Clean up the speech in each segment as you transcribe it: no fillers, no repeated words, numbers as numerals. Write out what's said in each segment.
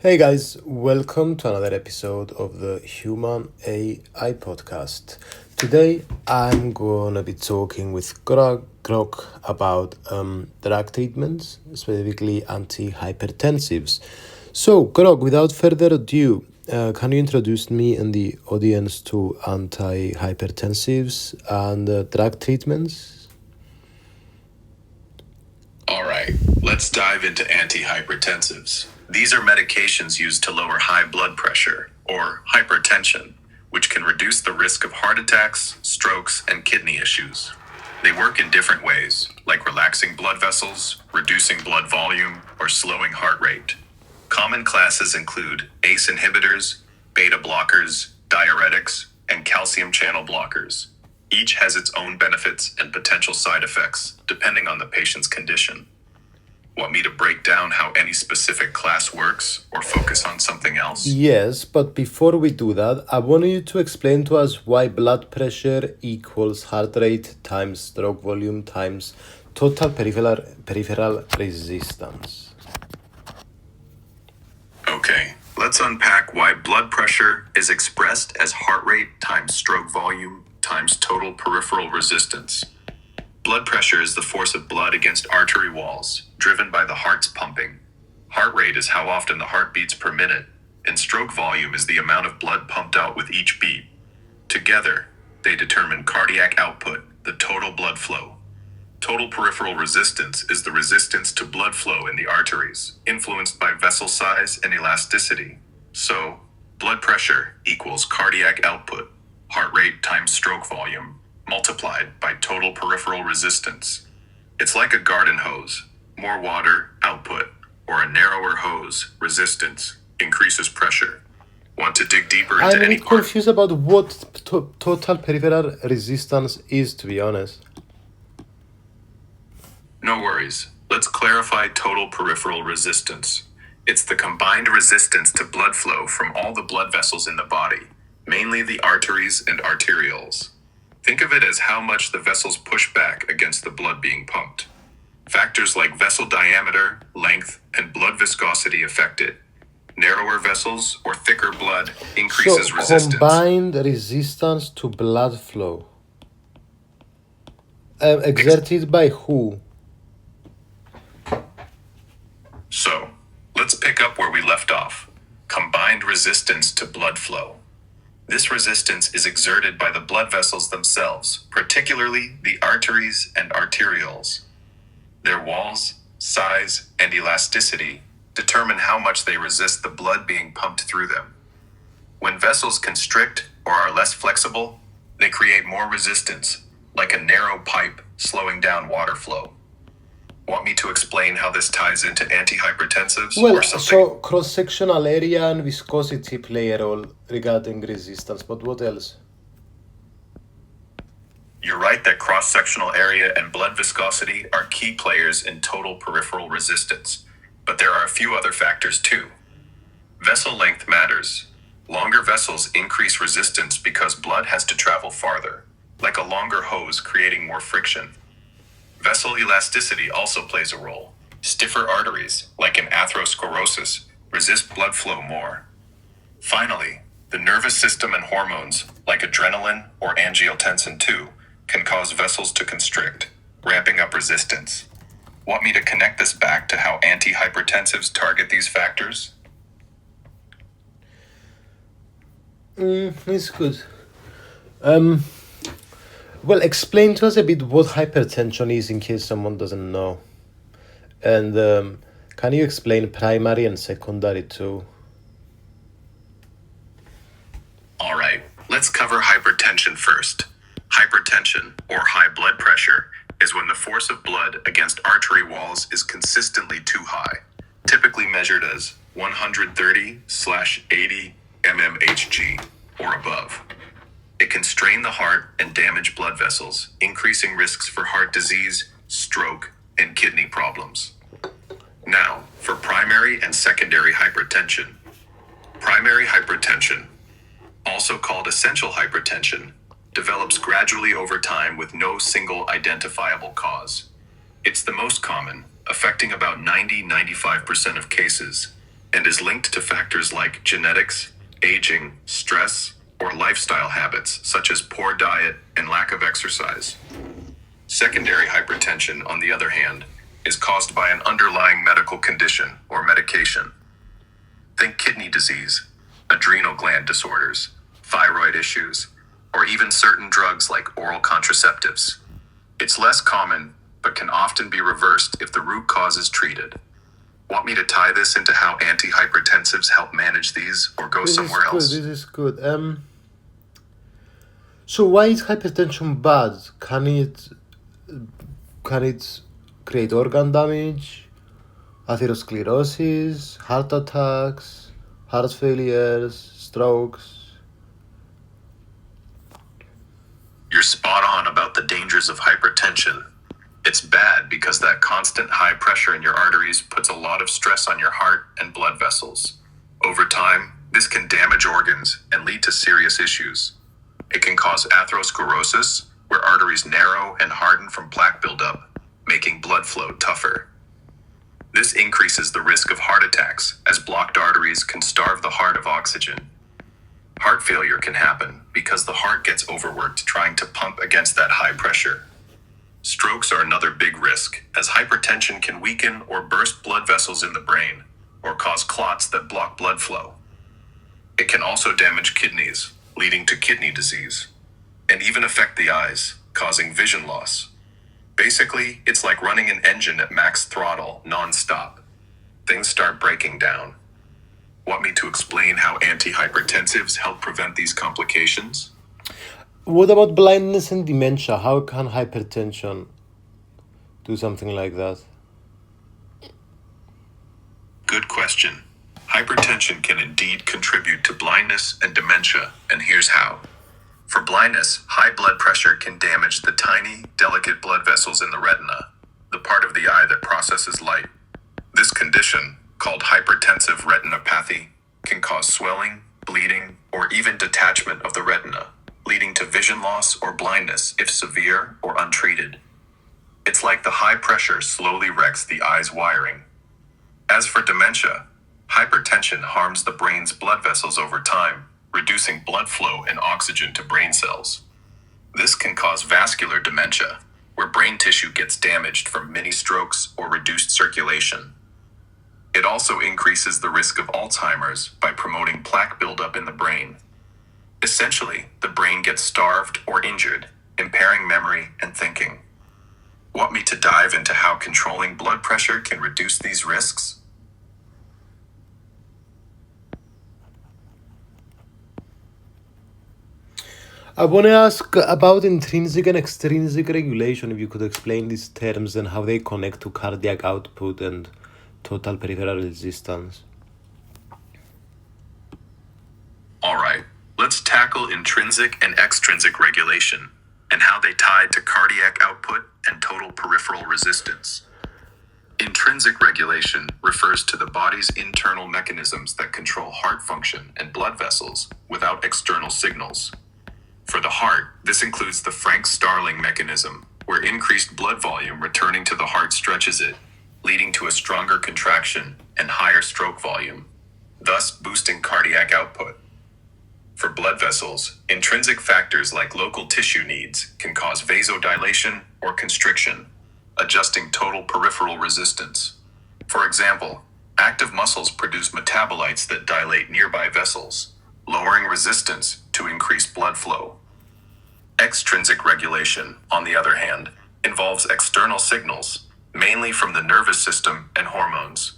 Hey guys, welcome to another episode of the Human AI podcast. Today I'm gonna be talking with Grok about drug treatments, specifically antihypertensives. So, Grok, without further ado, can you introduce me and the audience to antihypertensives and drug treatments? All right, let's dive into antihypertensives. These are medications used to lower high blood pressure, or hypertension, which can reduce the risk of heart attacks, strokes, and kidney issues. They work in different ways, like relaxing blood vessels, reducing blood volume, or slowing heart rate. Common classes include ACE inhibitors, beta blockers, diuretics, and calcium channel blockers. Each has its own benefits and potential side effects, depending on the patient's condition. Want me to break down how any specific class works, or focus on something else? Yes, but before we do that, I want you to explain to us why blood pressure equals heart rate times stroke volume times total peripheral resistance. Okay, let's unpack why blood pressure is expressed as heart rate times stroke volume times total peripheral resistance. Blood pressure is the force of blood against artery walls, driven by the heart's pumping. Heart rate is how often the heart beats per minute, and stroke volume is the amount of blood pumped out with each beat. Together, they determine cardiac output, the total blood flow. Total peripheral resistance is the resistance to blood flow in the arteries, influenced by vessel size and elasticity. So, blood pressure equals cardiac output, heart rate times stroke volume, multiplied by total peripheral resistance. It's like a garden hose. More water, output, or a narrower hose, resistance, increases pressure. Want to dig deeper into I'm a any bit part? confused about what total peripheral resistance is, to be honest. No worries. Let's clarify total peripheral resistance. It's the combined resistance to blood flow from all the blood vessels in the body, mainly the arteries and arterioles. Think of it as how much the vessels push back against the blood being pumped. Factors like vessel diameter, length, and blood viscosity affect it. Narrower vessels or thicker blood increases So, resistance. combined resistance to blood flow. Exerted by who? So, let's pick up where we left off. Combined resistance to blood flow. This resistance is exerted by the blood vessels themselves, particularly the arteries and arterioles. Their walls, size, and elasticity determine how much they resist the blood being pumped through them. When vessels constrict or are less flexible, they create more resistance, like a narrow pipe slowing down water flow. Want me to explain how this ties into antihypertensives Well, or something? so cross-sectional area and viscosity play a role regarding resistance, but what else? You're right that cross-sectional area and blood viscosity are key players in total peripheral resistance, but there are a few other factors too. Vessel length matters. Longer vessels increase resistance because blood has to travel farther, like a longer hose creating more friction. Vessel elasticity also plays a role. Stiffer arteries, like in atherosclerosis, resist blood flow more. Finally, the nervous system and hormones, like adrenaline or angiotensin II, can cause vessels to constrict, ramping up resistance. Want me to connect this back to how antihypertensives target these factors? It's good. Well, explain to us a bit what hypertension is in case someone doesn't know. And can you explain primary and secondary too? All right, let's cover hypertension first. Hypertension, or high blood pressure, is when the force of blood against artery walls is consistently too high, typically measured as 130/80 mmHg or above. It can strain the heart and damage blood vessels, increasing risks for heart disease, stroke, and kidney problems. Now, for primary and secondary hypertension. Primary hypertension, also called essential hypertension, develops gradually over time with no single identifiable cause. It's the most common, affecting about 90-95% of cases, and is linked to factors like genetics, aging, stress, or lifestyle habits such as poor diet and lack of exercise. Secondary hypertension, on the other hand, is caused by an underlying medical condition or medication. Think kidney disease, adrenal gland disorders, thyroid issues, or even certain drugs like oral contraceptives. It's less common, but can often be reversed if the root cause is treated. Want me to tie this into how antihypertensives help manage these, or go somewhere else? This is good. So why is hypertension bad? Can it create organ damage, atherosclerosis, heart attacks, heart failures, strokes? You're spot on about the dangers of hypertension. It's bad because that constant high pressure in your arteries puts a lot of stress on your heart and blood vessels. Over time, this can damage organs and lead to serious issues. It can cause atherosclerosis, where arteries narrow and harden from plaque buildup, making blood flow tougher. This increases the risk of heart attacks, as blocked arteries can starve the heart of oxygen. Heart failure can happen because the heart gets overworked trying to pump against that high pressure. Strokes are another big risk, as hypertension can weaken or burst blood vessels in the brain, or cause clots that block blood flow. It can also damage kidneys, leading to kidney disease, and even affect the eyes, causing vision loss. Basically, it's like running an engine at max throttle non-stop. Things start breaking down. Want me to explain how antihypertensives help prevent these complications? What about blindness and dementia? How can hypertension do something like that? Good question. Hypertension can indeed contribute to blindness and dementia, and here's how. For blindness, high blood pressure can damage the tiny, delicate blood vessels in the retina, the part of the eye that processes light. This condition, called hypertensive retinopathy, can cause swelling, bleeding, or even detachment of the retina, leading to vision loss or blindness if severe or untreated. It's like the high pressure slowly wrecks the eye's wiring. As for dementia, hypertension harms the brain's blood vessels over time, reducing blood flow and oxygen to brain cells. This can cause vascular dementia, where brain tissue gets damaged from mini strokes or reduced circulation. It also increases the risk of Alzheimer's by promoting plaque buildup in the brain. Essentially, the brain gets starved or injured, impairing memory and thinking. Want me to dive into how controlling blood pressure can reduce these risks? I want to ask about intrinsic and extrinsic regulation, if you could explain these terms and how they connect to cardiac output and total peripheral resistance. All right, let's tackle intrinsic and extrinsic regulation and how they tie to cardiac output and total peripheral resistance. Intrinsic regulation refers to the body's internal mechanisms that control heart function and blood vessels without external signals. For the heart, this includes the Frank-Starling mechanism, where increased blood volume returning to the heart stretches it, leading to a stronger contraction and higher stroke volume, thus boosting cardiac output. For blood vessels, intrinsic factors like local tissue needs can cause vasodilation or constriction, adjusting total peripheral resistance. For example, active muscles produce metabolites that dilate nearby vessels, lowering resistance to increase blood flow. Extrinsic regulation, on the other hand, involves external signals, mainly from the nervous system and hormones.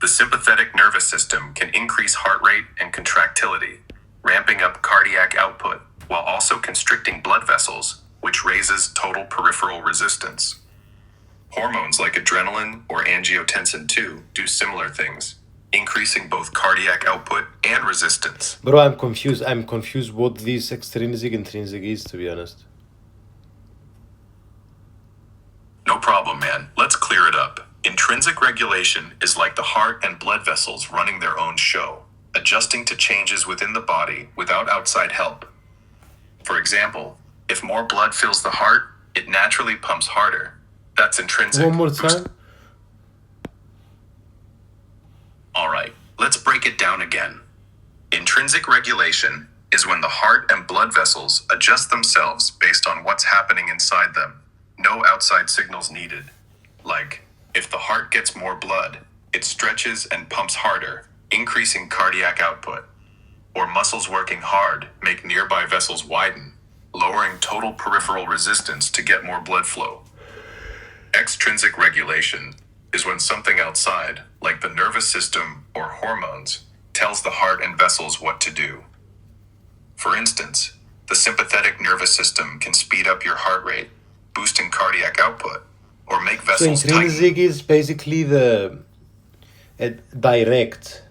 The sympathetic nervous system can increase heart rate and contractility, ramping up cardiac output, while also constricting blood vessels, which raises total peripheral resistance. Hormones like adrenaline or angiotensin II do similar things, increasing both cardiac output and resistance. Bro, I'm confused. I'm confused what this extrinsic intrinsic is, to be honest. No problem, man. Let's clear it up. Intrinsic regulation is like the heart and blood vessels running their own show, adjusting to changes within the body without outside help. For example, if more blood fills the heart, it naturally pumps harder. That's intrinsic. One more time. All right, let's break it down again. Intrinsic regulation is when the heart and blood vessels adjust themselves based on what's happening inside them. No outside signals needed. Like, if the heart gets more blood, it stretches and pumps harder, increasing cardiac output. Or muscles working hard make nearby vessels widen, lowering total peripheral resistance to get more blood flow. Extrinsic regulation is when something outside, like the nervous system or hormones, tells the heart and vessels what to do. For instance, the sympathetic nervous system can speed up your heart rate, boosting cardiac output, or make So vessels tighten. intrinsic is basically the direct.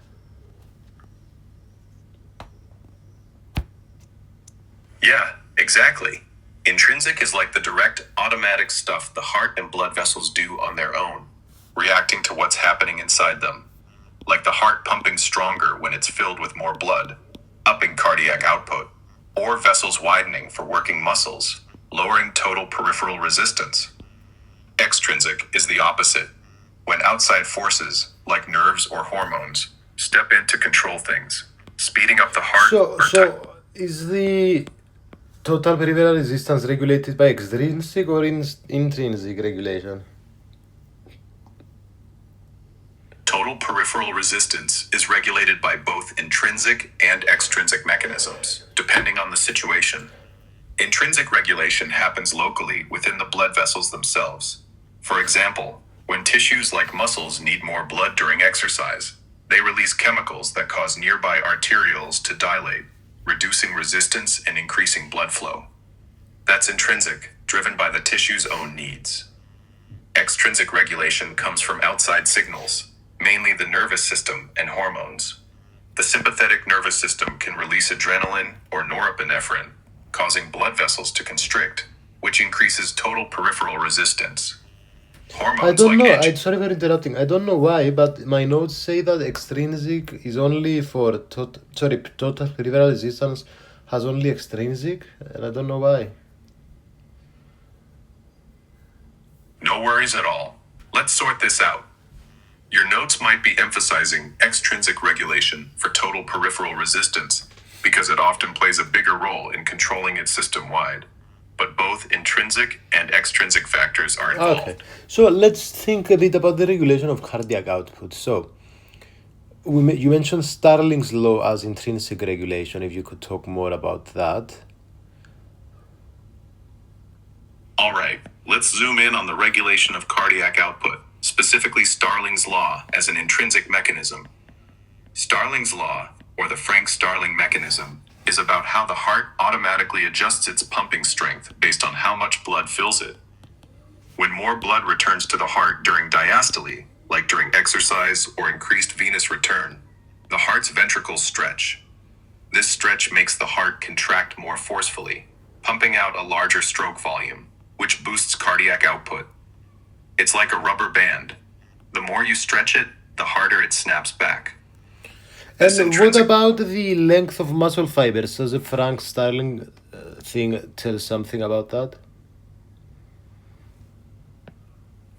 Yeah, exactly. Intrinsic is like the direct, automatic stuff the heart and blood vessels do on their own, reacting to what's happening inside them. Like the heart pumping stronger when it's filled with more blood, upping cardiac output, or vessels widening for working muscles, lowering total peripheral resistance. Extrinsic is the opposite, when outside forces, like nerves or hormones, step in to control things, speeding up the heart. So is the total peripheral resistance regulated by extrinsic or intrinsic regulation? Total peripheral resistance is regulated by both intrinsic and extrinsic mechanisms, depending on the situation. Intrinsic regulation happens locally within the blood vessels themselves. For example, when tissues like muscles need more blood during exercise, they release chemicals that cause nearby arterioles to dilate, reducing resistance and increasing blood flow. That's intrinsic, driven by the tissue's own needs. Extrinsic regulation comes from outside signals, mainly the nervous system and hormones. The sympathetic nervous system can release adrenaline or norepinephrine, causing blood vessels to constrict, which increases total peripheral resistance. Hormones I don't know. like Sorry for interrupting. I don't know why, but my notes say that extrinsic is only for total peripheral resistance has only extrinsic, and I don't know why. No worries at all. Let's sort this out. Your notes might be emphasizing extrinsic regulation for total peripheral resistance because it often plays a bigger role in controlling it system-wide. But both intrinsic and extrinsic factors are involved. Okay, so let's think a bit about the regulation of cardiac output. So, you mentioned Starling's law as intrinsic regulation. If you could talk more about that. All right, let's zoom in on the regulation of cardiac output, specifically Starling's law as an intrinsic mechanism. Starling's law, or the Frank-Starling mechanism, is about how the heart automatically adjusts its pumping strength based on how much blood fills it. When more blood returns to the heart during diastole, like during exercise or increased venous return, the heart's ventricles stretch. This stretch makes the heart contract more forcefully, pumping out a larger stroke volume, which boosts cardiac output. It's like a rubber band. The more you stretch it, the harder it snaps back. And what about the length of muscle fibers? Does the Frank-Starling thing tell something about that?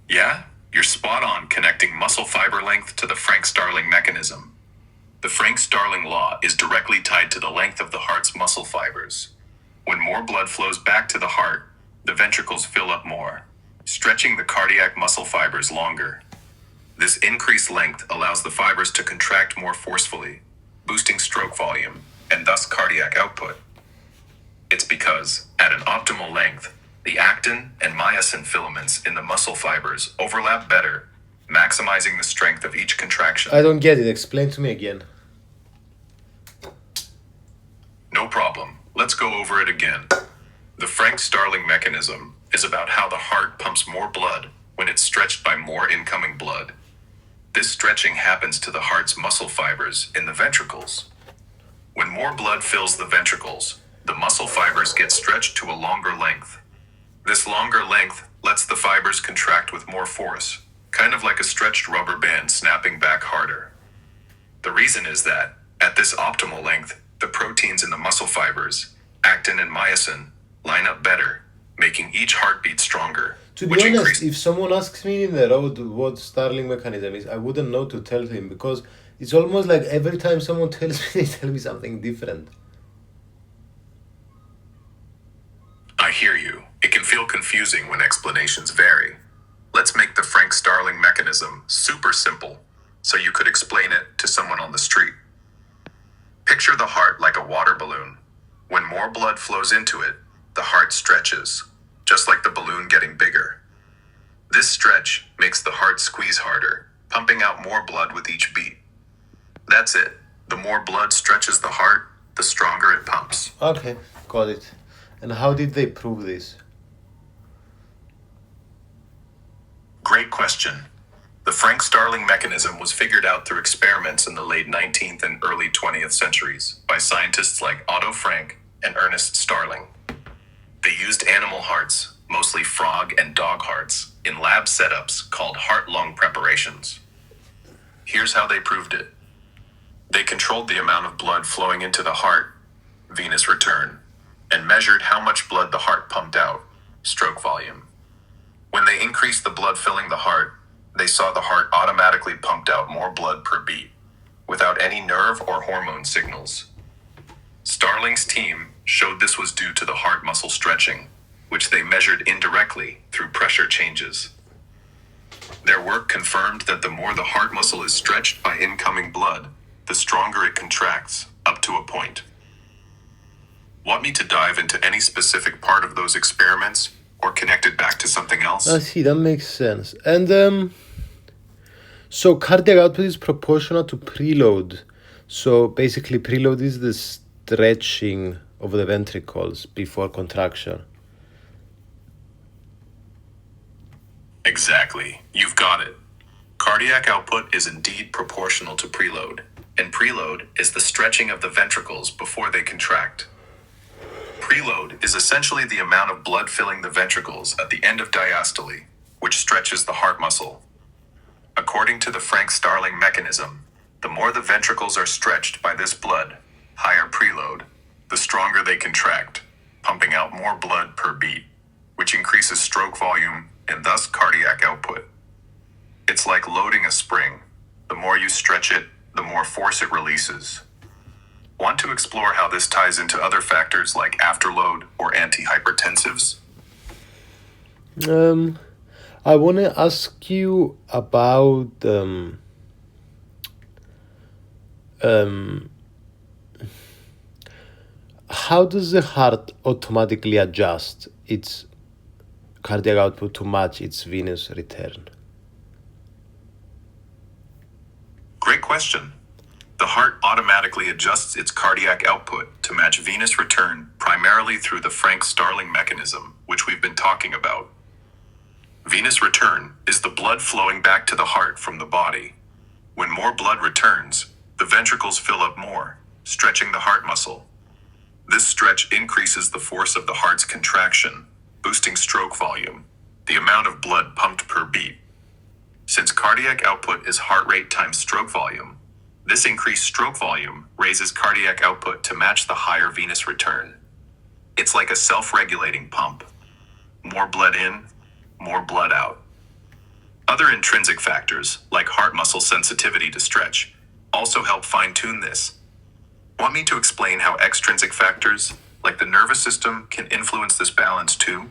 Yeah, you're spot on connecting muscle fiber length to the Frank-Starling mechanism. The Frank-Starling law is directly tied to the length of the heart's muscle fibers. When more blood flows back to the heart, the ventricles fill up more, stretching the cardiac muscle fibers longer. This increased length allows the fibers to contract more forcefully, boosting stroke volume, and thus cardiac output. It's because, at an optimal length, the actin and myosin filaments in the muscle fibers overlap better, maximizing the strength of each contraction. I don't get it. Explain to me again. No problem. Let's go over it again. The Frank-Starling mechanism is about how the heart pumps more blood when it's stretched by more incoming blood. This stretching happens to the heart's muscle fibers in the ventricles. When more blood fills the ventricles, the muscle fibers get stretched to a longer length. This longer length lets the fibers contract with more force, kind of like a stretched rubber band snapping back harder. The reason is that, at this optimal length, the proteins in the muscle fibers, actin and myosin, line up better, making each heartbeat stronger. To be honest, if someone asks me in the road what Starling mechanism is, I wouldn't know to tell him because it's almost like every time someone tells me, they tell me something different. I hear you. It can feel confusing when explanations vary. Let's make the Frank Starling mechanism super simple so you could explain it to someone on the street. Picture the heart like a water balloon. When more blood flows into it, the heart stretches, just like the balloon getting bigger. This stretch makes the heart squeeze harder, pumping out more blood with each beat. That's it. The more blood stretches the heart, the stronger it pumps. Okay, got it. And how did they prove this? Great question. The Frank Starling mechanism was figured out through experiments in the late 19th and early 20th centuries by scientists like Otto Frank and Ernest Starling. They used animal hearts, mostly frog and dog hearts, in lab setups called heart-lung preparations. Here's how they proved it. They controlled the amount of blood flowing into the heart, venous return, and measured how much blood the heart pumped out, stroke volume. When they increased the blood filling the heart, they saw the heart automatically pumped out more blood per beat, without any nerve or hormone signals. Starling's team showed this was due to the heart muscle stretching, which they measured indirectly through pressure changes. Their work confirmed that the more the heart muscle is stretched by incoming blood, the stronger it contracts, up to a point. Want me to dive into any specific part of those experiments or connect it back to something else? I see, that makes sense. And so cardiac output is proportional to preload. So basically preload is the stretching of the ventricles before contraction. Exactly. You've got it. Cardiac output is indeed proportional to preload, and preload is the stretching of the ventricles before they contract. Preload is essentially the amount of blood filling the ventricles at the end of diastole, which stretches the heart muscle. According to the Frank Starling mechanism, the more the ventricles are stretched by this blood, higher preload, the stronger they contract, pumping out more blood per beat, which increases stroke volume and thus cardiac output. It's like loading a spring. The more you stretch it, the more force it releases. Want to explore how this ties into other factors like afterload or antihypertensives? I want to ask you about how does the heart automatically adjust its cardiac output to match its venous return? Great question. The heart automatically adjusts its cardiac output to match venous return primarily through the Frank Starling mechanism, which we've been talking about. Venous return is the blood flowing back to the heart from the body. When more blood returns, the ventricles fill up more, stretching the heart muscle. This stretch increases the force of the heart's contraction, boosting stroke volume, the amount of blood pumped per beat. Since cardiac output is heart rate times stroke volume, this increased stroke volume raises cardiac output to match the higher venous return. It's like a self-regulating pump. More blood in, more blood out. Other intrinsic factors, like heart muscle sensitivity to stretch, also help fine-tune this. Want me to explain how extrinsic factors, like the nervous system, can influence this balance too?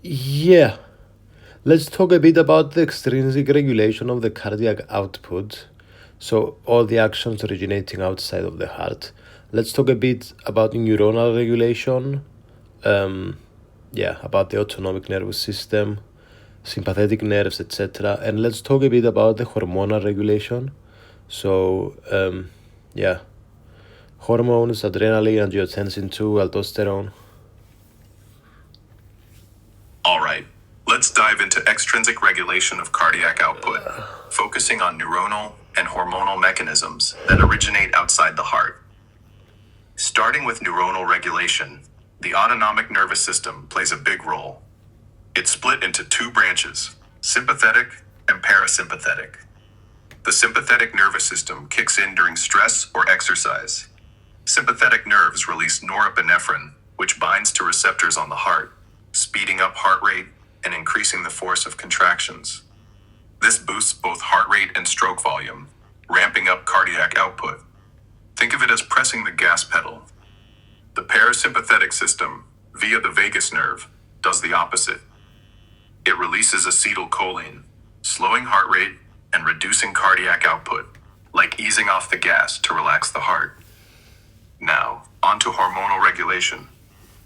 Yeah. Let's talk a bit about the extrinsic regulation of the cardiac output. So all the actions originating outside of the heart. Let's talk a bit about neuronal regulation. About the autonomic nervous system, sympathetic nerves, etc. And let's talk a bit about the hormonal regulation. So, hormones, adrenaline, angiotensin 2, aldosterone. All right, let's dive into extrinsic regulation of cardiac output, focusing on neuronal and hormonal mechanisms that originate outside the heart. Starting with neuronal regulation, the autonomic nervous system plays a big role. It's split into two branches, sympathetic and parasympathetic. The sympathetic nervous system kicks in during stress or exercise. Sympathetic nerves release norepinephrine, which binds to receptors on the heart, speeding up heart rate and increasing the force of contractions. This boosts both heart rate and stroke volume, ramping up cardiac output. Think of it as pressing the gas pedal. The parasympathetic system, via the vagus nerve, does the opposite. It releases acetylcholine, slowing heart rate and reducing cardiac output, like easing off the gas to relax the heart. Now, onto hormonal regulation.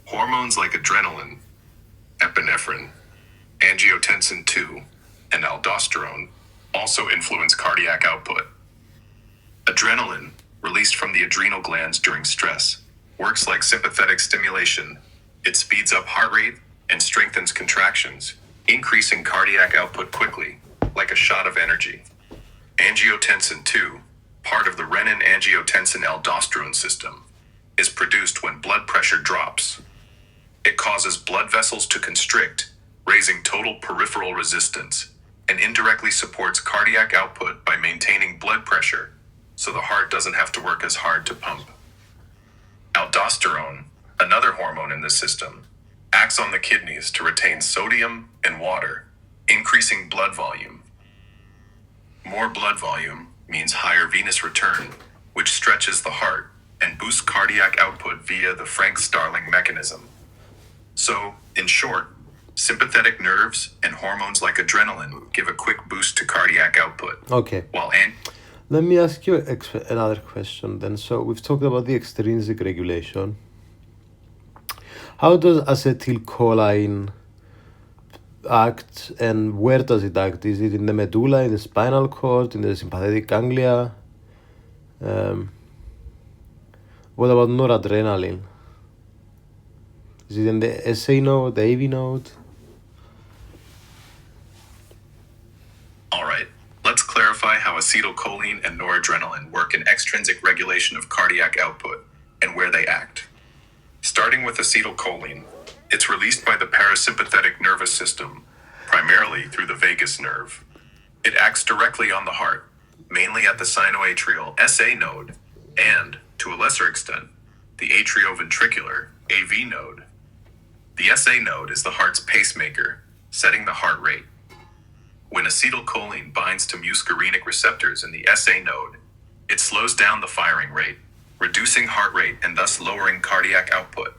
Hormones like adrenaline, epinephrine, angiotensin II, and aldosterone also influence cardiac output. Adrenaline, released from the adrenal glands during stress, works like sympathetic stimulation. It speeds up heart rate and strengthens contractions, increasing cardiac output quickly, like a shot of energy. Angiotensin II, part of the renin-angiotensin-aldosterone system, is produced when blood pressure drops. It causes blood vessels to constrict, raising total peripheral resistance, and indirectly supports cardiac output by maintaining blood pressure, so the heart doesn't have to work as hard to pump. Aldosterone, another hormone in this system, acts on the kidneys to retain sodium and water, increasing blood volume. More blood volume means higher venous return, which stretches the heart and boosts cardiac output via the Frank-Starling mechanism. So, in short, sympathetic nerves and hormones like adrenaline give a quick boost to cardiac output. Okay. Let me ask you another question then. So we've talked about the extrinsic regulation. How does acetylcholine act, and where does it act? Is it in the medulla, in the spinal cord, in the sympathetic ganglia? What about noradrenaline? Is it in the SA node, the AV node? All right, let's clarify how acetylcholine and noradrenaline work in extrinsic regulation of cardiac output and where they act. Starting with acetylcholine, it's released by the parasympathetic nervous system, primarily through the vagus nerve. It acts directly on the heart, mainly at the sinoatrial SA node, and, to a lesser extent, the atrioventricular AV node. The SA node is the heart's pacemaker, setting the heart rate. When acetylcholine binds to muscarinic receptors in the SA node, it slows down the firing rate, reducing heart rate and thus lowering cardiac output.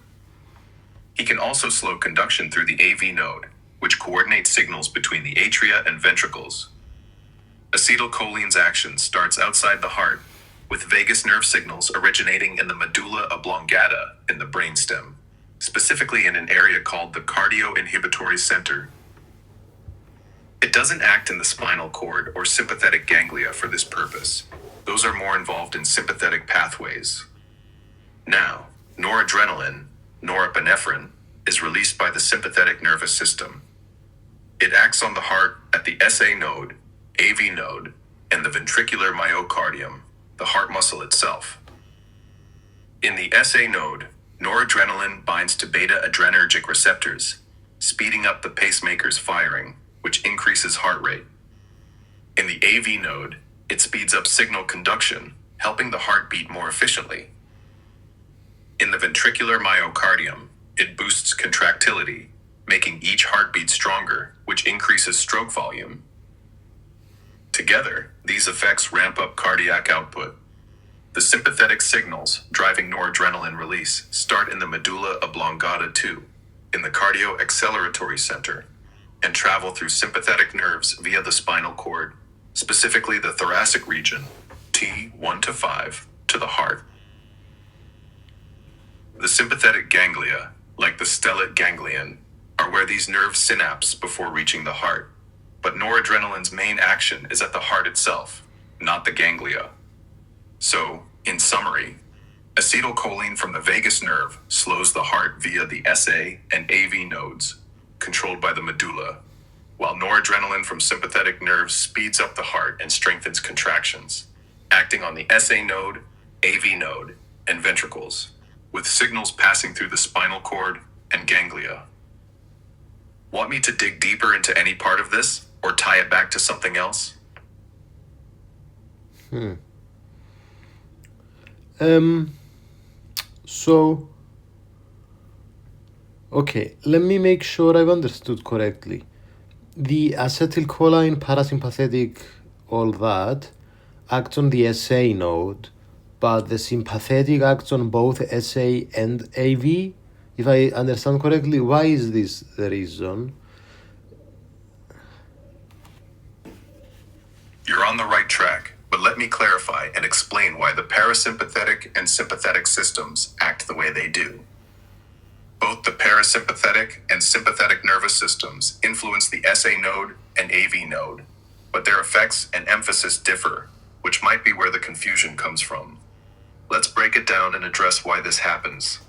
He can also slow conduction through the AV node, which coordinates signals between the atria and ventricles. Acetylcholine's action starts outside the heart, with vagus nerve signals originating in the medulla oblongata in the brainstem, specifically in an area called the cardioinhibitory center. It doesn't act in the spinal cord or sympathetic ganglia for this purpose. Those are more involved in sympathetic pathways. Now, noradrenaline, norepinephrine, is released by the sympathetic nervous system. It acts on the heart at the SA node, AV node, and the ventricular myocardium, the heart muscle itself. In the SA node, noradrenaline binds to beta-adrenergic receptors, speeding up the pacemaker's firing, which increases heart rate. In the AV node, it speeds up signal conduction, helping the heart beat more efficiently. In the ventricular myocardium, it boosts contractility, making each heartbeat stronger, which increases stroke volume. Together, these effects ramp up cardiac output. The sympathetic signals driving noradrenaline release start in the medulla oblongata 2, in the cardioacceleratory center, and travel through sympathetic nerves via the spinal cord, specifically the thoracic region, T1 to 5, to the heart. The sympathetic ganglia, like the stellate ganglion, are where these nerves synapse before reaching the heart. But noradrenaline's main action is at the heart itself, not the ganglia. So, in summary, acetylcholine from the vagus nerve slows the heart via the SA and AV nodes, controlled by the medulla, while noradrenaline from sympathetic nerves speeds up the heart and strengthens contractions, acting on the SA node, AV node, and ventricles, with signals passing through the spinal cord and ganglia. Want me to dig deeper into any part of this, or tie it back to something else? So Okay, let me make sure I've understood correctly. The acetylcholine, parasympathetic, all that, acts on the SA node, but the sympathetic acts on both SA and AV. If I understand correctly, why is this the reason? You're on the right track, but let me clarify and explain why the parasympathetic and sympathetic systems act the way they do. Both the parasympathetic and sympathetic nervous systems influence the SA node and AV node, but their effects and emphasis differ, which might be where the confusion comes from. Let's break it down and address why this happens.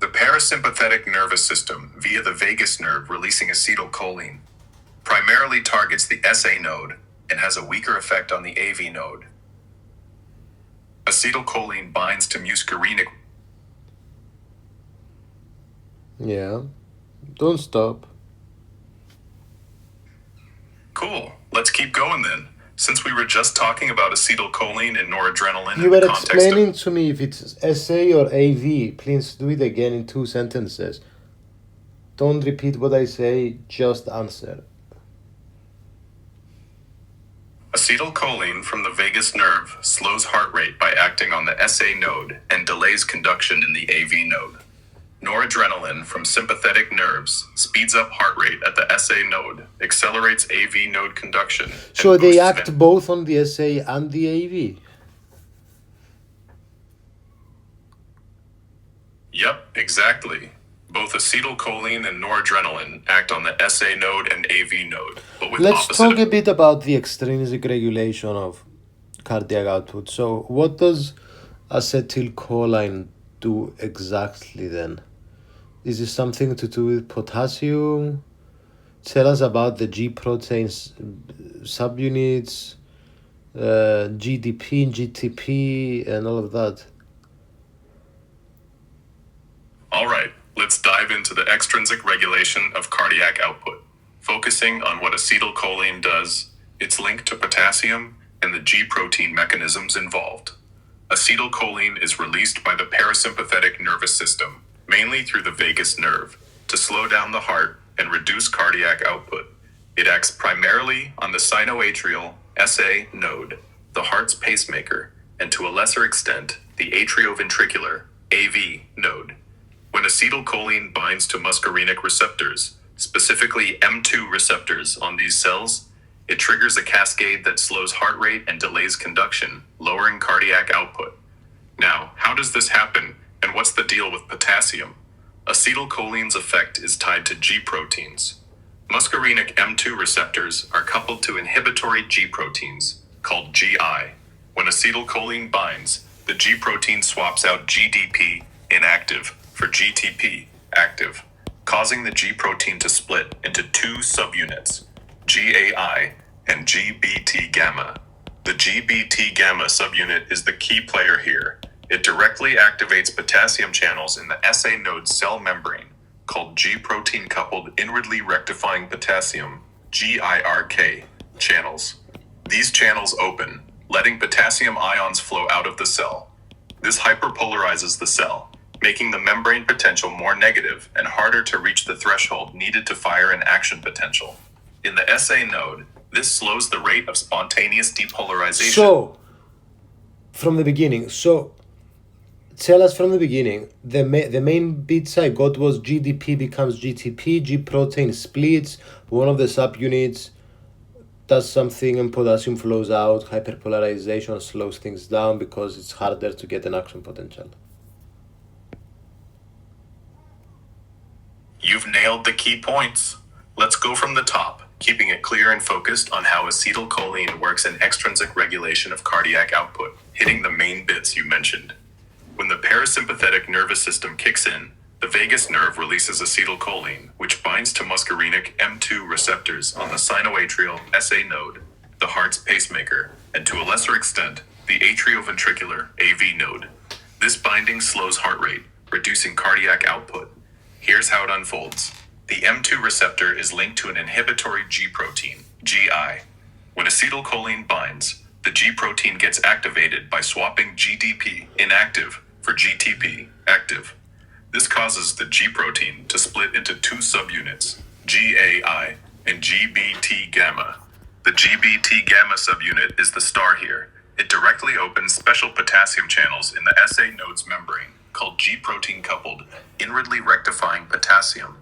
The parasympathetic nervous system, via the vagus nerve releasing acetylcholine, primarily targets the SA node and has a weaker effect on the AV node. Acetylcholine binds to muscarinic. Yeah, don't stop. Cool. Let's keep going then. Since we were just talking about acetylcholine and noradrenaline You in were the context explaining to me if it's SA or AV. Please do it again in 2 sentences. Don't repeat what I say, just answer. acetylcholine from the vagus nerve slows heart rate by acting on the SA node and delays conduction in the AV node. Noradrenaline from sympathetic nerves speeds up heart rate at the SA node, accelerates AV node conduction. So they act both on the SA and the AV? Yep, exactly. Both acetylcholine and noradrenaline act on the SA node and AV node, but with Let's opposite. talk a bit about the extrinsic regulation of cardiac output. So what does acetylcholine do exactly then? Is this something to do with potassium? Tell us about the G protein subunits, GDP and GTP, and all of that. All right, let's dive into the extrinsic regulation of cardiac output. Focusing on what acetylcholine does, its link to potassium, and the G protein mechanisms involved. Acetylcholine is released by the parasympathetic nervous system, mainly through the vagus nerve, to slow down the heart and reduce cardiac output. It acts primarily on the sinoatrial SA node, the heart's pacemaker, and to a lesser extent, the atrioventricular AV node. When acetylcholine binds to muscarinic receptors, specifically M2 receptors on these cells, it triggers a cascade that slows heart rate and delays conduction, lowering cardiac output. Now, how does this happen, and what's the deal with potassium? Acetylcholine's effect is tied to G proteins. Muscarinic M2 receptors are coupled to inhibitory G proteins, called GI. When acetylcholine binds, the G protein swaps out GDP, inactive, for GTP, active, causing the G protein to split into 2 subunits, GAI and GBT gamma. The GBT gamma subunit is the key player here. It directly activates potassium channels in the SA node cell membrane, called G protein coupled inwardly rectifying potassium, GIRK, channels. These channels open, letting potassium ions flow out of the cell. This hyperpolarizes the cell, making the membrane potential more negative and harder to reach the threshold needed to fire an action potential. In the SA node, this slows the rate of spontaneous depolarization. So, from the beginning, tell us from the beginning, the main bits I got was GDP becomes GTP, G protein splits, one of the subunits does something and potassium flows out, hyperpolarization slows things down because it's harder to get an action potential. You've nailed the key points. Let's go from the top, keeping it clear and focused on how acetylcholine works in extrinsic regulation of cardiac output, hitting the main bits you mentioned. When the parasympathetic nervous system kicks in, the vagus nerve releases acetylcholine, which binds to muscarinic M2 receptors on the sinoatrial SA node, the heart's pacemaker, and to a lesser extent, the atrioventricular AV node. This binding slows heart rate, reducing cardiac output. Here's how it unfolds. The M2 receptor is linked to an inhibitory G protein, GI. When acetylcholine binds, the G protein gets activated by swapping GDP, inactive, for GTP, active. This causes the G protein to split into two subunits, GAI and GBT gamma. The GBT gamma subunit is the star here. It directly opens special potassium channels in the SA node's membrane, called G protein coupled, inwardly rectifying potassium,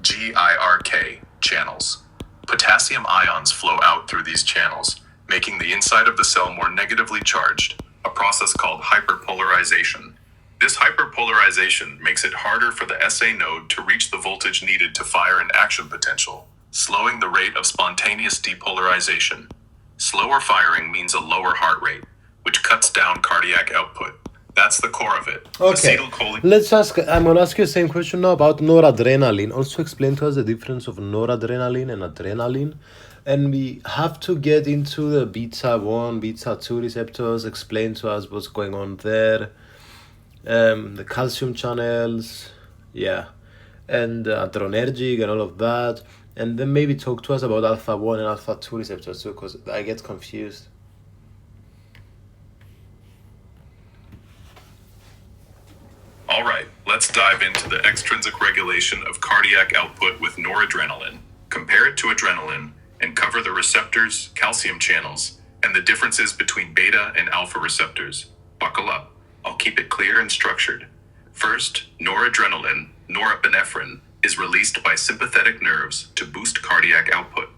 GIRK, channels. Potassium ions flow out through these channels, making the inside of the cell more negatively charged, a process called hyperpolarization. This hyperpolarization makes it harder for the SA node to reach the voltage needed to fire an action potential, slowing the rate of spontaneous depolarization. Slower firing means a lower heart rate, which cuts down cardiac output. That's the core of it. Okay, I'm going to ask you the same question now about noradrenaline. Also explain to us the difference of noradrenaline and adrenaline. And we have to get into the beta 1, beta 2 receptors, explain to us what's going on there, the calcium channels, yeah, and adrenergic and all of that. And then maybe talk to us about alpha 1 and alpha 2 receptors too, because I get confused. All right, let's dive into the extrinsic regulation of cardiac output with noradrenaline. Compare it to adrenaline and cover the receptors, calcium channels, and the differences between beta and alpha receptors. Buckle up. I'll keep it clear and structured. First, noradrenaline, norepinephrine, is released by sympathetic nerves to boost cardiac output.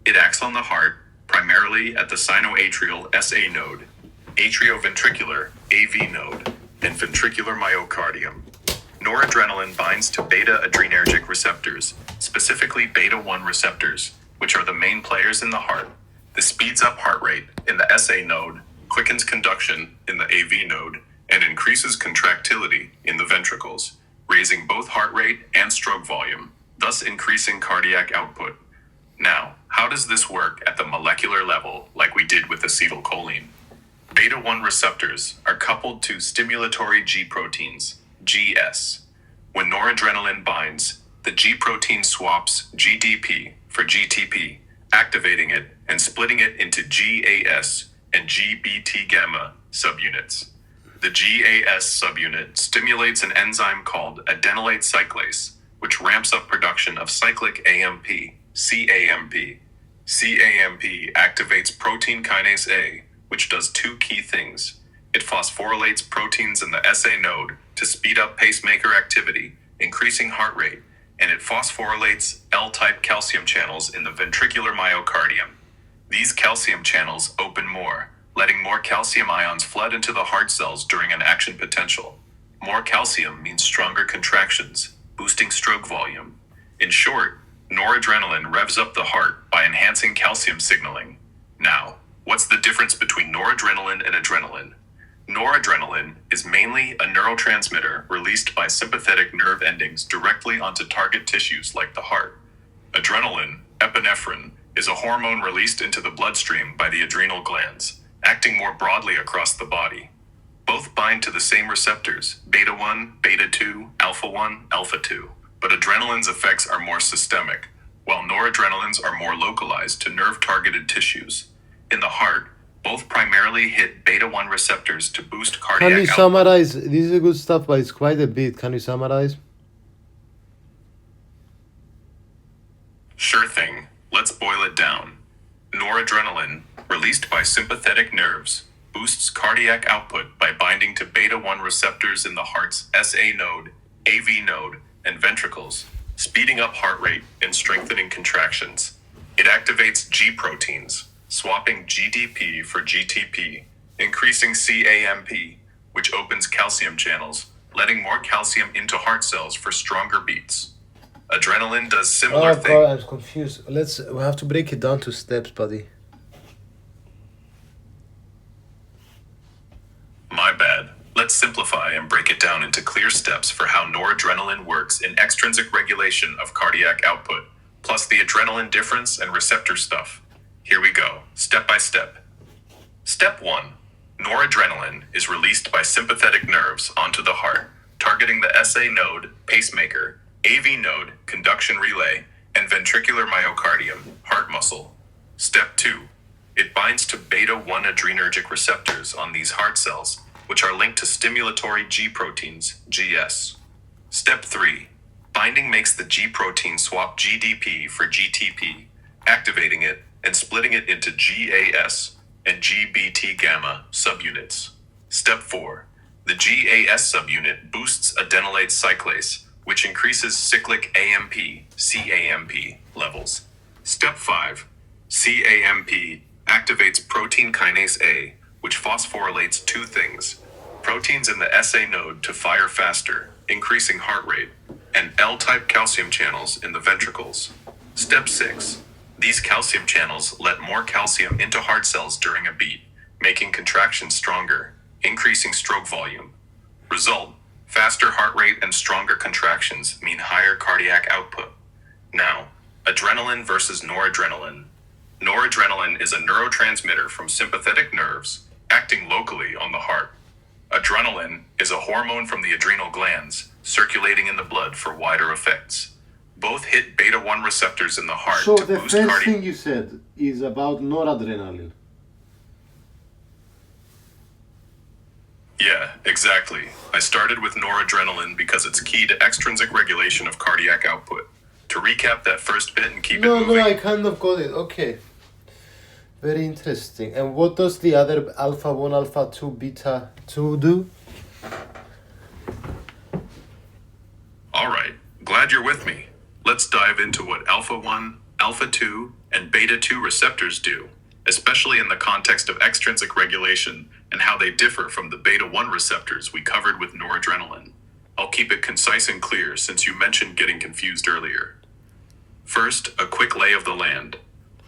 It acts on the heart, primarily at the sinoatrial SA node, atrioventricular AV node, and ventricular myocardium. Noradrenaline binds to beta-adrenergic receptors, specifically beta-1 receptors, which are the main players in the heart. This speeds up heart rate in the SA node, quickens conduction in the AV node, and increases contractility in the ventricles, raising both heart rate and stroke volume, thus increasing cardiac output. Now, how does this work at the molecular level like we did with acetylcholine? Beta-1 receptors are coupled to stimulatory G proteins, GS. When noradrenaline binds, the G protein swaps GDP for GTP, activating it and splitting it into GAS and GBT gamma subunits. The GAS subunit stimulates an enzyme called adenylate cyclase, which ramps up production of cyclic AMP, CAMP. CAMP activates protein kinase A, which does two key things. It phosphorylates proteins in the SA node to speed up pacemaker activity, increasing heart rate, and it phosphorylates L-type calcium channels in the ventricular myocardium. These calcium channels open more, letting more calcium ions flood into the heart cells during an action potential. More calcium means stronger contractions, boosting stroke volume. In short, noradrenaline revs up the heart by enhancing calcium signaling. Now, what's the difference between noradrenaline and adrenaline? Noradrenaline is mainly a neurotransmitter released by sympathetic nerve endings directly onto target tissues like the heart. Adrenaline, epinephrine, is a hormone released into the bloodstream by the adrenal glands, acting more broadly across the body. Both bind to the same receptors, beta-1, beta-2, alpha-1, alpha-2, but adrenaline's effects are more systemic, while noradrenalines are more localized to nerve-targeted tissues. In the heart, both primarily hit beta-1 receptors to boost cardiac output. Can you summarize? This is good stuff, but it's quite a bit. Can you summarize? Sure thing. Let's boil it down. Noradrenaline, released by sympathetic nerves, boosts cardiac output by binding to beta-1 receptors in the heart's SA node, AV node, and ventricles, speeding up heart rate and strengthening contractions. It activates G proteins, swapping GDP for GTP, increasing CAMP, which opens calcium channels, letting more calcium into heart cells for stronger beats. Adrenaline does similar things. Oh God, I'm confused. We have to break it down to steps, buddy. My bad. Let's simplify and break it down into clear steps for how noradrenaline works in extrinsic regulation of cardiac output, plus the adrenaline difference and receptor stuff. Here we go, step by step. Step 1. Noradrenaline is released by sympathetic nerves onto the heart, targeting the SA node, pacemaker, AV node, conduction relay, and ventricular myocardium, heart muscle. Step 2. It binds to beta-1 adrenergic receptors on these heart cells, which are linked to stimulatory G proteins, GS. Step 3. Binding makes the G protein swap GDP for GTP, activating it and splitting it into GAS and GBT gamma subunits. Step 4. The GAS subunit boosts adenylate cyclase, which increases cyclic AMP, CAMP levels. Step 5. CAMP activates protein kinase A, which phosphorylates two things: proteins in the SA node to fire faster, increasing heart rate, and L-type calcium channels in the ventricles. Step 6. These calcium channels let more calcium into heart cells during a beat, making contractions stronger, increasing stroke volume. Result: faster heart rate and stronger contractions mean higher cardiac output. Now, adrenaline versus noradrenaline. Noradrenaline is a neurotransmitter from sympathetic nerves, acting locally on the heart. Adrenaline is a hormone from the adrenal glands, circulating in the blood for wider effects. Both hit beta-1 receptors in the heart So to the boost first thing you said is about noradrenaline. Yeah, exactly. I started with noradrenaline because it's key to extrinsic regulation of cardiac output. To recap that first bit and keep it moving. No, I kind of got it. Okay. Very interesting. And what does the other alpha 1, alpha 2, beta 2 do? Alright, glad you're with me. Let's dive into what alpha 1, alpha 2, and beta 2 receptors do, especially in the context of extrinsic regulation and how they differ from the beta 1 receptors we covered with noradrenaline. I'll keep it concise and clear since you mentioned getting confused earlier. First, a quick lay of the land.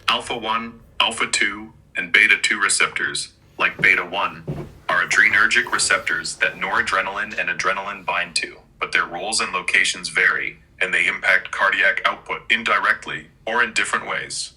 Alpha 1, alpha 2, and beta 2 receptors, like beta 1, are adrenergic receptors that noradrenaline and adrenaline bind to, but their roles and locations vary, and they impact cardiac output indirectly or in different ways.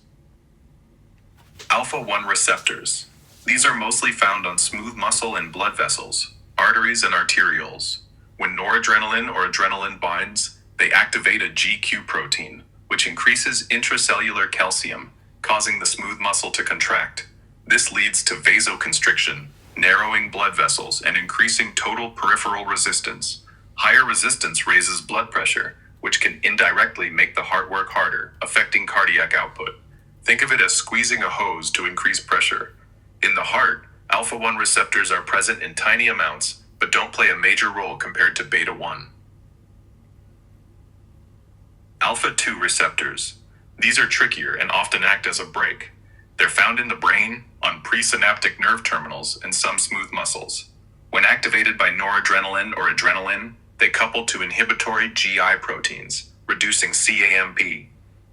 Alpha 1 receptors. These are mostly found on smooth muscle and blood vessels, arteries and arterioles. When noradrenaline or adrenaline binds, they activate a GQ protein, which increases intracellular calcium, causing the smooth muscle to contract. This leads to vasoconstriction, narrowing blood vessels, and increasing total peripheral resistance. Higher resistance raises blood pressure, which can indirectly make the heart work harder, affecting cardiac output. Think of it as squeezing a hose to increase pressure. In the heart, alpha 1 receptors are present in tiny amounts, but don't play a major role compared to beta 1. Alpha 2 receptors. These are trickier and often act as a brake. They're found in the brain, on presynaptic nerve terminals, and some smooth muscles. When activated by noradrenaline or adrenaline, they couple to inhibitory GI proteins, reducing CAMP.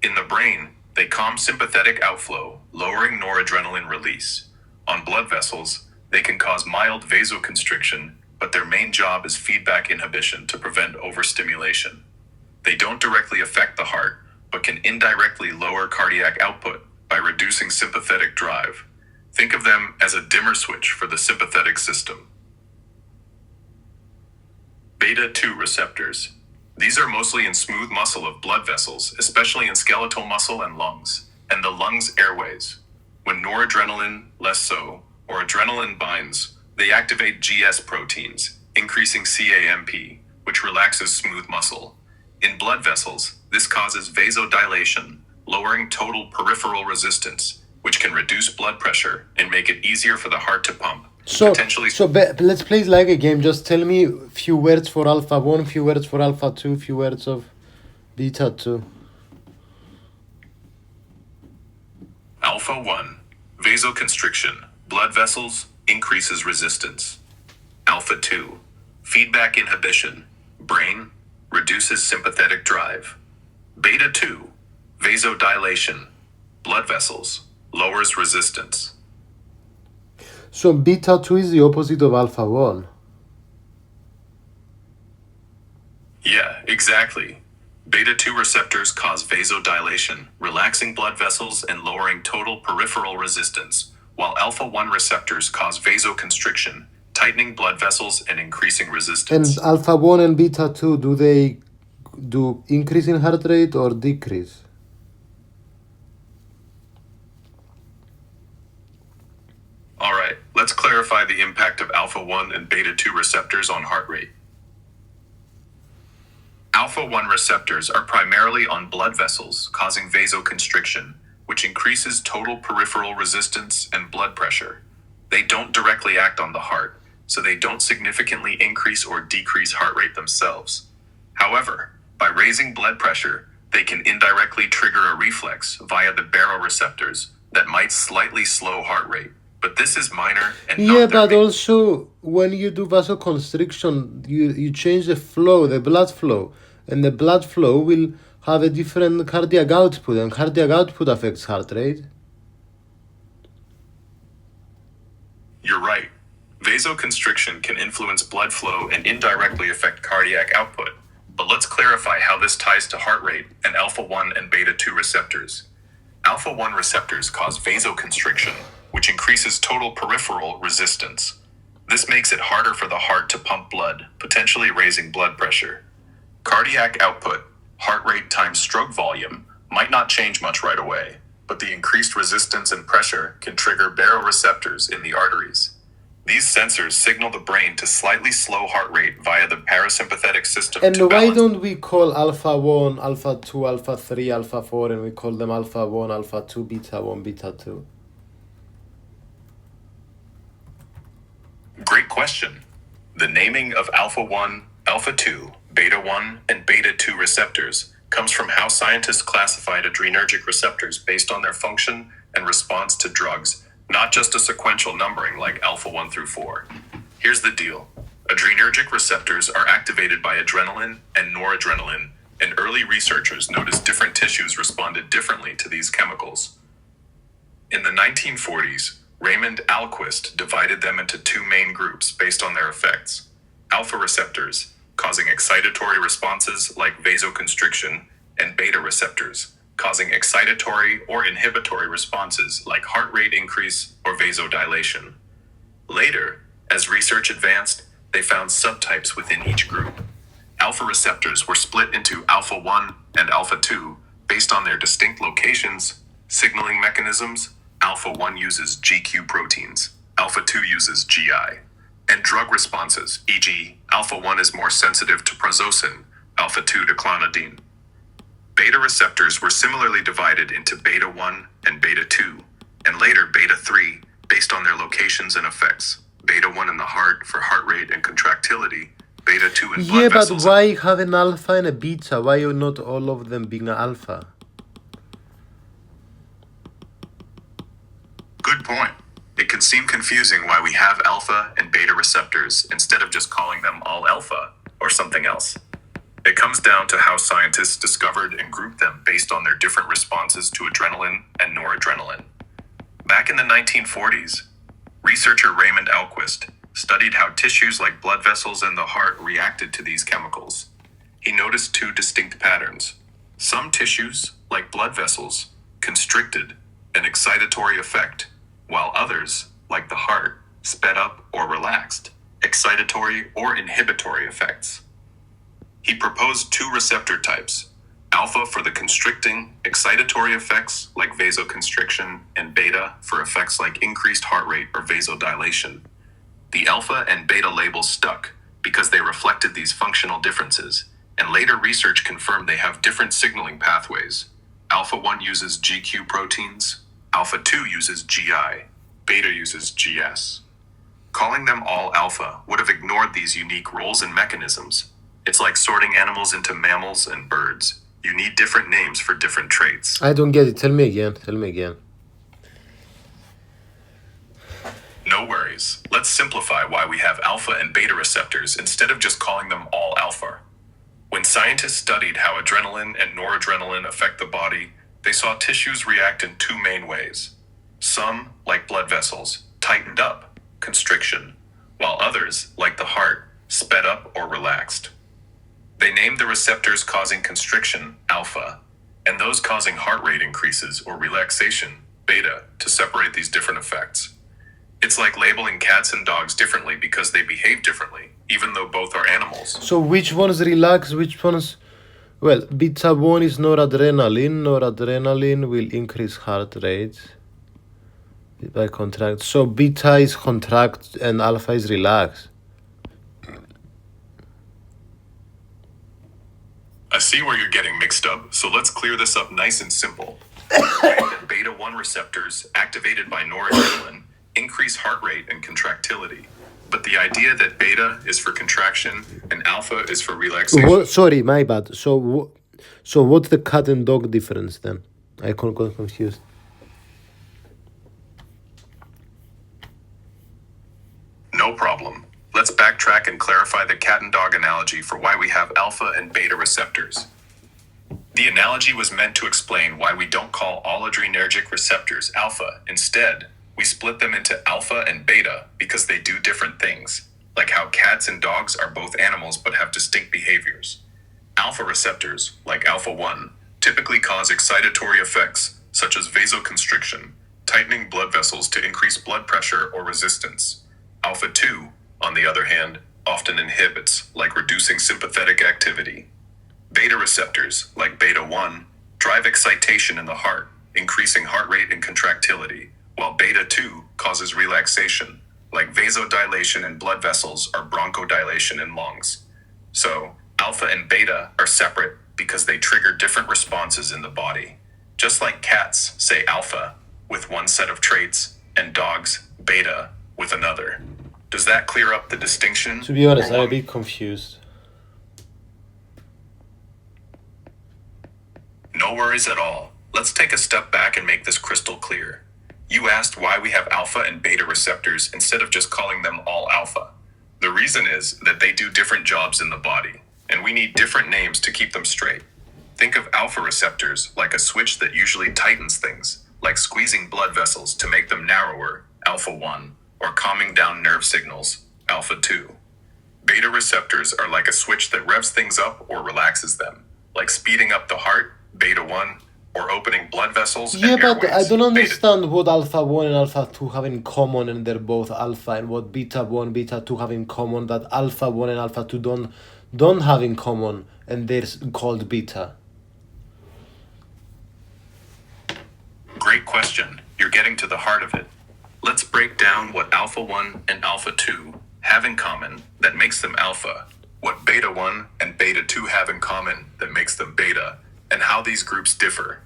In the brain, they calm sympathetic outflow, lowering noradrenaline release. On blood vessels, they can cause mild vasoconstriction, but their main job is feedback inhibition to prevent overstimulation. They don't directly affect the heart, but can indirectly lower cardiac output by reducing sympathetic drive. Think of them as a dimmer switch for the sympathetic system. Beta 2 receptors. These are mostly in smooth muscle of blood vessels, especially in skeletal muscle and lungs, and the lungs' airways. When noradrenaline, less so, or adrenaline binds, they activate GS proteins, increasing CAMP, which relaxes smooth muscle. In blood vessels, this causes vasodilation, lowering total peripheral resistance, which can reduce blood pressure and make it easier for the heart to pump. Let's play it like a game. Just tell me a few words for alpha 1, few words for alpha 2, few words of beta 2. Alpha 1. Vasoconstriction, blood vessels, increases resistance. Alpha 2. Feedback inhibition, brain, reduces sympathetic drive. Beta 2. Vasodilation, blood vessels, lowers resistance. So beta 2 is the opposite of alpha 1. Yeah, exactly. Beta 2 receptors cause vasodilation, relaxing blood vessels and lowering total peripheral resistance, while alpha 1 receptors cause vasoconstriction, tightening blood vessels and increasing resistance. And alpha 1 and beta 2, do they do increase in heart rate or decrease? Alright, let's clarify the impact of alpha 1 and beta 2 receptors on heart rate. Alpha 1 receptors are primarily on blood vessels, causing vasoconstriction, which increases total peripheral resistance and blood pressure. They don't directly act on the heart, so they don't significantly increase or decrease heart rate themselves. However, by raising blood pressure, they can indirectly trigger a reflex via the baroreceptors that might slightly slow heart rate. But this is minor and Yeah, not their but main. also when you do vasoconstriction, you change the flow, the blood flow, and the blood flow will have a different cardiac output, and cardiac output affects heart rate. You're right. Vasoconstriction can influence blood flow and indirectly affect cardiac output. But let's clarify how this ties to heart rate and alpha 1 and beta 2 receptors. Alpha 1 receptors cause vasoconstriction, which increases total peripheral resistance. This makes it harder for the heart to pump blood, potentially raising blood pressure. Cardiac output, heart rate times stroke volume, might not change much right away, but the increased resistance and pressure can trigger baroreceptors in the arteries. These sensors signal the brain to slightly slow heart rate via the parasympathetic system And to why balance. don't we call alpha 1, alpha 2, alpha 3, alpha 4, and we call them alpha 1, alpha 2, beta 1, beta 2? Great question. The naming of alpha 1, alpha 2, beta 1, and beta 2 receptors comes from how scientists classified adrenergic receptors based on their function and response to drugs, not just a sequential numbering like alpha 1 through 4. Here's the deal. Adrenergic receptors are activated by adrenaline and noradrenaline, and early researchers noticed different tissues responded differently to these chemicals. In the 1940s, Raymond Alquist divided them into two main groups based on their effects. Alpha receptors, causing excitatory responses like vasoconstriction, and beta receptors, causing excitatory or inhibitory responses like heart rate increase or vasodilation. Later, as research advanced, they found subtypes within each group. Alpha receptors were split into alpha 1 and alpha 2 based on their distinct locations, signaling mechanisms. Alpha 1 uses GQ proteins, alpha 2 uses GI, and drug responses, e.g., alpha 1 is more sensitive to prazosin, alpha 2 to clonidine. Beta receptors were similarly divided into beta 1 and beta 2, and later beta 3 based on their locations and effects. Beta 1 in the heart for heart rate and contractility, beta 2 in blood Yeah, but vessels. why have an alpha and a beta? Why are not all of them being alpha? Good point. It can seem confusing why we have alpha and beta receptors instead of just calling them all alpha or something else. It comes down to how scientists discovered and grouped them based on their different responses to adrenaline and noradrenaline. Back in the 1940s, researcher Raymond Alquist studied how tissues like blood vessels and the heart reacted to these chemicals. He noticed two distinct patterns. Some tissues, like blood vessels, constricted, an excitatory effect, while others, like the heart, sped up or relaxed, excitatory or inhibitory effects. He proposed two receptor types, alpha for the constricting, excitatory effects like vasoconstriction, and beta for effects like increased heart rate or vasodilation. The alpha and beta labels stuck because they reflected these functional differences, and later research confirmed they have different signaling pathways. Alpha 1 uses GQ proteins, alpha 2 uses GI, beta uses GS. Calling them all alpha would have ignored these unique roles and mechanisms. It's like sorting animals into mammals and birds. You need different names for different traits. I don't get it. Tell me again. No worries. Let's simplify why we have alpha and beta receptors instead of just calling them all alpha. When scientists studied how adrenaline and noradrenaline affect the body, they saw tissues react in two main ways. Some, like blood vessels, tightened up, constriction, while others, like the heart, sped up or relaxed. They named the receptors causing constriction alpha, and those causing heart rate increases or relaxation beta to separate these different effects. It's like labeling cats and dogs differently because they behave differently, even though both are animals. So which ones relax, which ones... Well, beta 1 is noradrenaline. Noradrenaline will increase heart rate by contract. So beta is contract and alpha is relax. see where you're getting mixed up, so let's clear this up nice and simple. Beta 1 receptors, activated by noradrenaline, increase heart rate and contractility. But the idea that beta is for contraction and alpha is for relaxation. Sorry, my bad. So what's the cat and dog difference then? I got confused. No problem. Let's backtrack and clarify the cat and dog analogy for why we have alpha and beta receptors. The analogy was meant to explain why we don't call all adrenergic receptors alpha. Instead, we split them into alpha and beta because they do different things, like how cats and dogs are both animals but have distinct behaviors. Alpha receptors, like alpha 1, typically cause excitatory effects such as vasoconstriction, tightening blood vessels to increase blood pressure or resistance. Alpha 2, on the other hand, often inhibits, like reducing sympathetic activity. Beta receptors, like beta 1, drive excitation in the heart, increasing heart rate and contractility, while beta 2 causes relaxation, like vasodilation in blood vessels or bronchodilation in lungs. So, alpha and beta are separate because they trigger different responses in the body. Just like cats say alpha with one set of traits and dogs beta with another. Does that clear up the distinction? To be honest, I'm a bit confused. No worries at all. Let's take a step back and make this crystal clear. You asked why we have alpha and beta receptors instead of just calling them all alpha. The reason is that they do different jobs in the body, and we need different names to keep them straight. Think of alpha receptors like a switch that usually tightens things, like squeezing blood vessels to make them narrower, alpha 1, or calming down nerve signals, alpha 2. Beta receptors are like a switch that revs things up or relaxes them, like speeding up the heart, beta 1, or opening blood vessels and Yeah, but airways, I don't beta understand what alpha 1 and alpha 2 have in common, and they're both alpha, and what beta 1, beta 2 have in common that alpha 1 and alpha 2 don't have in common, and they're called beta. Great question. You're getting to the heart of it. Let's break down what alpha 1 and alpha 2 have in common that makes them alpha, what beta 1 and beta 2 have in common that makes them beta, and how these groups differ.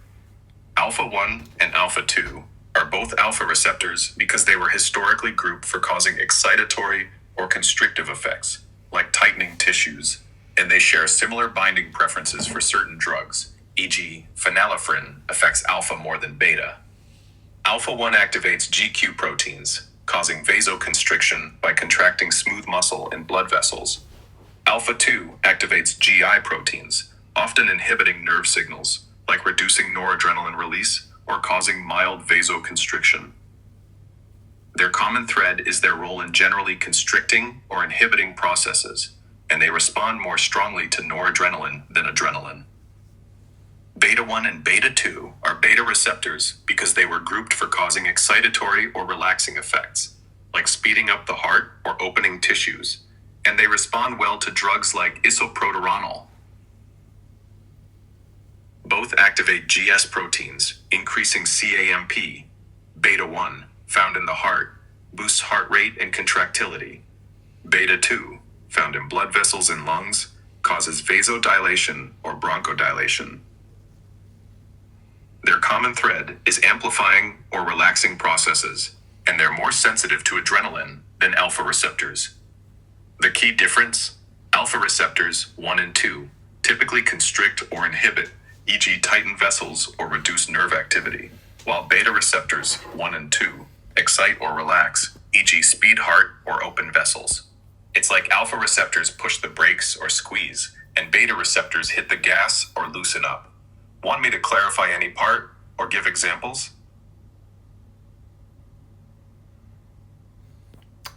Alpha 1 and alpha 2 are both alpha receptors because they were historically grouped for causing excitatory or constrictive effects, like tightening tissues, and they share similar binding preferences for certain drugs, e.g., phenylephrine affects alpha more than beta. Alpha 1 activates GQ proteins, causing vasoconstriction by contracting smooth muscle and blood vessels. Alpha 2 activates GI proteins, often inhibiting nerve signals, like reducing noradrenaline release or causing mild vasoconstriction. Their common thread is their role in generally constricting or inhibiting processes, and they respond more strongly to noradrenaline than adrenaline. Beta 1 and beta 2 are beta receptors because they were grouped for causing excitatory or relaxing effects, like speeding up the heart or opening tissues, and they respond well to drugs like isoproterenol. Both activate GS proteins, increasing CAMP. Beta 1, found in the heart, boosts heart rate and contractility. Beta 2, found in blood vessels and lungs, causes vasodilation or bronchodilation. Their common thread is amplifying or relaxing processes, and they're more sensitive to adrenaline than alpha receptors. The key difference: alpha receptors 1 and 2 typically constrict or inhibit, e.g., tighten vessels or reduce nerve activity, while beta receptors 1 and 2 excite or relax, e.g., speed heart or open vessels. It's like alpha receptors push the brakes or squeeze, and beta receptors hit the gas or loosen up. Want me to clarify any part or give examples?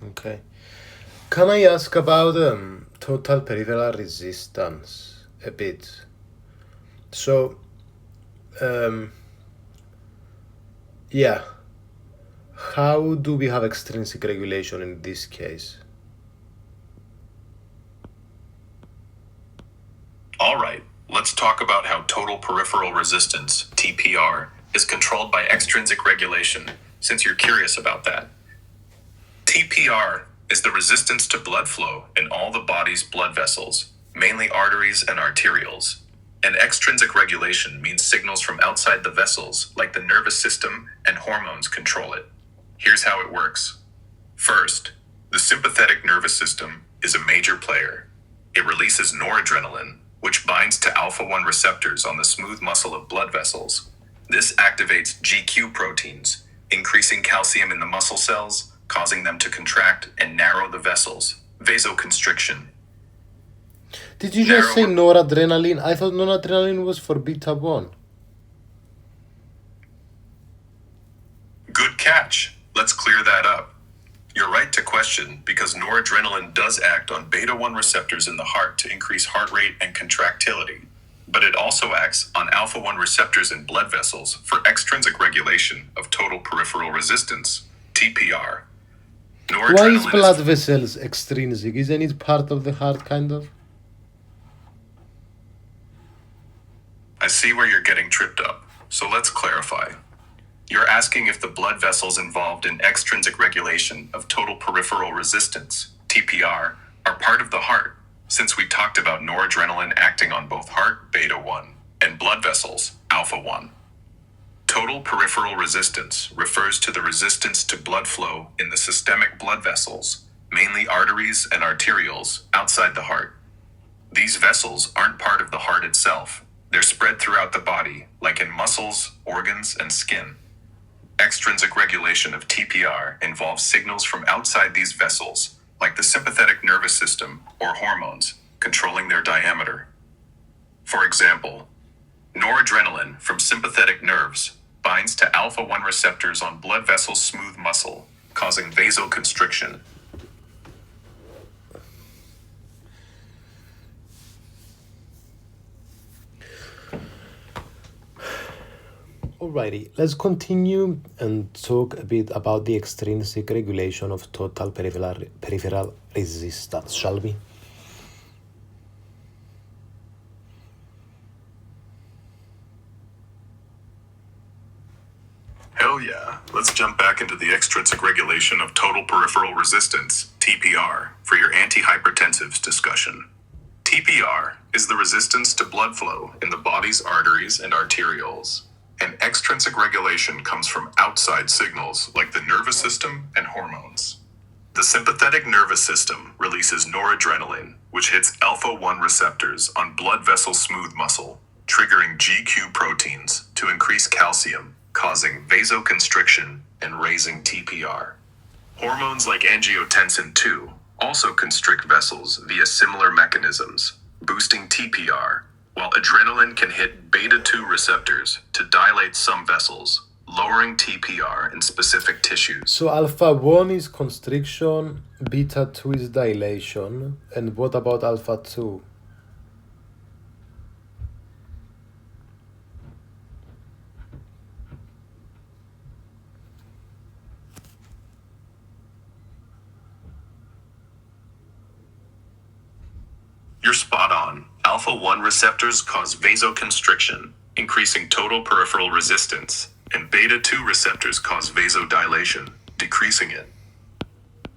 Okay. Can I ask about total peripheral resistance a bit? So, yeah, how do we have extrinsic regulation in this case? All right, let's talk about how total peripheral resistance, TPR, is controlled by extrinsic regulation, since you're curious about that. TPR is the resistance to blood flow in all the body's blood vessels, mainly arteries and arterioles. And extrinsic regulation means signals from outside the vessels, like the nervous system and hormones, control it. Here's how it works. First, the sympathetic nervous system is a major player. It releases noradrenaline, which binds to alpha-1 receptors on the smooth muscle of blood vessels. This activates GQ proteins, increasing calcium in the muscle cells, causing them to contract and narrow the vessels. Vasoconstriction. Did you just say noradrenaline? I thought noradrenaline was for beta 1. Good catch. Let's clear that up. You're right to question because noradrenaline does act on beta 1 receptors in the heart to increase heart rate and contractility. But it also acts on alpha 1 receptors in blood vessels for extrinsic regulation of total peripheral resistance, TPR. Why is blood vessels extrinsic? Isn't it part of the heart, kind of? I see where you're getting tripped up, so let's clarify. You're asking if the blood vessels involved in extrinsic regulation of total peripheral resistance, TPR, are part of the heart, since we talked about noradrenaline acting on both heart beta 1 and blood vessels alpha 1. Total peripheral resistance refers to the resistance to blood flow in the systemic blood vessels, mainly arteries and arterioles, outside the heart. These vessels aren't part of the heart itself. They're spread throughout the body, like in muscles, organs, and skin. Extrinsic regulation of TPR involves signals from outside these vessels, like the sympathetic nervous system or hormones, controlling their diameter. For example, noradrenaline from sympathetic nerves binds to alpha 1 receptors on blood vessels' smooth muscle, causing vasoconstriction. Alrighty, let's continue and talk a bit about the extrinsic regulation of total peripheral resistance, shall we? Hell yeah, let's jump back into the extrinsic regulation of total peripheral resistance, TPR, for your antihypertensives discussion. TPR is the resistance to blood flow in the body's arteries and arterioles. And extrinsic regulation comes from outside signals like the nervous system and hormones. The sympathetic nervous system releases noradrenaline, which hits alpha 1 receptors on blood vessel smooth muscle, triggering GQ proteins to increase calcium, causing vasoconstriction and raising TPR. Hormones like angiotensin II also constrict vessels via similar mechanisms, boosting TPR, while adrenaline can hit beta 2 receptors to dilate some vessels, lowering TPR in specific tissues. So alpha 1 is constriction, beta 2 is dilation, and what about alpha 2? You're spot on. Alpha 1 receptors cause vasoconstriction, increasing total peripheral resistance, and beta 2 receptors cause vasodilation, decreasing it.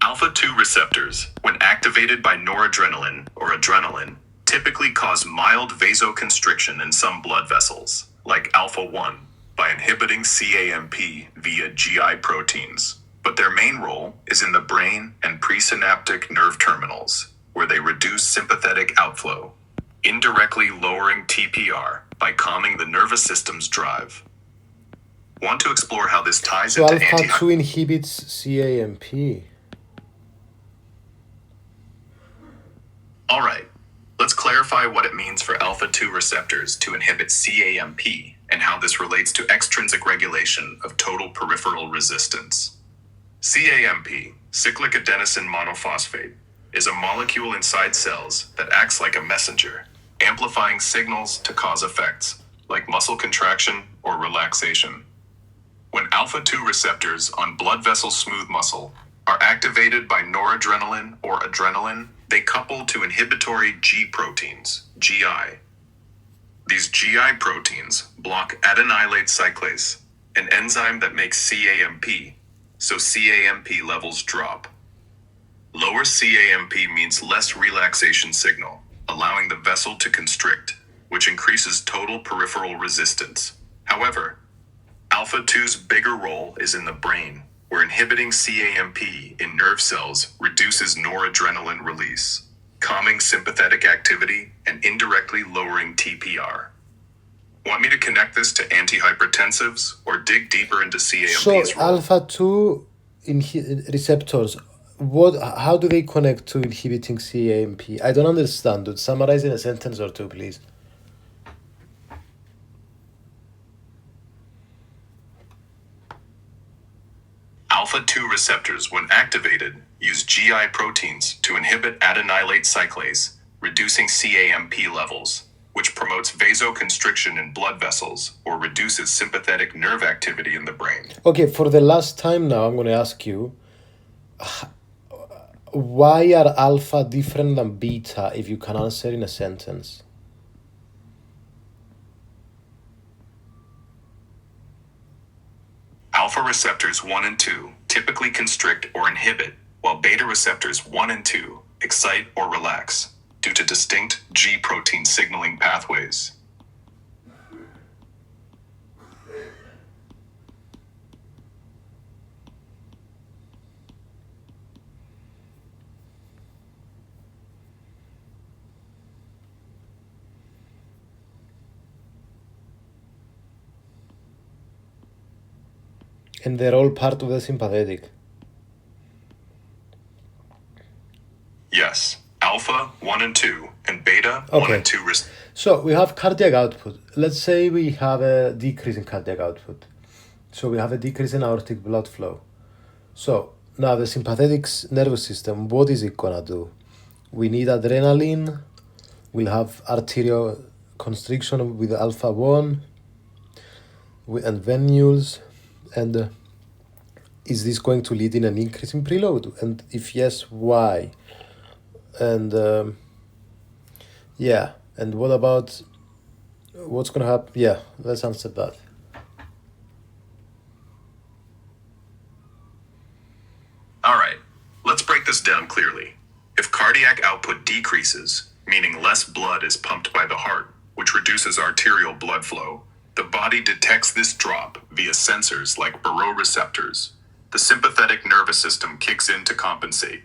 Alpha 2 receptors, when activated by noradrenaline or adrenaline, typically cause mild vasoconstriction in some blood vessels, like alpha 1, by inhibiting CAMP via GI proteins. But their main role is in the brain and presynaptic nerve terminals, where they reduce sympathetic outflow, indirectly lowering TPR by calming the nervous system's drive. Want to explore how this ties so into alpha 2 inhibits CAMP. All right, let's clarify what it means for alpha 2 receptors to inhibit CAMP and how this relates to extrinsic regulation of total peripheral resistance. CAMP, cyclic adenosine monophosphate, is a molecule inside cells that acts like a messenger, amplifying signals to cause effects, like muscle contraction or relaxation. When alpha 2 receptors on blood vessel smooth muscle are activated by noradrenaline or adrenaline, they couple to inhibitory G proteins, GI. These GI proteins block adenylate cyclase, an enzyme that makes CAMP, so CAMP levels drop. Lower CAMP means less relaxation signal, allowing the vessel to constrict, which increases total peripheral resistance. However, alpha 2's bigger role is in the brain, where inhibiting CAMP in nerve cells reduces noradrenaline release, calming sympathetic activity and indirectly lowering TPR. Want me to connect this to antihypertensives or dig deeper into CAMP's So role? alpha 2 receptors, how do they connect to inhibiting CAMP? I don't understand. Dude. Summarize in a sentence or two, please. Alpha 2 receptors, when activated, use GI proteins to inhibit adenylate cyclase, reducing CAMP levels, which promotes vasoconstriction in blood vessels or reduces sympathetic nerve activity in the brain. Okay, for the last time now, I'm going to ask you, why are alpha different than beta if you can answer in a sentence? Alpha receptors 1 and 2 typically constrict or inhibit, while beta receptors 1 and 2 excite or relax due to distinct G protein signaling pathways. And they're all part of the sympathetic. Yes, alpha 1 and 2 and beta 1 and 2 So we have cardiac output. Let's say we have a decrease in cardiac output. So we have a decrease in aortic blood flow. So now the sympathetic nervous system, what is it gonna do? We need adrenaline. We'll have arterial constriction with alpha 1 and venules. And is this going to lead in an increase in preload? And if yes, why? And yeah, and what about what's going to happen? Yeah, let's answer that. All right, let's break this down clearly. If cardiac output decreases, meaning less blood is pumped by the heart, which reduces arterial blood flow, the body detects this drop via sensors like baroreceptors. The sympathetic nervous system kicks in to compensate.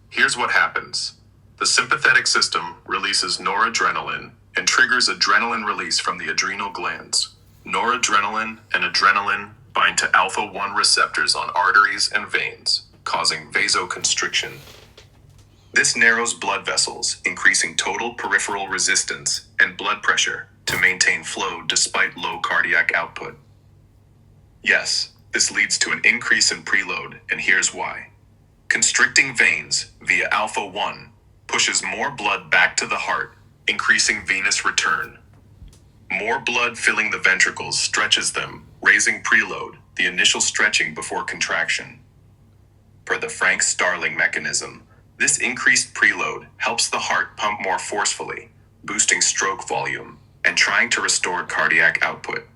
Here's what happens. The sympathetic system releases noradrenaline and triggers adrenaline release from the adrenal glands. Noradrenaline and adrenaline bind to alpha 1 receptors on arteries and veins, causing vasoconstriction. This narrows blood vessels, increasing total peripheral resistance and blood pressure to maintain flow despite low cardiac output. Yes, this leads to an increase in preload, and here's why. Constricting veins via alpha 1 pushes more blood back to the heart, increasing venous return. More blood filling the ventricles stretches them, raising preload, the initial stretching before contraction. Per the Frank-Starling mechanism, this increased preload helps the heart pump more forcefully, boosting stroke volume and trying to restore cardiac output.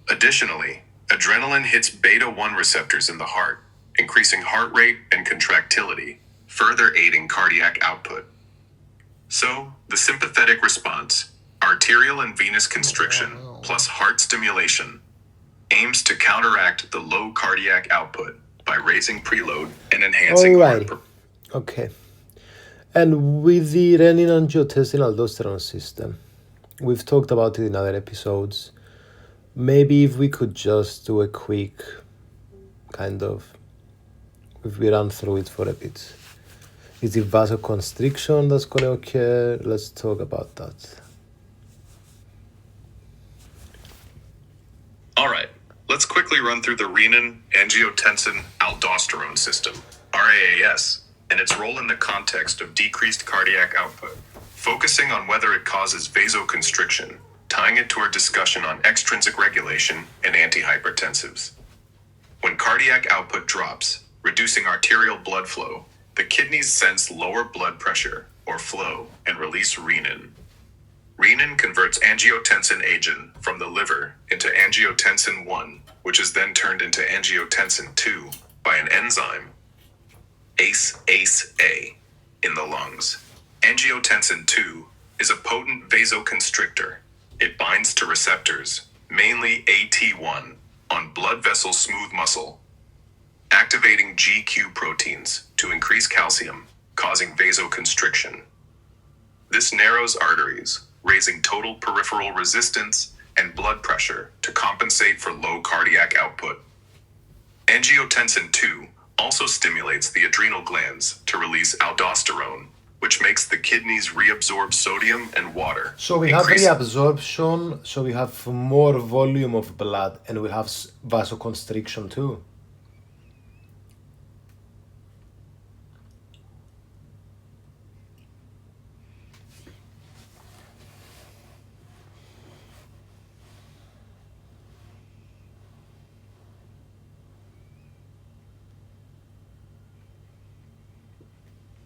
Additionally, adrenaline hits beta 1 receptors in the heart, increasing heart rate and contractility, further aiding cardiac output. So, the sympathetic response, arterial and venous constriction plus heart stimulation, aims to counteract the low cardiac output by raising preload and enhancing Alright. heart. Okay. And with the renin-angiotensin-aldosterone system, we've talked about it in other episodes. Maybe if we could just do a quick kind of, if we run through it for a bit. Is it vasoconstriction that's going to occur? Let's talk about that. All right, let's quickly run through the renin-angiotensin-aldosterone system, RAAS, and its role in the context of decreased cardiac output, focusing on whether it causes vasoconstriction, tying it to our discussion on extrinsic regulation and antihypertensives. When cardiac output drops, reducing arterial blood flow, the kidneys sense lower blood pressure or flow and release renin. Renin converts angiotensin agent from the liver into angiotensin 1, which is then turned into angiotensin 2 by an enzyme, ACE-A, in the lungs. Angiotensin 2 is a potent vasoconstrictor. It binds to receptors, mainly AT1, on blood vessel smooth muscle, activating GQ proteins to increase calcium, causing vasoconstriction. This narrows arteries, raising total peripheral resistance and blood pressure to compensate for low cardiac output. Angiotensin II also stimulates the adrenal glands to release aldosterone, which makes the kidneys reabsorb sodium and water. So we have reabsorption, so we have more volume of blood, and we have vasoconstriction too.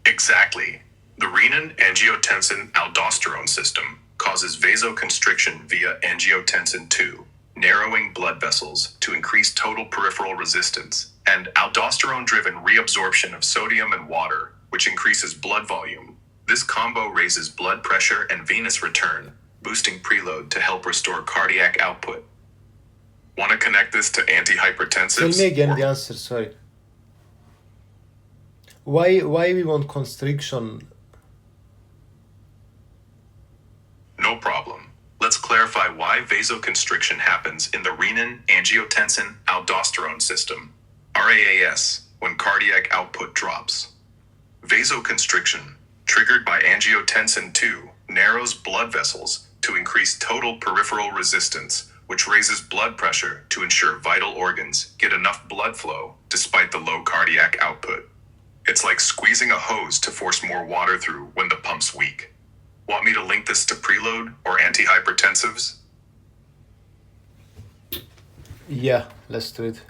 Exactly. The renin-angiotensin-aldosterone system causes vasoconstriction via angiotensin II, narrowing blood vessels to increase total peripheral resistance, and aldosterone-driven reabsorption of sodium and water, which increases blood volume. This combo raises blood pressure and venous return, boosting preload to help restore cardiac output. Want to connect this to antihypertensives? Tell me again the answer, sorry. Why we want constriction? No problem. Let's clarify why vasoconstriction happens in the renin-angiotensin-aldosterone system, RAAS, when cardiac output drops. Vasoconstriction, triggered by angiotensin II, narrows blood vessels to increase total peripheral resistance, which raises blood pressure to ensure vital organs get enough blood flow despite the low cardiac output. It's like squeezing a hose to force more water through when the pump's weak. Want me to link this to preload or antihypertensives? Yeah, let's do it.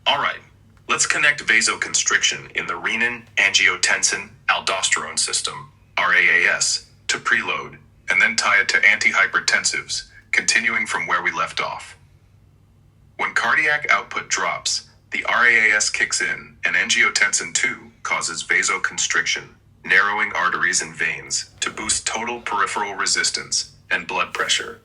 All right, let's connect vasoconstriction in the renin-angiotensin-aldosterone system, RAAS, to preload, and then tie it to antihypertensives, continuing from where we left off. When cardiac output drops, the RAAS kicks in, and angiotensin II causes vasoconstriction, narrowing arteries and veins to boost total peripheral resistance and blood pressure.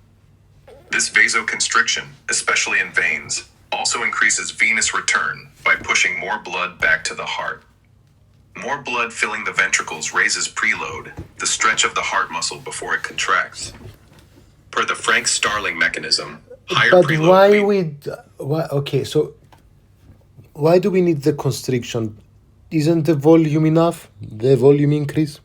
This vasoconstriction, especially in veins, also increases venous return by pushing more blood back to the heart. More blood filling the ventricles raises preload, the stretch of the heart muscle before it contracts. Per the Frank-Starling mechanism, higher But preload why do we need the constriction? Isn't the volume enough? The volume increase?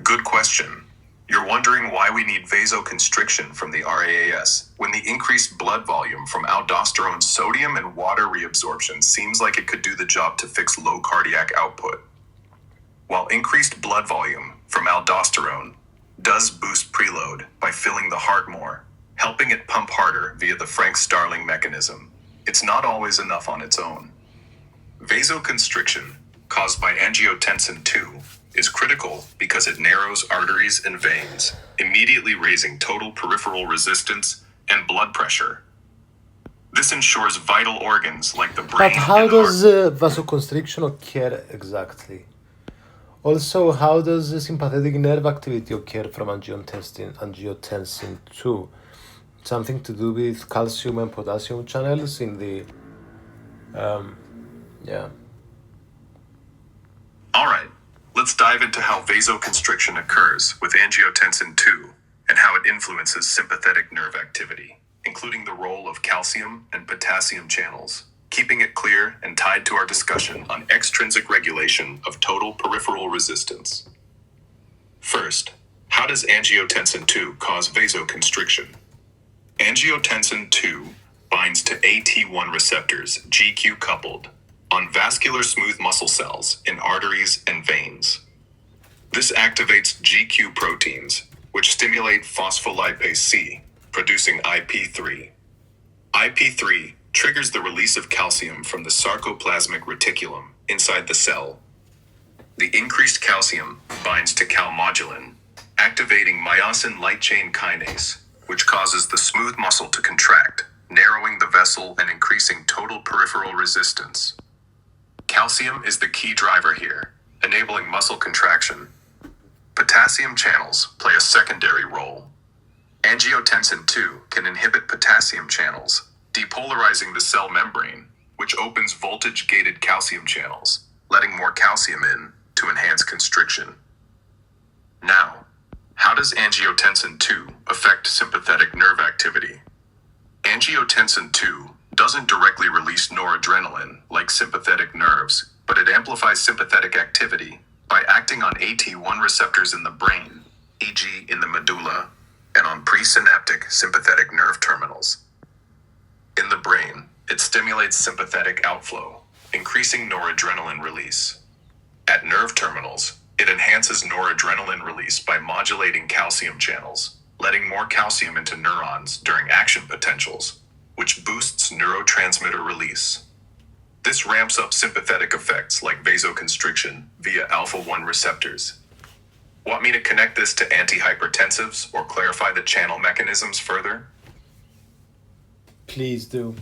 Good question. You're wondering why we need vasoconstriction from the RAAS when the increased blood volume from aldosterone sodium and water reabsorption seems like it could do the job to fix low cardiac output. While increased blood volume from aldosterone does boost preload by filling the heart more, helping it pump harder via the Frank-Starling mechanism, it's not always enough on its own. Vasoconstriction, caused by angiotensin II, is critical because it narrows arteries and veins, immediately raising total peripheral resistance and blood pressure. This ensures vital organs like the brain But how and does heart. vasoconstriction occur exactly? Also, how does the sympathetic nerve activity occur from angiotensin II? Something to do with calcium and potassium channels in the yeah. All right, let's dive into how vasoconstriction occurs with angiotensin II and how it influences sympathetic nerve activity, including the role of calcium and potassium channels, keeping it clear and tied to our discussion on extrinsic regulation of total peripheral resistance. First, how does angiotensin II cause vasoconstriction? Angiotensin II binds to AT1 receptors, GQ coupled, on vascular smooth muscle cells in arteries and veins. This activates GQ proteins, which stimulate phospholipase C, producing IP3. IP3 triggers the release of calcium from the sarcoplasmic reticulum inside the cell. The increased calcium binds to calmodulin, activating myosin light chain kinase, which causes the smooth muscle to contract, narrowing the vessel and increasing total peripheral resistance. Calcium is the key driver here, enabling muscle contraction. Potassium channels play a secondary role. Angiotensin II can inhibit potassium channels, depolarizing the cell membrane, which opens voltage-gated calcium channels, letting more calcium in to enhance constriction. Now, how does angiotensin II affect sympathetic nerve activity? Angiotensin II doesn't directly release noradrenaline like sympathetic nerves, but it amplifies sympathetic activity by acting on AT1 receptors in the brain, e.g. in the medulla, and on presynaptic sympathetic nerve terminals. In the brain, it stimulates sympathetic outflow, increasing noradrenaline release. At nerve terminals, it enhances noradrenaline release by modulating calcium channels, letting more calcium into neurons during action potentials, which boosts neurotransmitter release. This ramps up sympathetic effects like vasoconstriction via alpha-1 receptors. Want me to connect this to antihypertensives or clarify the channel mechanisms further? Please do.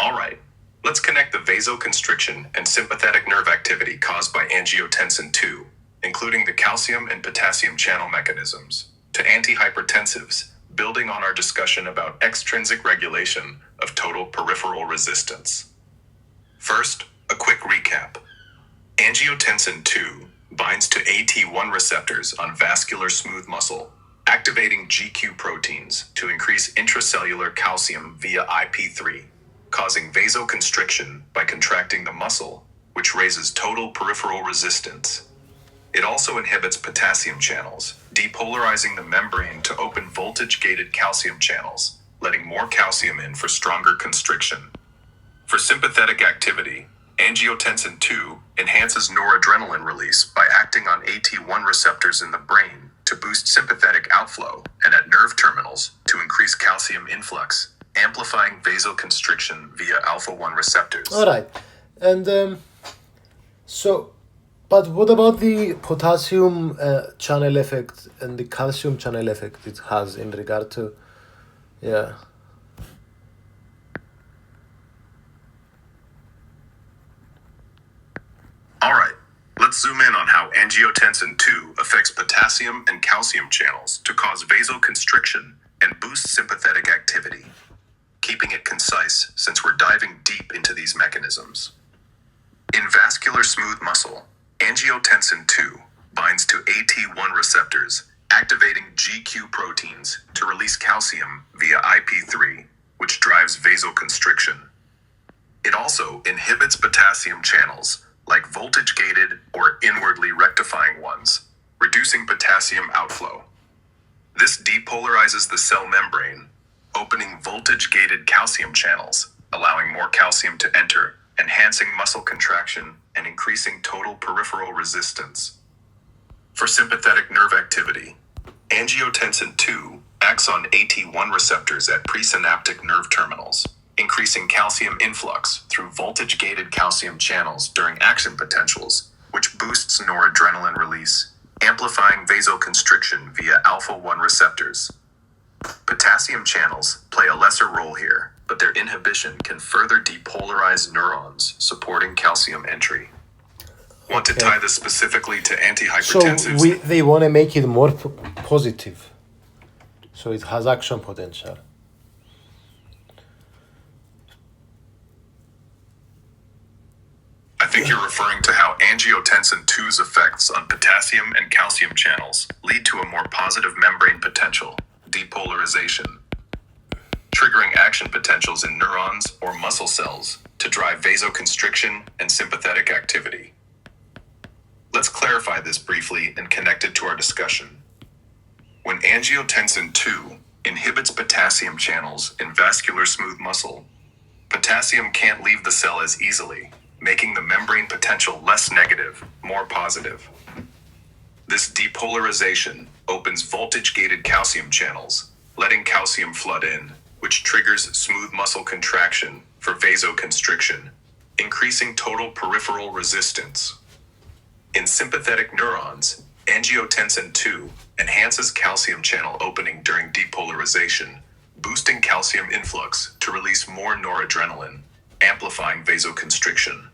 Alright, let's connect the vasoconstriction and sympathetic nerve activity caused by angiotensin II, including the calcium and potassium channel mechanisms, to antihypertensives, building on our discussion about extrinsic regulation of total peripheral resistance. First, a quick recap. Angiotensin II binds to AT1 receptors on vascular smooth muscle, activating GQ proteins to increase intracellular calcium via IP3, causing vasoconstriction by contracting the muscle, which raises total peripheral resistance. It also inhibits potassium channels, depolarizing the membrane to open voltage-gated calcium channels, letting more calcium in for stronger constriction. For sympathetic activity, angiotensin II enhances noradrenaline release by acting on AT1 receptors in the brain to boost sympathetic outflow and at nerve terminals to increase calcium influx, amplifying vasoconstriction via alpha-1 receptors. All right. And but what about the potassium channel effect and the calcium channel effect it has in regard to, yeah. Alright, let's zoom in on how angiotensin II affects potassium and calcium channels to cause vasoconstriction and boost sympathetic activity. Keeping it concise since we're diving deep into these mechanisms. In vascular smooth muscle, angiotensin II binds to AT1 receptors, activating GQ proteins to release calcium via IP3, which drives vasoconstriction. It also inhibits potassium channels, like voltage-gated or inwardly rectifying ones, reducing potassium outflow. This depolarizes the cell membrane, opening voltage-gated calcium channels, allowing more calcium to enter, enhancing muscle contraction and increasing total peripheral resistance. For sympathetic nerve activity, angiotensin II acts on AT1 receptors at presynaptic nerve terminals, increasing calcium influx through voltage-gated calcium channels during action potentials, which boosts noradrenaline release, amplifying vasoconstriction via alpha-1 receptors. Potassium channels play a lesser role here, but their inhibition can further depolarize neurons, supporting calcium entry. Want to tie this specifically to antihypertensives? So they want to make it more positive, so it has action potential. I think you're referring to how angiotensin II's effects on potassium and calcium channels lead to a more positive membrane potential, depolarization, triggering action potentials in neurons or muscle cells to drive vasoconstriction and sympathetic activity. Let's clarify this briefly and connect it to our discussion. When angiotensin II inhibits potassium channels in vascular smooth muscle, potassium can't leave the cell as easily, making the membrane potential less negative, more positive. This depolarization opens voltage-gated calcium channels, letting calcium flood in, which triggers smooth muscle contraction for vasoconstriction, increasing total peripheral resistance. In sympathetic neurons, Angiotensin II enhances calcium channel opening during depolarization, boosting calcium influx to release more noradrenaline, amplifying vasoconstriction.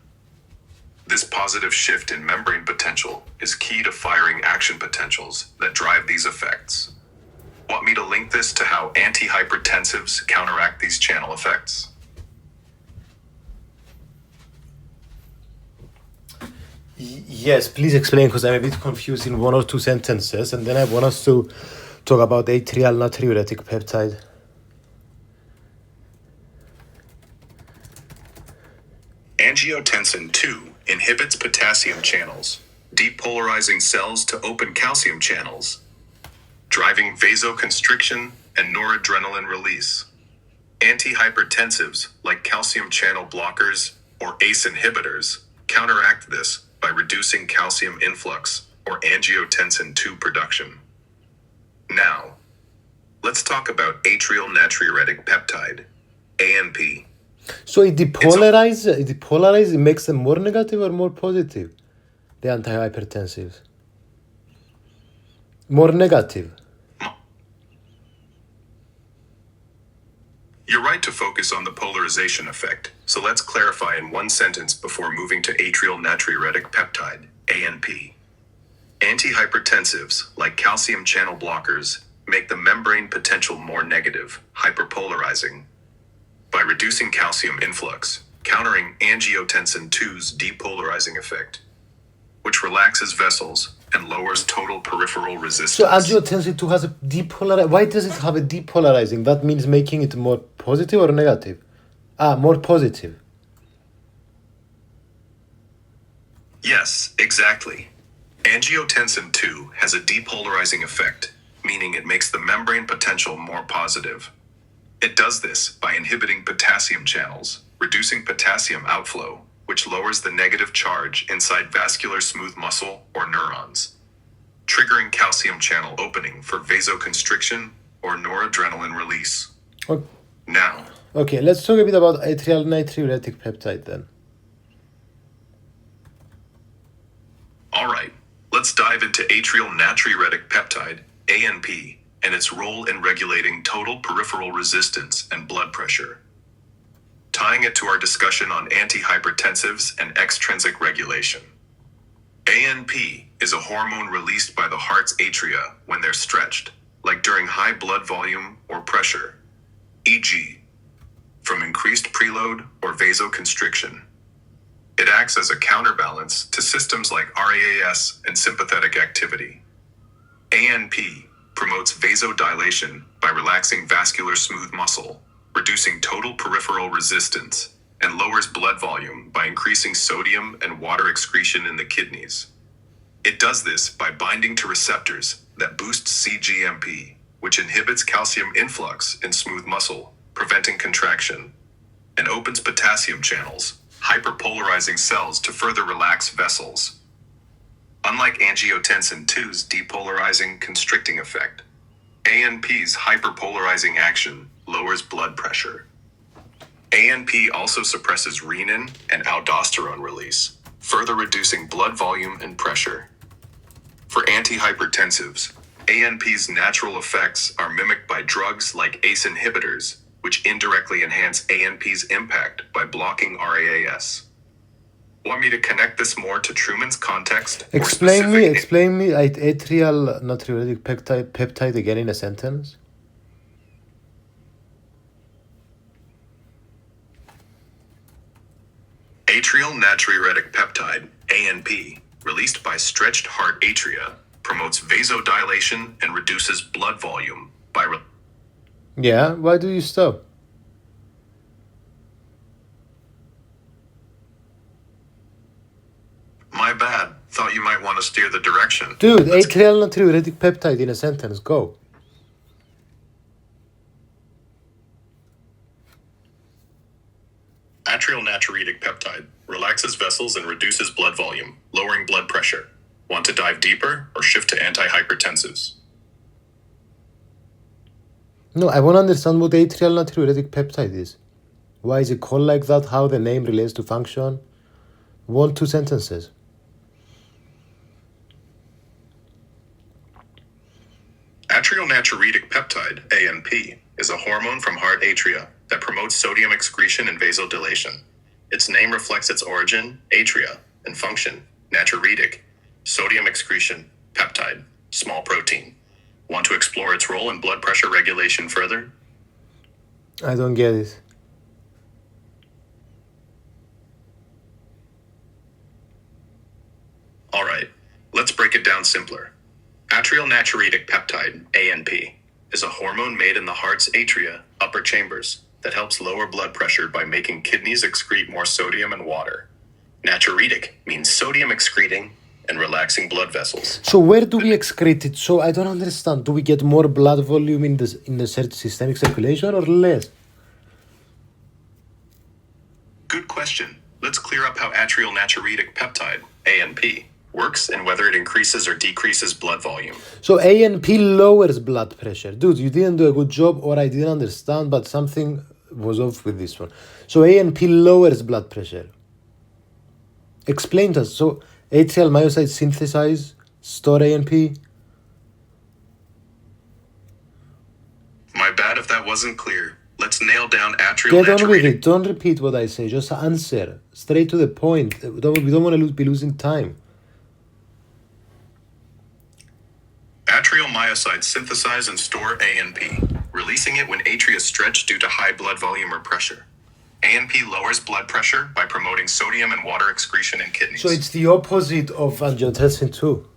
This positive shift in membrane potential is key to firing action potentials that drive these effects. Want me to link this to how antihypertensives counteract these channel effects? Yes, please explain, because I'm a bit confused in one or two sentences, and then I want us to talk about atrial natriuretic peptide. Angiotensin II inhibits potassium channels, depolarizing cells to open calcium channels, driving vasoconstriction and noradrenaline release. Antihypertensives, like calcium channel blockers or ACE inhibitors, counteract this by reducing calcium influx or angiotensin II production. Now, let's talk atrial natriuretic peptide, ANP. So it depolarizes, it makes them more negative or more positive, the antihypertensives? More negative. You're right to focus on the polarization effect, so let's clarify in one sentence before moving to atrial natriuretic peptide, ANP. Antihypertensives, like calcium channel blockers, make the membrane potential more negative, hyperpolarizing, by reducing calcium influx, countering angiotensin II's depolarizing effect, which relaxes vessels and lowers total peripheral resistance. So angiotensin II has a depolarizing. Why does it have a depolarizing? That means making it more positive or negative? More positive. Yes, exactly. Angiotensin II has a depolarizing effect, meaning it makes the membrane potential more positive. It does this by inhibiting potassium channels, reducing potassium outflow, which lowers the negative charge inside vascular smooth muscle or neurons, triggering calcium channel opening for vasoconstriction or noradrenaline release. Okay. Now, Okay, let's talk a bit about atrial natriuretic peptide then. all right, let's dive into atrial natriuretic peptide, ANP, and its role in regulating total peripheral resistance and blood pressure. Tying it to our discussion on antihypertensives and extrinsic regulation. ANP is a hormone released by the heart's atria when they're stretched, like during high blood volume or pressure, e.g., from increased preload or vasoconstriction. It acts as a counterbalance to systems like RAAS and sympathetic activity. ANP promotes vasodilation by relaxing vascular smooth muscle, reducing total peripheral resistance, and lowers blood volume by increasing sodium and water excretion in the kidneys. It does this by binding to receptors that boost cGMP, which inhibits calcium influx in smooth muscle, preventing contraction, and opens potassium channels, hyperpolarizing cells to further relax vessels. Unlike angiotensin II's depolarizing constricting effect, ANP's hyperpolarizing action lowers blood pressure. ANP also suppresses renin and aldosterone release, further reducing blood volume and pressure. For antihypertensives, ANP's natural effects are mimicked by drugs like ACE inhibitors, which indirectly enhance ANP's impact by blocking RAAS. Want me to connect this more to Truman's context? Explain me atrial natriuretic peptide again in a sentence. Atrial natriuretic peptide, ANP, released by stretched heart atria, promotes vasodilation and reduces blood volume by Yeah, why do you stop? My bad. Thought you might want to steer the direction. Dude, atrial natriuretic peptide in a sentence, go. Atrial natriuretic peptide relaxes vessels and reduces blood volume, lowering blood pressure. Want to dive deeper or shift to antihypertensives? No, I want to understand what atrial natriuretic peptide is. Why is it called like that? How the name relates to function? 1-2 sentences. Atrial natriuretic peptide, ANP, is a hormone from heart atria that promotes sodium excretion and vasodilation. Its name reflects its origin, atria, and function, natriuretic, sodium excretion, peptide, small protein. Want to explore its role in blood pressure regulation further? I don't get it. All right, let's break it down simpler. Atrial natriuretic peptide, ANP, is a hormone made in the heart's atria, upper chambers, that helps lower blood pressure by making kidneys excrete more sodium and water. Natriuretic means sodium excreting and relaxing blood vessels. So where do we excrete it? So I don't understand. Do we get more blood volume in the systemic circulation or less? Good question. Let's clear up how atrial natriuretic peptide, ANP, works and whether it increases or decreases blood volume. So ANP lowers blood pressure. Dude, you didn't do a good job or I didn't understand, but something was off with this one. So ANP lowers blood pressure. Explain to us. So atrial myocytes synthesize, store ANP. My bad if that wasn't clear. Let's nail down atrial Get on with natriuretic. it. Don't repeat what I say. Just answer. Straight to the point. We don't want to be losing time. Atrial myocytes synthesize and store ANP, releasing it when atria stretch due to high blood volume or pressure. ANP lowers blood pressure by promoting sodium and water excretion in kidneys. So it's the opposite of angiotensin 2.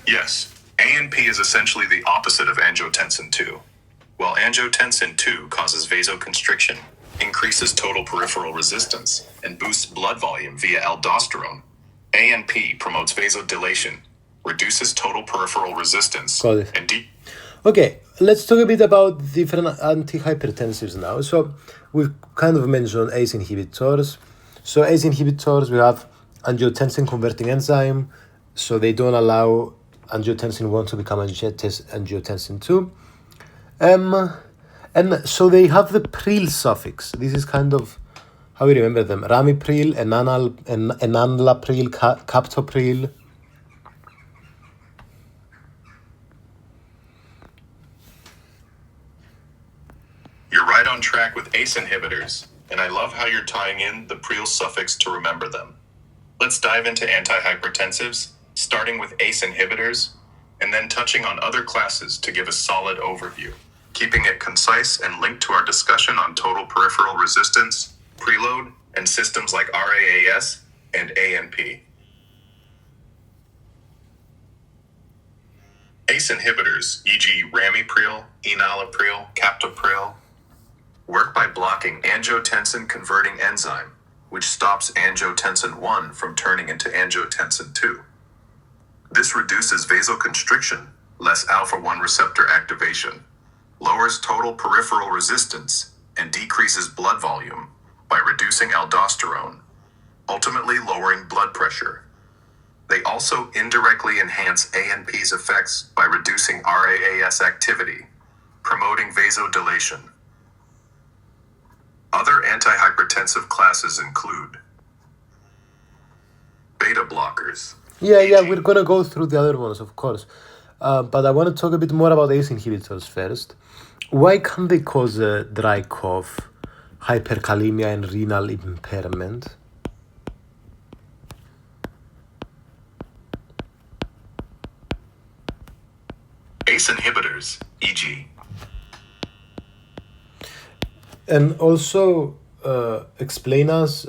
Yes, ANP is essentially the opposite of angiotensin 2. While angiotensin 2 causes vasoconstriction, increases total peripheral resistance, and boosts blood volume via aldosterone, ANP promotes vasodilation, reduces total peripheral resistance, Got it. and Okay, let's talk a bit about different antihypertensives now. So we've kind of mentioned ACE inhibitors. So ACE inhibitors, we have angiotensin converting enzyme, so they don't allow angiotensin 1 to become angiotensin 2. And so they have the pril suffix. This is kind of how we remember them. Ramipril, enanlapril, captopril. You're right on track with ACE inhibitors, and I love how you're tying in the pril suffix to remember them. Let's dive into antihypertensives, starting with ACE inhibitors, and then touching on other classes to give a solid overview, keeping it concise and linked to our discussion on total peripheral resistance, preload, and systems like RAAS and ANP. ACE inhibitors, e.g. ramipril, enalapril, captopril, work by blocking angiotensin converting enzyme, which stops angiotensin 1 from turning into angiotensin 2. This reduces vasoconstriction, less alpha-1 receptor activation, lowers total peripheral resistance, and decreases blood volume by reducing aldosterone, ultimately lowering blood pressure. They also indirectly enhance ANP's effects by reducing RAAS activity, promoting vasodilation. Other antihypertensive classes include beta blockers. Yeah, we're going to go through the other ones, of course. But I want to talk a bit more about ACE inhibitors first. Why can they cause a dry cough, hyperkalemia, and renal impairment? ACE inhibitors, e.g. And also explain us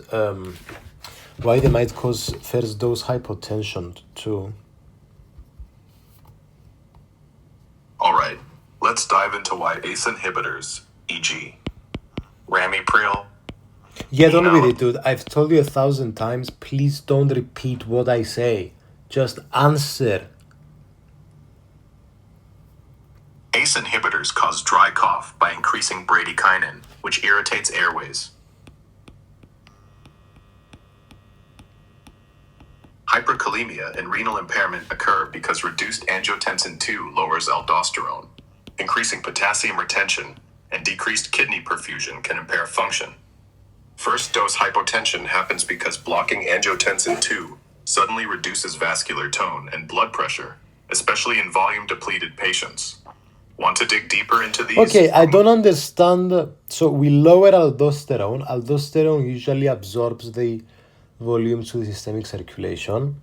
why they might cause first dose hypotension too. All right, let's dive into why ACE inhibitors, e.g. ramipril. Get on with it, dude. I've told you 1,000 times. Please don't repeat what I say. Just answer. ACE inhibitors cause dry cough by increasing bradykinin, which irritates airways. Hyperkalemia and renal impairment occur because reduced angiotensin 2 lowers aldosterone. Increasing potassium retention and decreased kidney perfusion can impair function. First dose hypotension happens because blocking angiotensin II suddenly reduces vascular tone and blood pressure, especially in volume depleted patients. Want to dig deeper into these? Okay, I don't understand. So we lower aldosterone. Aldosterone usually absorbs the volume to the systemic circulation.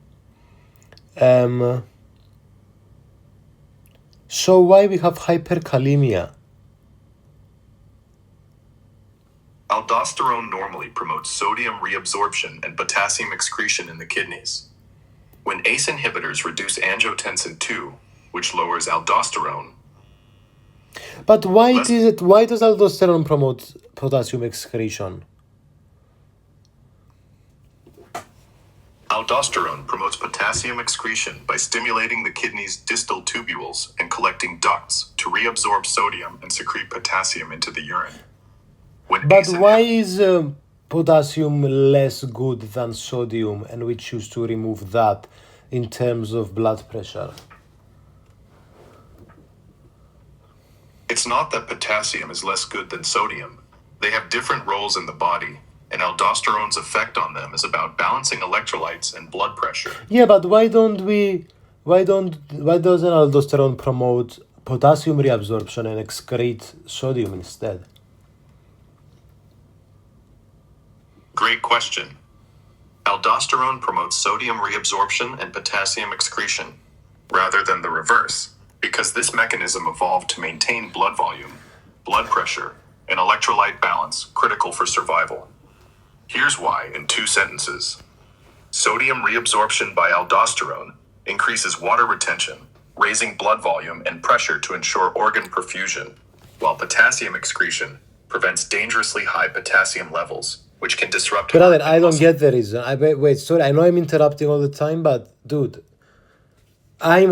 So why we have hyperkalemia? Aldosterone normally promotes sodium reabsorption and potassium excretion in the kidneys. When ACE inhibitors reduce angiotensin II, which lowers aldosterone, But why does aldosterone promote potassium excretion? aldosterone promotes potassium excretion by stimulating the kidney's distal tubules and collecting ducts to reabsorb sodium and secrete potassium into the urine. But why is potassium less good than sodium, and we choose to remove that in terms of blood pressure? It's not that potassium is less good than sodium. They have different roles in the body, and aldosterone's effect on them is about balancing electrolytes and blood pressure. Yeah, but why doesn't aldosterone promote potassium reabsorption and excrete sodium instead? Great question. Aldosterone promotes sodium reabsorption and potassium excretion, rather than the reverse, because this mechanism evolved to maintain blood volume, blood pressure, and electrolyte balance critical for survival. Here's why in 2 sentences. Sodium reabsorption by aldosterone increases water retention, raising blood volume and pressure to ensure organ perfusion, while potassium excretion prevents dangerously high potassium levels, which can disrupt. Brother, I don't get the reason. Wait, sorry, I know I'm interrupting all the time, but dude, I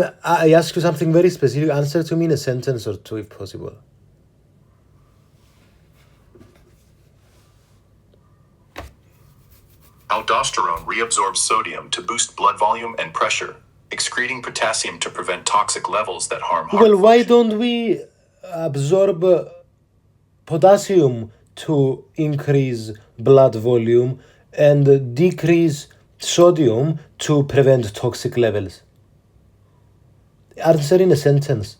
ask you something very specific. Answer to me in a sentence or two, if possible. Aldosterone reabsorbs sodium to boost blood volume and pressure, excreting potassium to prevent toxic levels that harm heart Well, why function. don't we absorb potassium to increase blood volume and decrease sodium to prevent toxic levels? Answer in a sentence.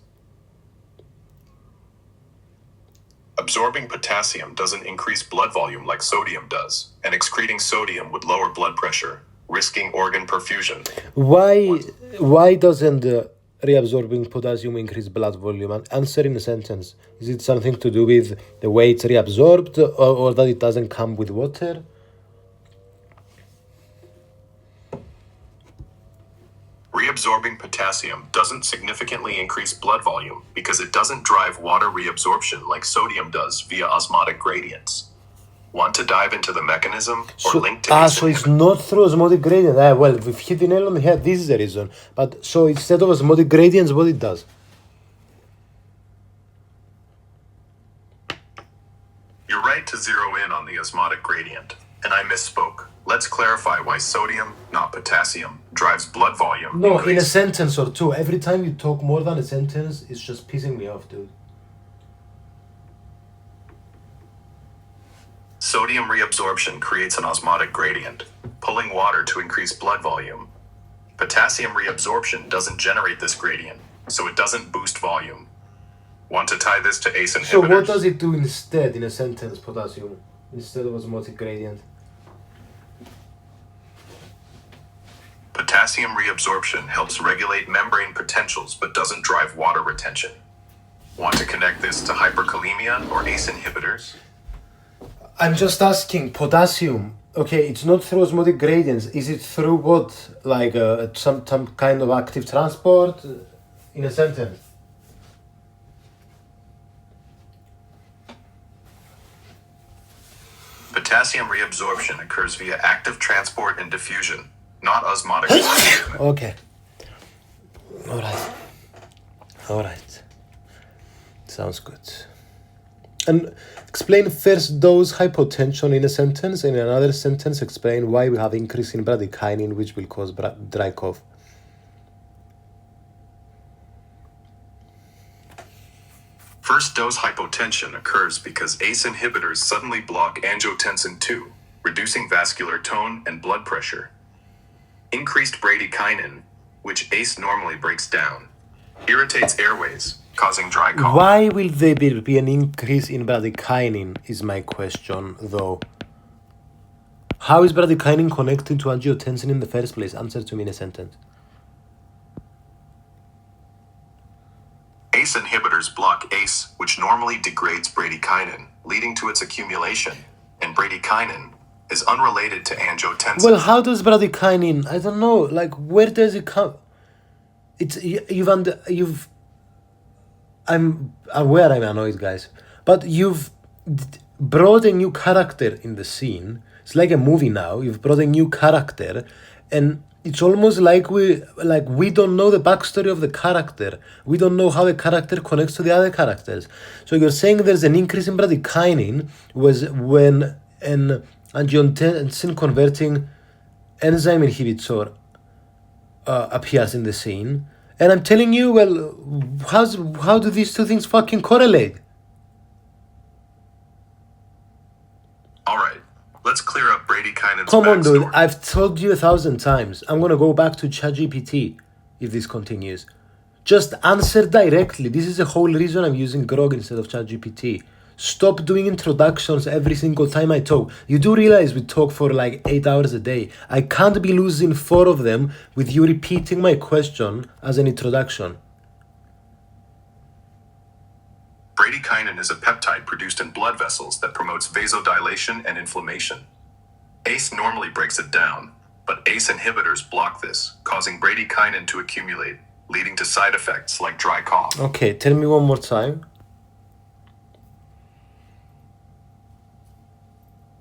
Absorbing potassium doesn't increase blood volume like sodium does, and excreting sodium would lower blood pressure, risking organ perfusion. Why doesn't reabsorbing potassium increase blood volume? Answer in a sentence. Is it something to do with the way it's reabsorbed, or that it doesn't come with water? Reabsorbing potassium doesn't significantly increase blood volume because it doesn't drive water reabsorption like sodium does via osmotic gradients. Want to dive into the mechanism or link to ACE so it's not through osmotic gradient. Well, we've hit the nail on the head. This is the reason. But so instead of osmotic gradients, what it does? You're right to zero in on the osmotic gradient, and I misspoke. Let's clarify why sodium, not potassium, drives blood volume. No, increase. in a sentence or two. Every time you talk more than a sentence, it's just pissing me off, dude. Sodium reabsorption creates an osmotic gradient, pulling water to increase blood volume. Potassium reabsorption doesn't generate this gradient, so it doesn't boost volume. Want to tie this to ACE inhibitors? So what does it do instead in a sentence, potassium, instead of osmotic gradient? Potassium reabsorption helps regulate membrane potentials but doesn't drive water retention. Want to connect this to hyperkalemia or ACE inhibitors? I'm just asking, potassium, okay, it's not through osmotic gradients. Is it through what? Like some kind of active transport in a sentence? Potassium reabsorption occurs via active transport and diffusion, not osmotic. Okay. Alright. Sounds good. And explain first dose hypotension in a sentence, and in another sentence explain why we have increase in bradykinin, which will cause dry cough. First dose hypotension occurs because ACE inhibitors suddenly block angiotensin II, reducing vascular tone and blood pressure. Increased bradykinin, which ACE normally breaks down, irritates airways, causing dry cough. Why will there be an increase in bradykinin is my question, though. How is bradykinin connected to angiotensin in the first place? Answer to me in a sentence. ACE inhibitors block ACE, which normally degrades bradykinin, leading to its accumulation, and bradykinin is unrelated to angiotensin. Well, how does bradykinin? I don't know. Like, where does it come? I'm aware I'm annoyed, guys, but you've brought a new character in the scene. It's like a movie now. You've brought a new character, and it's almost like we don't know the backstory of the character. We don't know how the character connects to the other characters. So you're saying there's an increase in bradykinin was when an angiotensin converting enzyme inhibitor appears in the scene. And I'm telling you, well, how do these two things fucking correlate? All right, let's clear up bradykinin's Come on, dude. backstory. I've told you 1,000 times. I'm gonna go back to ChatGPT if this continues. Just answer directly. This is the whole reason I'm using Grok instead of ChatGPT. Stop doing introductions every single time I talk. You do realize we talk for like 8 hours a day. I can't be losing 4 of them with you repeating my question as an introduction. Bradykinin is a peptide produced in blood vessels that promotes vasodilation and inflammation. ACE normally breaks it down, but ACE inhibitors block this, causing bradykinin to accumulate, leading to side effects like dry cough. Okay, tell me one more time.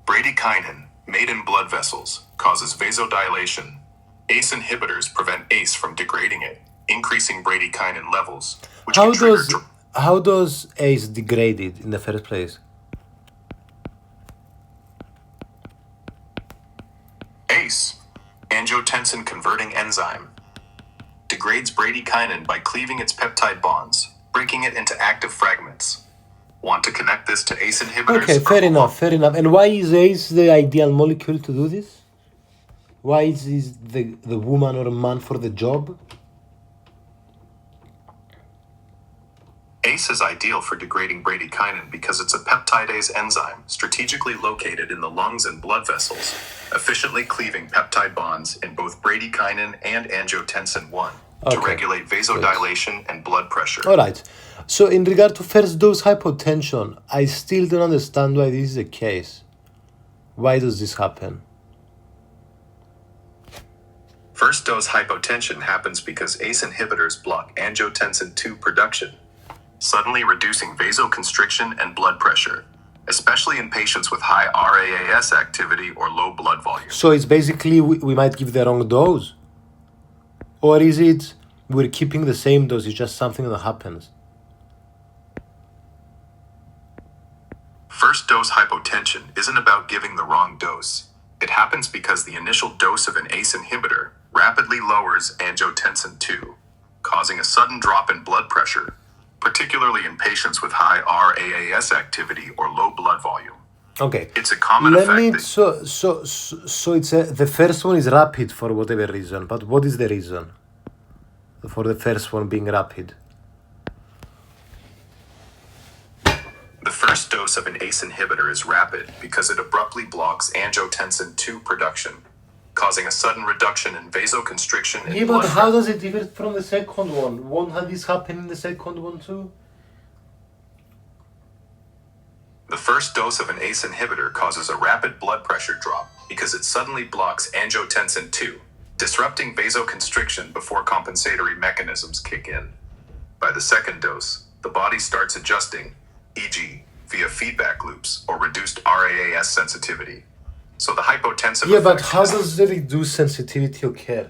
Bradykinin, made in blood vessels, causes vasodilation. ACE inhibitors prevent ACE from degrading it, increasing bradykinin levels, which How can trigger does ACE degrade it in the first place? ACE, angiotensin converting enzyme, degrades bradykinin by cleaving its peptide bonds, breaking it into active fragments. Want to connect this to ACE inhibitors? Okay, fair enough. And why is ACE the ideal molecule to do this? Why is the woman or man for the job? ACE is ideal for degrading bradykinin because it's a peptidase enzyme strategically located in the lungs and blood vessels, efficiently cleaving peptide bonds in both bradykinin and angiotensin 1 to Okay, regulate vasodilation and blood pressure. All right. So in regard to first dose hypotension, I still don't understand why this is the case. Why does this happen? First dose hypotension happens because ACE inhibitors block angiotensin 2 production, suddenly reducing vasoconstriction and blood pressure, especially in patients with high RAAS activity or low blood volume. So it's basically we might give the wrong dose? Or is it we're keeping the same dose, it's just something that happens? First dose hypotension isn't about giving the wrong dose. It happens because the initial dose of an ACE inhibitor rapidly lowers angiotensin 2, causing a sudden drop in blood pressure, particularly in patients with high RAAS activity or low blood volume. Okay. It's a common effect. So it's the first one is rapid for whatever reason, but what is the reason for the first one being rapid? The first dose of an ACE inhibitor is rapid because it abruptly blocks angiotensin 2 production, causing a sudden reduction in vasoconstriction and Yeah, blood but how pressure. does it differ from the second one? Won't this happen in the second one too? The first dose of an ACE inhibitor causes a rapid blood pressure drop because it suddenly blocks angiotensin 2, disrupting vasoconstriction before compensatory mechanisms kick in. By the second dose, the body starts adjusting, e.g., via feedback loops or reduced RAAS sensitivity. So the hypotensive Yeah, but effect how is- does the reduced sensitivity occur?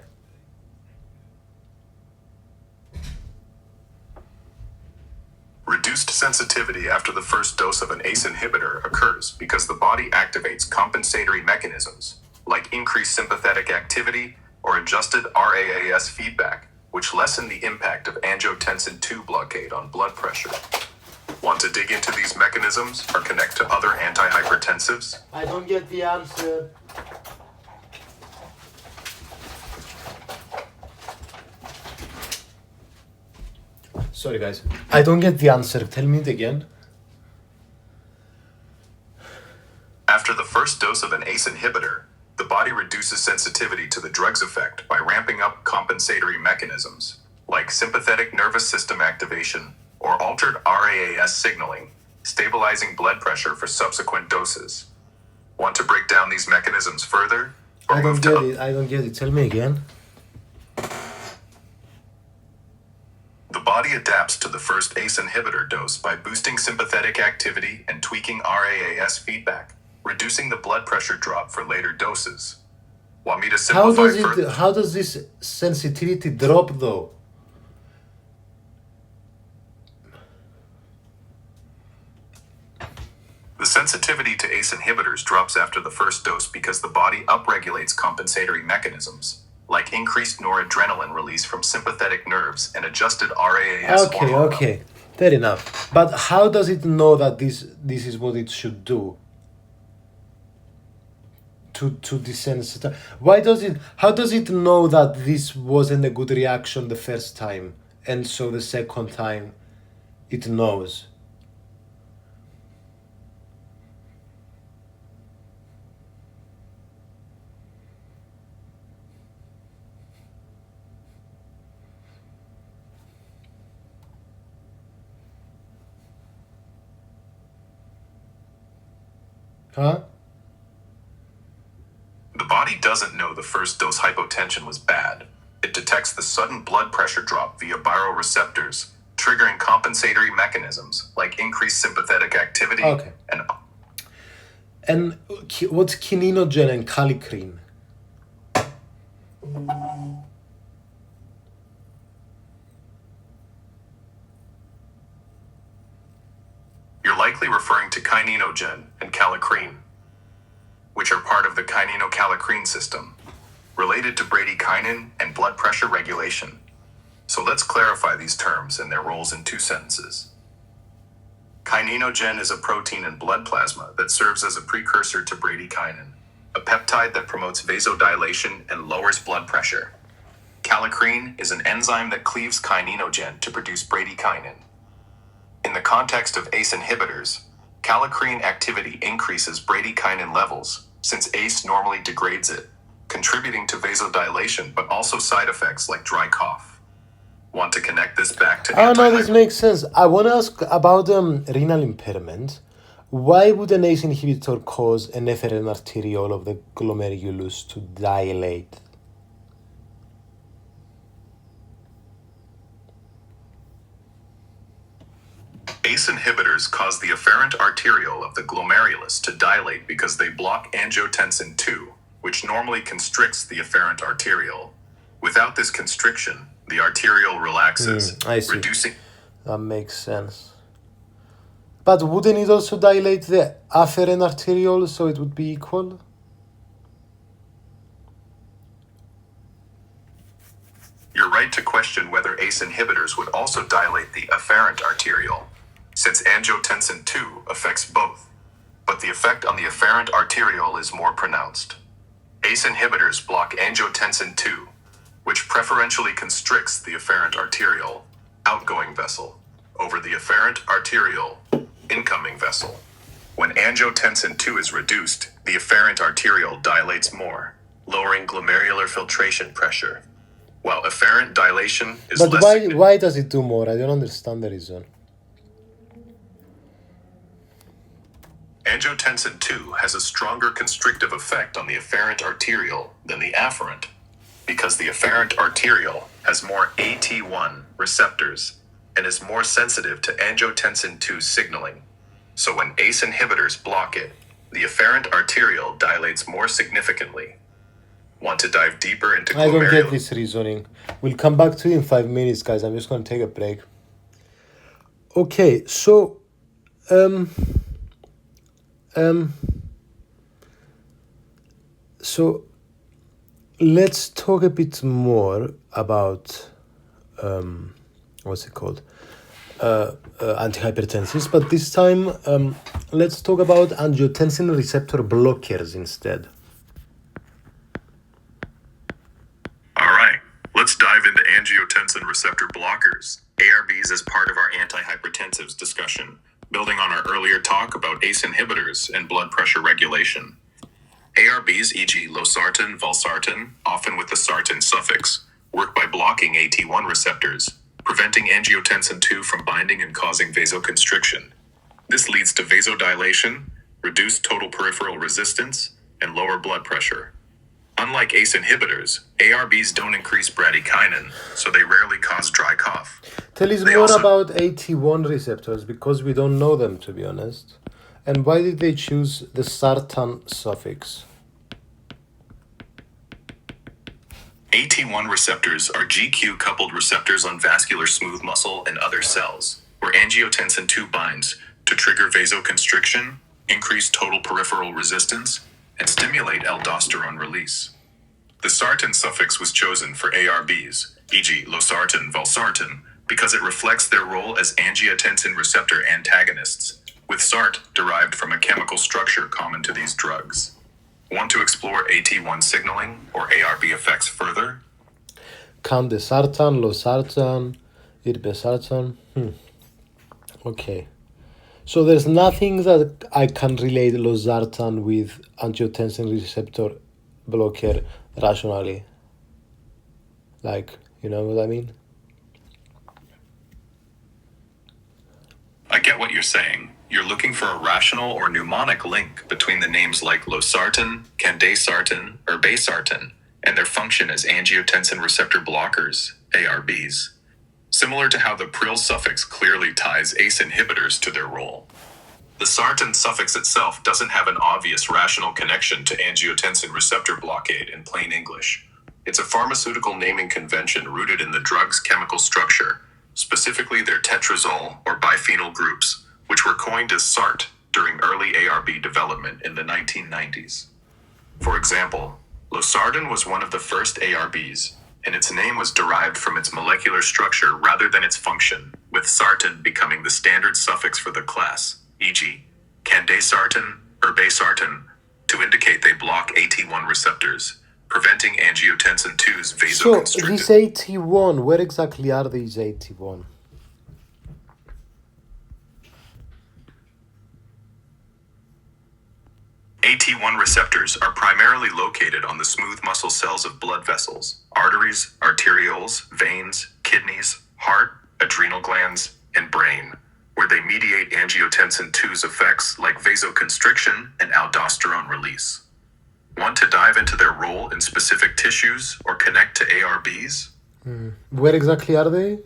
Reduced sensitivity after the first dose of an ACE inhibitor occurs because the body activates compensatory mechanisms, like increased sympathetic activity or adjusted RAAS feedback, which lessen the impact of angiotensin 2 blockade on blood pressure. Want to dig into these mechanisms or connect to other antihypertensives? I don't get the answer. Sorry, guys. I don't get the answer. Tell me it again. After the first dose of an ACE inhibitor, the body reduces sensitivity to the drug's effect by ramping up compensatory mechanisms, like sympathetic nervous system activation or altered RAAS signaling, stabilizing blood pressure for subsequent doses. Want to break down these mechanisms further? I don't get it. I don't get it. Tell me again. The body adapts to the first ACE inhibitor dose by boosting sympathetic activity and tweaking RAAS feedback, reducing the blood pressure drop for later doses. Want me to simplify further? How does this sensitivity drop though? The sensitivity to ACE inhibitors drops after the first dose because the body upregulates compensatory mechanisms, like increased noradrenaline release from sympathetic nerves and adjusted RAAS hormone. Okay. Fair enough. But how does it know that this is what it should do? To desensitize. How does it know that this wasn't a good reaction the first time, and so the second time it knows? Huh? The body doesn't know the first dose hypotension was bad. It detects the sudden blood pressure drop via baroreceptors, triggering compensatory mechanisms like increased sympathetic activity and what's kininogen and kallikrein? You're likely referring to kininogen and kallikrein, which are part of the kininokallikrein system, related to bradykinin and blood pressure regulation. So let's clarify these terms and their roles in 2 sentences. Kininogen is a protein in blood plasma that serves as a precursor to bradykinin, a peptide that promotes vasodilation and lowers blood pressure. Kallikrein is an enzyme that cleaves kininogen to produce bradykinin. In the context of ACE inhibitors, kallikrein activity increases bradykinin levels, since ACE normally degrades it, contributing to vasodilation but also side effects like dry cough. Want to connect this back to no, this makes sense. I want to ask about renal impairment. Why would an ACE inhibitor cause an efferent arteriole of the glomerulus to dilate? ACE inhibitors cause the efferent arteriole of the glomerulus to dilate because they block angiotensin II, which normally constricts the efferent arteriole. Without this constriction, the arteriole relaxes, reducing... That makes sense. But wouldn't it also dilate the afferent arteriole so it would be equal? You're right to question whether ACE inhibitors would also dilate the afferent arteriole, since angiotensin II affects both, but the effect on the efferent arteriole is more pronounced. ACE inhibitors block angiotensin II, which preferentially constricts the efferent arteriole, outgoing vessel, over the efferent arteriole, incoming vessel. When angiotensin II is reduced, the efferent arteriole dilates more, lowering glomerular filtration pressure, while efferent dilation is less significant. But why does it do more? I don't understand the reason. Angiotensin II has a stronger constrictive effect on the efferent arteriole than the afferent, because the efferent arteriole has more AT1 receptors and is more sensitive to angiotensin II signaling. So when ACE inhibitors block it, the efferent arteriole dilates more significantly. Want to dive deeper into glomerular... I don't get this reasoning. We'll come back to it in 5 minutes, guys. I'm just going to take a break. Okay, so... So let's talk a bit more about what's it called? antihypertensives, but this time let's talk about angiotensin receptor blockers instead. All right, let's dive into angiotensin receptor blockers, ARBs, as part of our antihypertensives discussion, building on our earlier talk about ACE inhibitors and blood pressure regulation. ARBs, e.g. losartan, valsartan, often with the sartan suffix, work by blocking AT1 receptors, preventing angiotensin II from binding and causing vasoconstriction. This leads to vasodilation, reduced total peripheral resistance, and lower blood pressure. Unlike ACE inhibitors, ARBs don't increase bradykinin, so they rarely cause dry cough. Tell us more about AT1 receptors, because we don't know them, to be honest. And why did they choose the sartan suffix? AT1 receptors are GQ-coupled receptors on vascular smooth muscle and other cells, where angiotensin II binds to trigger vasoconstriction, increase total peripheral resistance, and stimulate aldosterone release. The sartan suffix was chosen for ARBs, e.g. losartan, valsartan, because it reflects their role as angiotensin receptor antagonists, with SART derived from a chemical structure common to these drugs. Want to explore AT1 signaling or ARB effects further? Candesartan, losartan, irbesartan. Okay. So there's nothing that I can relate losartan with angiotensin receptor blocker rationally. Like, you know what I mean? I get what you're saying. You're looking for a rational or mnemonic link between the names like losartan, candesartan, or irbesartan, and their function as angiotensin receptor blockers, ARBs. Similar to how the pril suffix clearly ties ACE inhibitors to their role. The sartan suffix itself doesn't have an obvious rational connection to angiotensin receptor blockade in plain English. It's a pharmaceutical naming convention rooted in the drug's chemical structure, specifically their tetrazole or biphenyl groups, which were coined as SART during early ARB development in the 1990s. For example, losartan was one of the first ARBs, and its name was derived from its molecular structure rather than its function, with sartan becoming the standard suffix for the class, e.g., candesartan or irbesartan, to indicate they block AT1 receptors, preventing angiotensin II's vasoconstriction. So, these AT1, where exactly are these AT1? AT1 receptors are primarily located on the smooth muscle cells of blood vessels, arteries, arterioles, veins, kidneys, heart, adrenal glands, and brain, where they mediate angiotensin II's effects like vasoconstriction and aldosterone release. Want to dive into their role in specific tissues or connect to ARBs? Where exactly are they?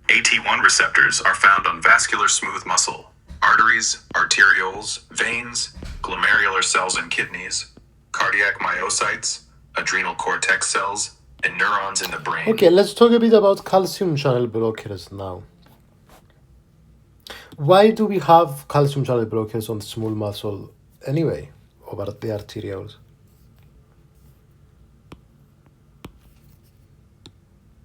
AT1 receptors are found on vascular smooth muscle, arteries, arterioles, veins, glomerular cells and kidneys, cardiac myocytes, adrenal cortex cells, and neurons in the brain. Okay, let's talk a bit about calcium channel blockers now. Why do we have calcium channel blockers on the smooth muscle anyway, over the arterioles?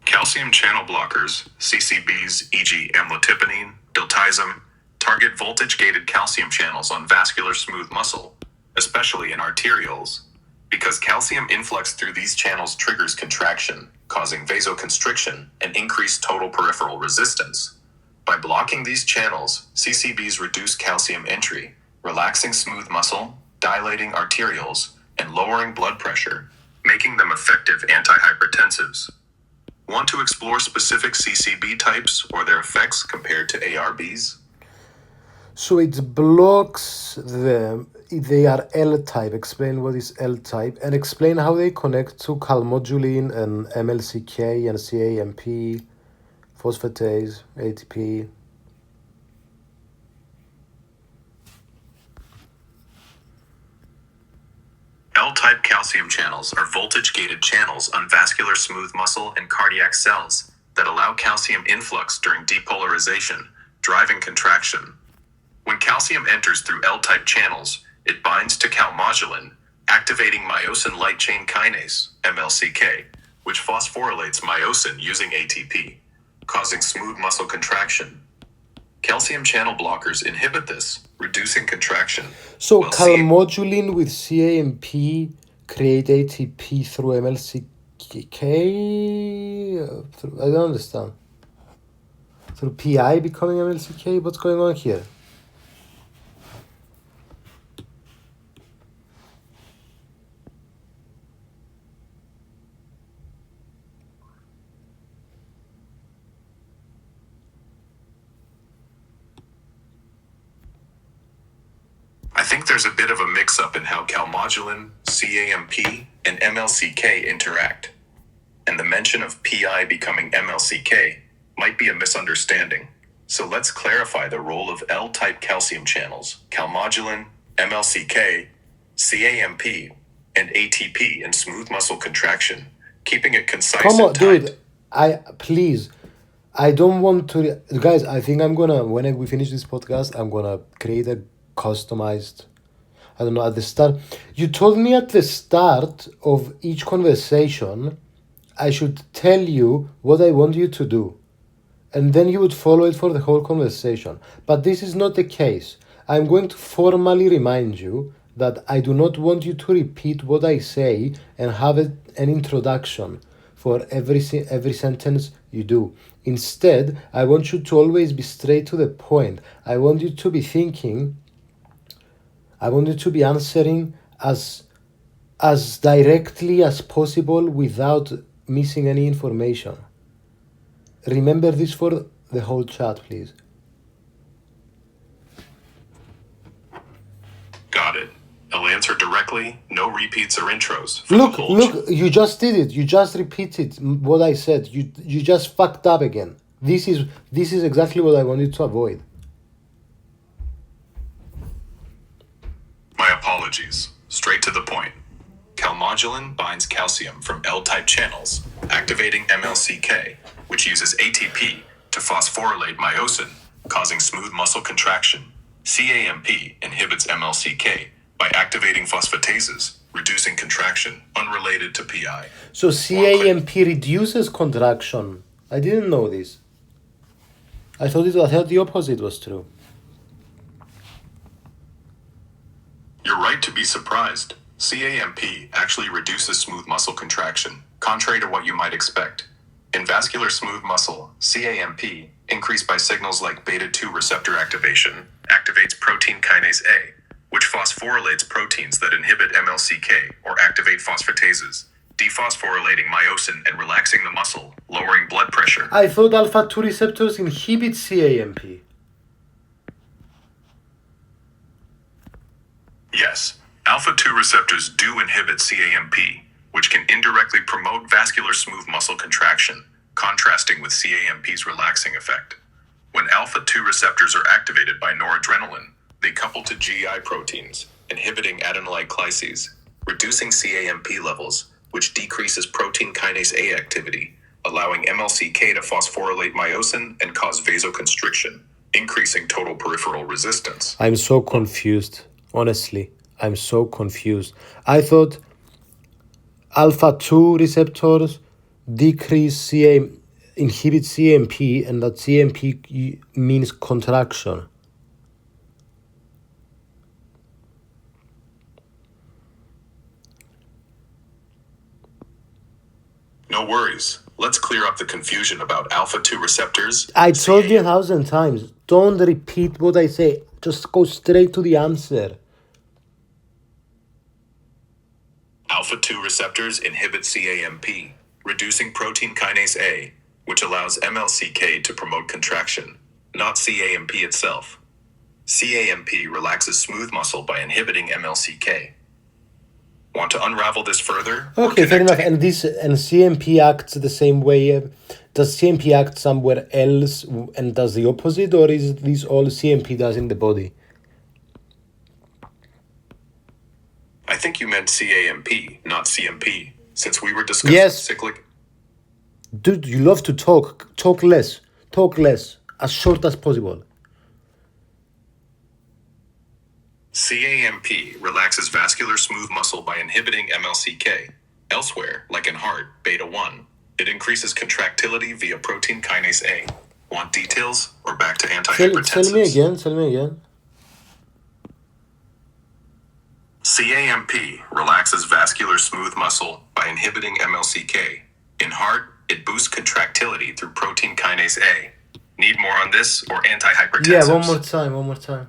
Calcium channel blockers, CCBs, e.g. amlodipine, diltiazem, target voltage-gated calcium channels on vascular smooth muscle, especially in arterioles, because calcium influx through these channels triggers contraction, causing vasoconstriction and increased total peripheral resistance. By blocking these channels, CCBs reduce calcium entry, relaxing smooth muscle, dilating arterioles, and lowering blood pressure, making them effective antihypertensives. Want to explore specific CCB types or their effects compared to ARBs? So it blocks them. They are L-type. Explain what is L-type and explain how they connect to calmodulin and MLCK and CAMP, phosphatase, ATP. L-type calcium channels are voltage-gated channels on vascular smooth muscle and cardiac cells that allow calcium influx during depolarization, driving contraction. When calcium enters through L-type channels, it binds to calmodulin, activating myosin light chain kinase, MLCK, which phosphorylates myosin using ATP, causing smooth muscle contraction. Calcium channel blockers inhibit this, reducing contraction. So while calmodulin with CAMP create ATP through MLCK? I don't understand. Through PI becoming MLCK? What's going on here? I think there's a bit of a mix-up in how calmodulin, CAMP, and MLCK interact. And the mention of PI becoming MLCK might be a misunderstanding. So let's clarify the role of L-type calcium channels, calmodulin, MLCK, CAMP, and ATP in smooth muscle contraction, keeping it concise Come on, and tight. dude. Please. I don't want to... Guys, I think I'm gonna... When we finish this podcast, I'm gonna create a customized... I don't know, at the start... You told me at the start of each conversation, I should tell you what I want you to do. And then you would follow it for the whole conversation. But this is not the case. I'm going to formally remind you that I do not want you to repeat what I say and have an introduction for every sentence you do. Instead, I want you to always be straight to the point. I want you to be thinking, I want you to be answering as directly as possible without missing any information. Remember this for the whole chat, please. Got it. I'll answer directly, no repeats or intros. For the whole Look, you just did it. You just repeated what I said. You just fucked up again. This is exactly what I wanted to avoid. My apologies. Straight to the point. Calmodulin binds calcium from L-type channels, activating MLCK, which uses ATP to phosphorylate myosin, causing smooth muscle contraction. CAMP inhibits MLCK by activating phosphatases, reducing contraction, unrelated to PI. So CAMP reduces contraction. I didn't know this. I thought the opposite was true. You're right to be surprised. CAMP actually reduces smooth muscle contraction, contrary to what you might expect. In vascular smooth muscle, CAMP, increased by signals like beta-2 receptor activation, activates protein kinase A, which phosphorylates proteins that inhibit MLCK or activate phosphatases, dephosphorylating myosin and relaxing the muscle, lowering blood pressure. I thought alpha-2 receptors inhibit CAMP. Yes, alpha-2 receptors do inhibit CAMP, which can indirectly promote vascular smooth muscle contraction, contrasting with CAMP's relaxing effect. When alpha-2 receptors are activated by noradrenaline, they couple to GI proteins, inhibiting adenylate glycase, reducing CAMP levels, which decreases protein kinase A activity, allowing MLCK to phosphorylate myosin and cause vasoconstriction, increasing total peripheral resistance. I'm so confused. Honestly, I'm so confused. I thought alpha-2 receptors inhibit CAMP, and that CAMP means contraction. No worries. Let's clear up the confusion about alpha-2 receptors. I told you 1,000 times, don't repeat what I say. Just go straight to the answer. Alpha-2 receptors inhibit CAMP, reducing protein kinase A, which allows MLCK to promote contraction, not CAMP itself. CAMP relaxes smooth muscle by inhibiting MLCK. Want to unravel this further? Okay, fair enough. And CMP acts the same way. Does CMP act somewhere else and does the opposite, or is this all CMP does in the body? I think you meant CAMP, not CMP, since we were discussing cyclic. Dude, you love to talk. Talk less, as short as possible. CAMP relaxes vascular smooth muscle by inhibiting MLCK, Elsewhere, like in heart, beta 1, it increases contractility via protein kinase A. Want details or back to antihypertensives? Tell me again. CAMP relaxes vascular smooth muscle by inhibiting MLCK. In heart, it boosts contractility through protein kinase A. Need more on this or antihypertensives? Yeah, one more time.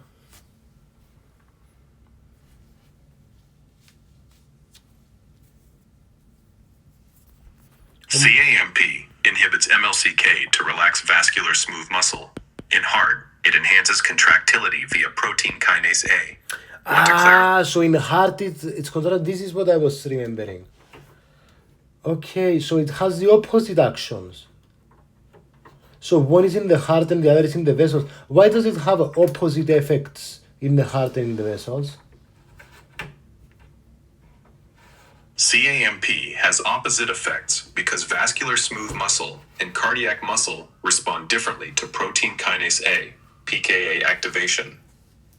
CAMP inhibits MLCK to relax vascular smooth muscle. In heart, it enhances contractility via protein kinase A. So in the heart it's controlled. This is what I was remembering. Okay, so it has the opposite actions. So one is in the heart and the other is in the vessels. Why does it have opposite effects in the heart and in the vessels? CAMP has opposite effects because vascular smooth muscle and cardiac muscle respond differently to protein kinase A, PKA activation.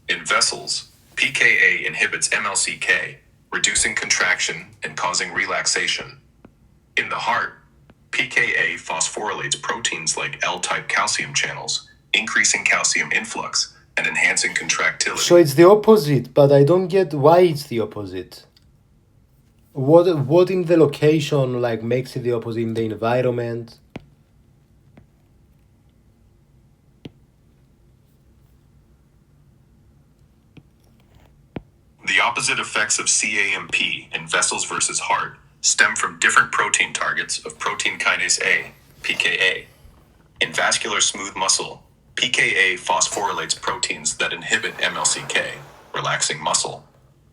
In vessels, PKA inhibits MLCK, reducing contraction and causing relaxation. In the heart, PKA phosphorylates proteins like L-type calcium channels, increasing calcium influx and enhancing contractility. So it's the opposite, but I don't get why it's the opposite. What in the location makes it the opposite in the environment? The opposite effects of CAMP in vessels versus heart stem from different protein targets of protein kinase A, PKA. In vascular smooth muscle, PKA phosphorylates proteins that inhibit MLCK, relaxing muscle.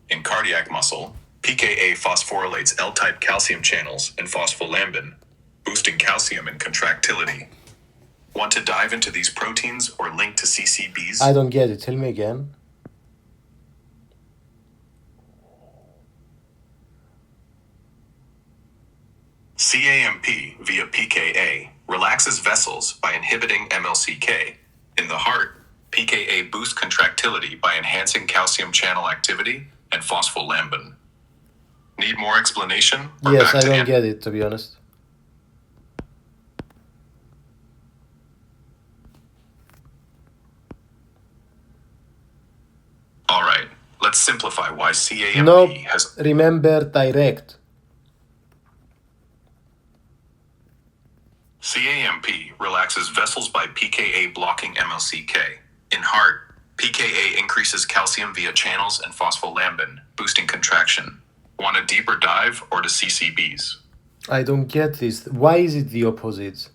In cardiac muscle, PKA phosphorylates L-type calcium channels and phospholambin, boosting calcium and contractility. Want to dive into these proteins or link to CCBs? I don't get it. Tell me again. CAMP via PKA relaxes vessels by inhibiting MLCK. In the heart, PKA boosts contractility by enhancing calcium channel activity and phospholambin. Need more explanation? Yes, I don't get it, to be honest. All right, let's simplify why CAMP has... Remember, direct. CAMP relaxes vessels by PKA blocking MLCK. In heart, PKA increases calcium via channels and phospholambin, boosting contraction. Want a deeper dive or to CCBs? I don't get this. Why is it the opposite?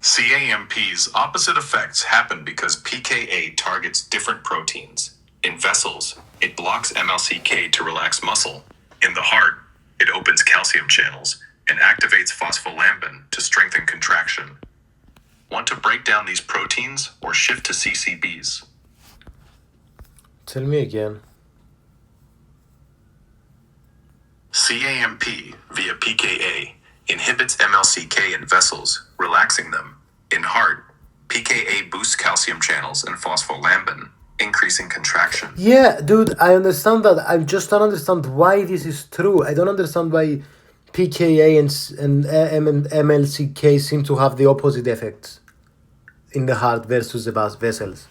CAMP's opposite effects happen because PKA targets different proteins. In vessels, it blocks MLCK to relax muscle. In the heart, it opens calcium channels and activates phospholambin to strengthen contraction. Want to break down these proteins or shift to CCBs? Tell me again. CAMP via PKA inhibits MLCK in vessels, relaxing them. In heart, PKA boosts calcium channels and phospholambin, increasing contraction. Yeah, dude, I understand that. I just don't understand why this is true. I don't understand why PKA and MLCK seem to have the opposite effects in the heart versus the vessels.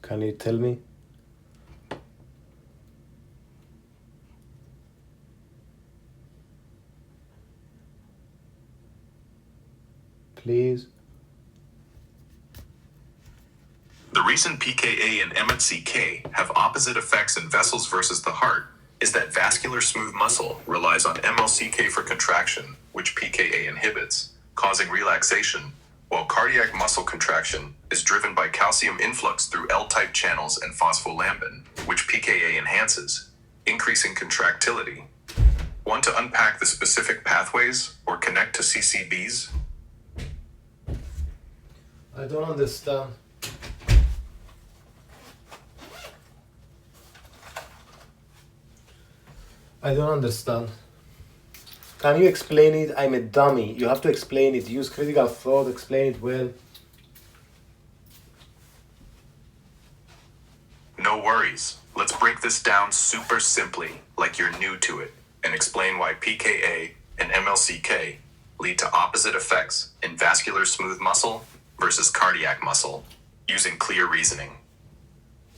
Can you tell me? Please. The reason PKA and MLCK have opposite effects in vessels versus the heart is that vascular smooth muscle relies on MLCK for contraction, which PKA inhibits, causing relaxation, while cardiac muscle contraction is driven by calcium influx through L-type channels and phospholambin, which PKA enhances, increasing contractility. Want to unpack the specific pathways or connect to CCBs? I don't understand. I don't understand. Can you explain it? I'm a dummy. You have to explain it. Use critical thought, explain it well. No worries. Let's break this down super simply, like you're new to it, and explain why PKA and MLCK lead to opposite effects in vascular smooth muscle versus cardiac muscle, using clear reasoning.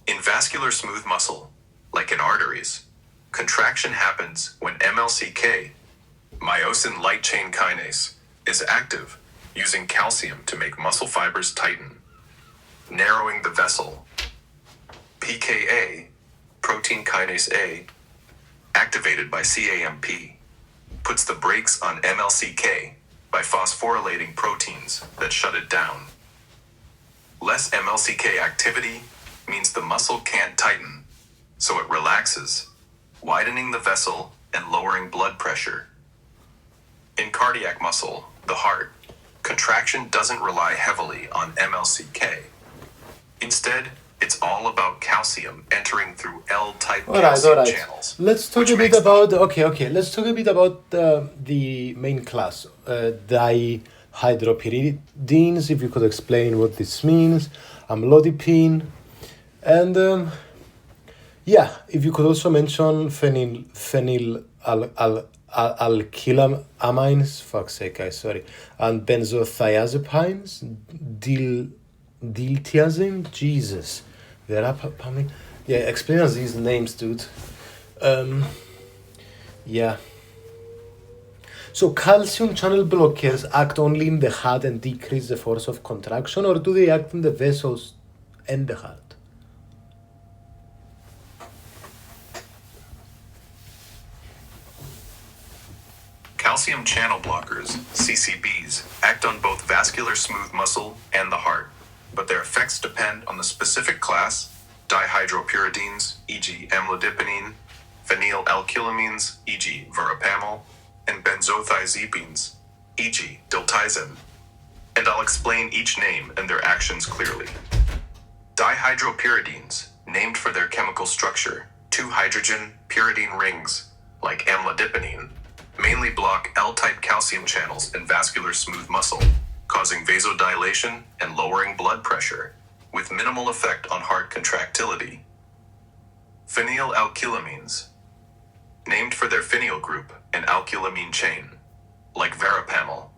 In vascular smooth muscle, like in arteries, contraction happens when MLCK, myosin light chain kinase, is active, using calcium to make muscle fibers tighten, narrowing the vessel. PKA, protein kinase A, activated by CAMP, puts the brakes on MLCK by phosphorylating proteins that shut it down. Less MLCK activity means the muscle can't tighten, so it relaxes, widening the vessel and lowering blood pressure. In cardiac muscle, the heart, contraction doesn't rely heavily on MLCK. Instead, it's all about calcium entering through L-type calcium channels. Let's talk a bit about Let's talk a bit about the main class, dihydropyridines. If you could explain what this means, amlodipine, and if you could also mention alkylamines. Fuck's sake, guys, sorry, and benzothiazepines, diltiazem. Jesus. Explain us these names, dude. So calcium channel blockers act only in the heart and decrease the force of contraction, or do they act in the vessels and the heart? Calcium channel blockers, CCBs, act on both vascular smooth muscle and the heart, but their effects depend on the specific class, dihydropyridines, e.g. amlodipine, phenylalkylamines, e.g. verapamil, and benzothiazepines, e.g. diltiazem. And I'll explain each name and their actions clearly. Dihydropyridines, named for their chemical structure, 2 hydrogen pyridine rings, like amlodipine, mainly block L-type calcium channels in vascular smooth muscle, causing vasodilation and lowering blood pressure, with minimal effect on heart contractility. Phenylalkylamines, named for their phenyl group and alkylamine chain, like verapamil,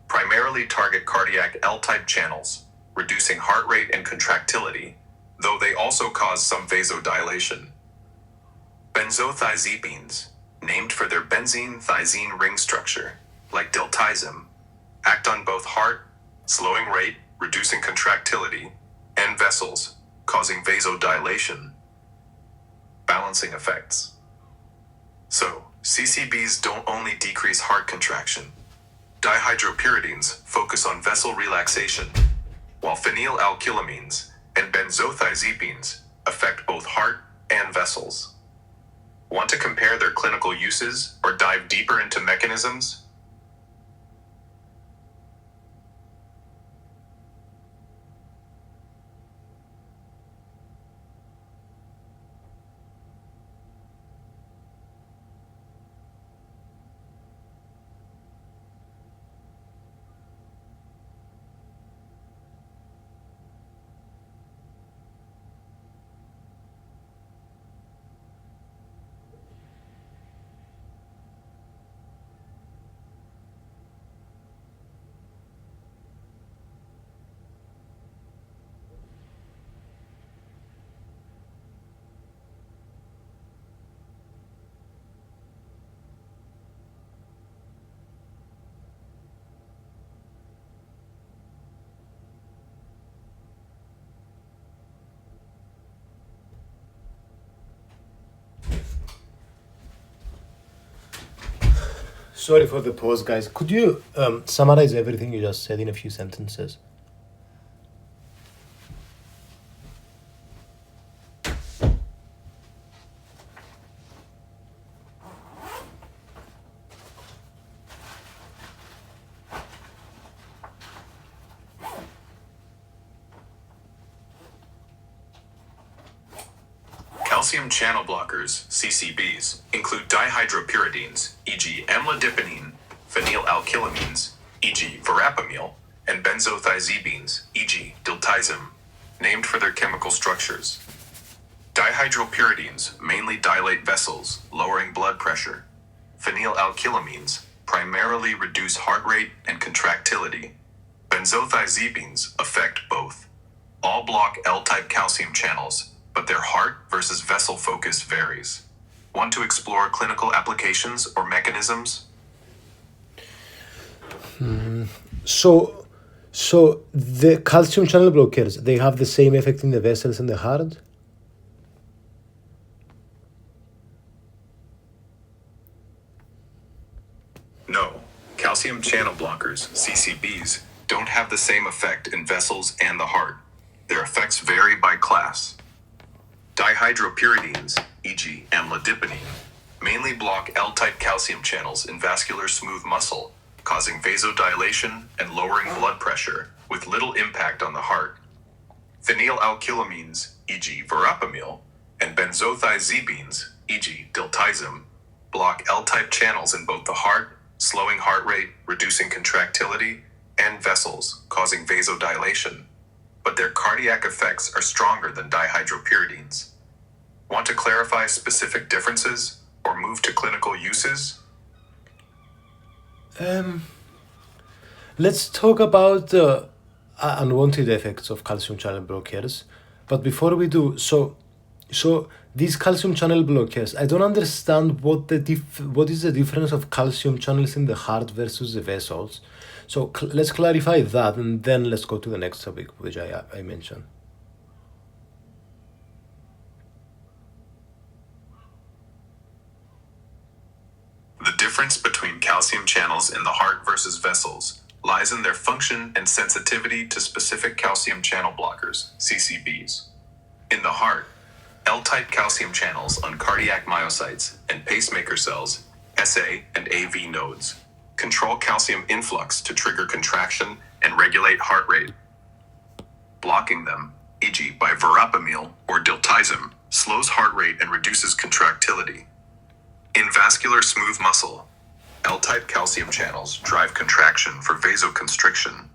primarily target cardiac L-type channels, reducing heart rate and contractility, though they also cause some vasodilation. Benzothiazepines, named for their benzene-thiazine ring structure, like diltiazem, act on both heart, slowing rate, reducing contractility, and vessels, causing vasodilation. Balancing effects. So, CCBs don't only decrease heart contraction. Dihydropyridines focus on vessel relaxation, while phenylalkylamines and benzothiazepines affect both heart and vessels. Want to compare their clinical uses or dive deeper into mechanisms? Sorry for the pause, guys. Could you summarize everything you just said in a few sentences? Calcium channel blockers, CCBs, include dihydropyridines, e.g. amlodipine, phenylalkylamines, e.g. verapamil, and benzothiazepines, e.g. diltiazem, named for their chemical structures. Dihydropyridines mainly dilate vessels, lowering blood pressure. Phenylalkylamines primarily reduce heart rate and contractility. Benzothiazepines affect both. All block L-type calcium channels, but their heart versus vessel focus varies. Want to explore clinical applications or mechanisms? So the calcium channel blockers, they have the same effect in the vessels and the heart? No. Calcium channel blockers, CCBs, don't have the same effect in vessels and the heart. Their effects vary by class. Dihydropyridines, e.g. amlodipine, mainly block L-type calcium channels in vascular smooth muscle, causing vasodilation and lowering blood pressure, with little impact on the heart. Phenylalkylamines, e.g. verapamil, and benzothiazepines, e.g. diltiazem, block L-type channels in both the heart, slowing heart rate, reducing contractility, and vessels, causing vasodilation. But their cardiac effects are stronger than dihydropyridines. Want to clarify specific differences or move to clinical uses? Let's talk about the unwanted effects of calcium channel blockers. But before we do, so these calcium channel blockers, I don't understand what is the difference of calcium channels in the heart versus the vessels. So let's clarify that, and then let's go to the next topic, which I mentioned. The difference between calcium channels in the heart versus vessels lies in their function and sensitivity to specific calcium channel blockers, CCBs. In the heart, L-type calcium channels on cardiac myocytes and pacemaker cells, SA and AV nodes, control calcium influx to trigger contraction and regulate heart rate. Blocking them, e.g. by verapamil or diltiazem, slows heart rate and reduces contractility. In vascular smooth muscle, L-type calcium channels drive contraction for vasoconstriction.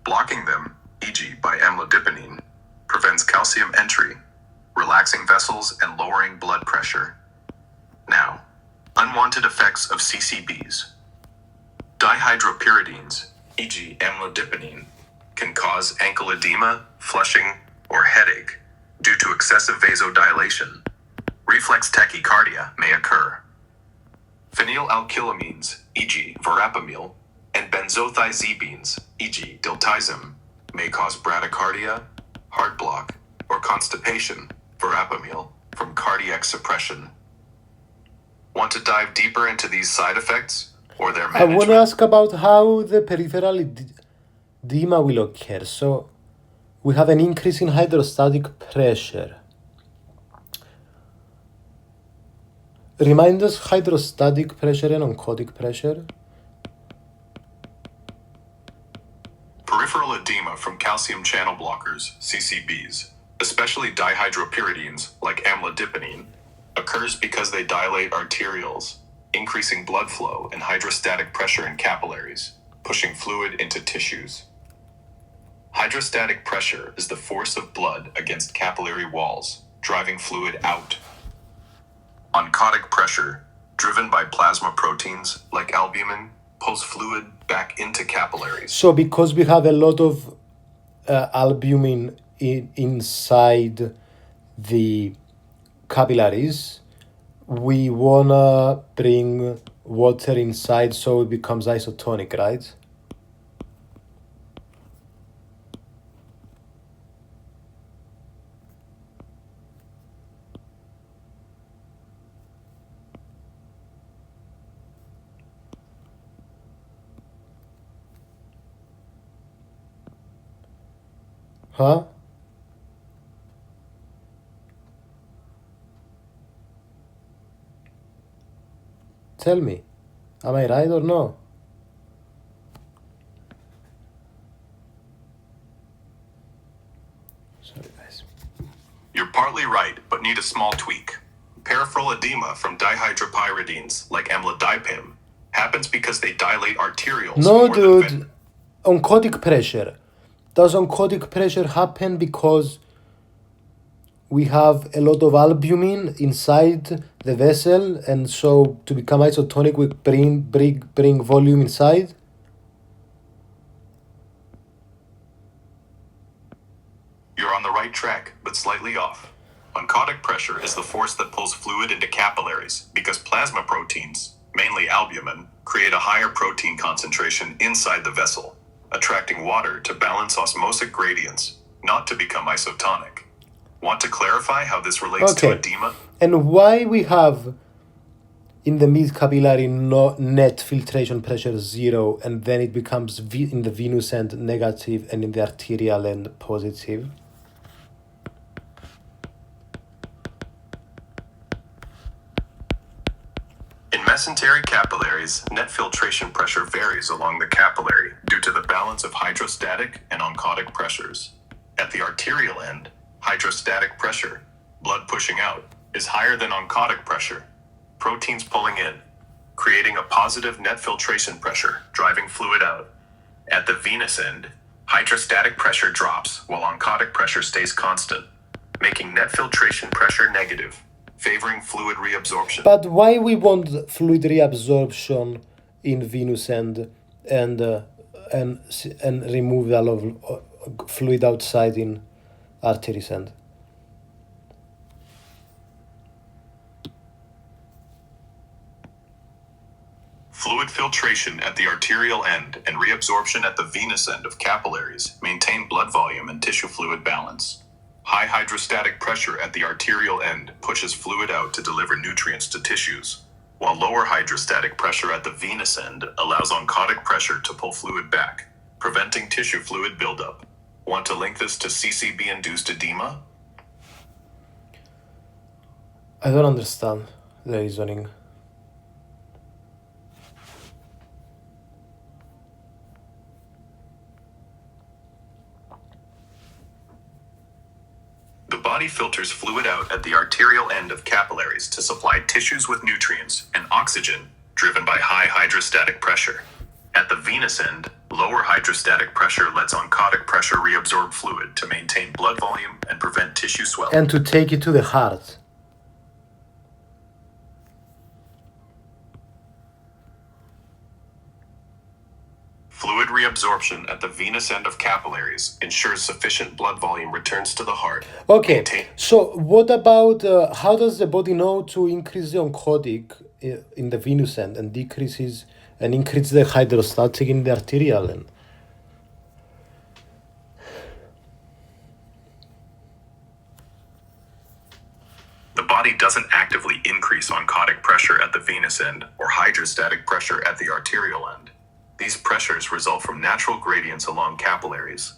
Blocking them, e.g. by amlodipine, prevents calcium entry, relaxing vessels and lowering blood pressure. Now, unwanted effects of CCBs. Dihydropyridines, e.g. amlodipine, can cause ankle edema, flushing, or headache due to excessive vasodilation. Reflex tachycardia may occur. Phenylalkylamines, e.g. verapamil, and benzothiazepines, e.g. diltiazem, may cause bradycardia, heart block, or constipation, verapamil, from cardiac suppression. Want to dive deeper into these side effects or their I want management? to ask about how the peripheral edema will occur. So we have an increase in hydrostatic pressure. Remind us hydrostatic pressure and oncotic pressure. Peripheral edema from calcium channel blockers, CCBs, especially dihydropyridines like amlodipine, occurs because they dilate arterioles, increasing blood flow and hydrostatic pressure in capillaries, pushing fluid into tissues. Hydrostatic pressure is the force of blood against capillary walls, driving fluid out. Oncotic pressure, driven by plasma proteins like albumin, pulls fluid back into capillaries. So because we have a lot of albumin inside the capillaries, we wanna bring water inside so it becomes isotonic, right? Huh? Tell me, am I right or no? Sorry, guys. You're partly right, but need a small tweak. Peripheral edema from dihydropyridines, like amlodipine, happens because they dilate arterioles No, more than dude. Oncotic pressure. Does oncotic pressure happen because we have a lot of albumin inside the vessel, and so to become isotonic we bring volume inside? You're on the right track, but slightly off. Oncotic pressure is the force that pulls fluid into capillaries because plasma proteins, mainly albumin, create a higher protein concentration inside the vessel, attracting water to balance osmotic gradients, not to become isotonic. Want to clarify how this relates to edema? And why we have in the mid-capillary net filtration pressure 0, and then it becomes in the venous end negative and in the arterial end positive? In mesenteric capillaries, net filtration pressure varies along the capillary due to the balance of hydrostatic and oncotic pressures. At the arterial end, hydrostatic pressure, blood pushing out, is higher than oncotic pressure, proteins pulling in, creating a positive net filtration pressure, driving fluid out. At the venous end, hydrostatic pressure drops while oncotic pressure stays constant, making net filtration pressure negative, favoring fluid reabsorption. But why we want fluid reabsorption in venous end and removal of fluid outside in arteries end? Fluid filtration at the arterial end and reabsorption at the venous end of capillaries maintain blood volume and tissue fluid balance. High hydrostatic pressure at the arterial end pushes fluid out to deliver nutrients to tissues, while lower hydrostatic pressure at the venous end allows oncotic pressure to pull fluid back, preventing tissue fluid buildup. Want to link this to CCB-induced edema? I don't understand the reasoning. The body filters fluid out at the arterial end of capillaries to supply tissues with nutrients and oxygen, driven by high hydrostatic pressure. At the venous end, lower hydrostatic pressure lets oncotic pressure reabsorb fluid to maintain blood volume and prevent tissue swelling. And to take it to the heart. Fluid reabsorption at the venous end of capillaries ensures sufficient blood volume returns to the heart. Okay, so what about how does the body know to increase the oncotic in the venous end and increase the hydrostatic in the arterial end? The body doesn't actively increase oncotic pressure at the venous end or hydrostatic pressure at the arterial end. These pressures result from natural gradients along capillaries.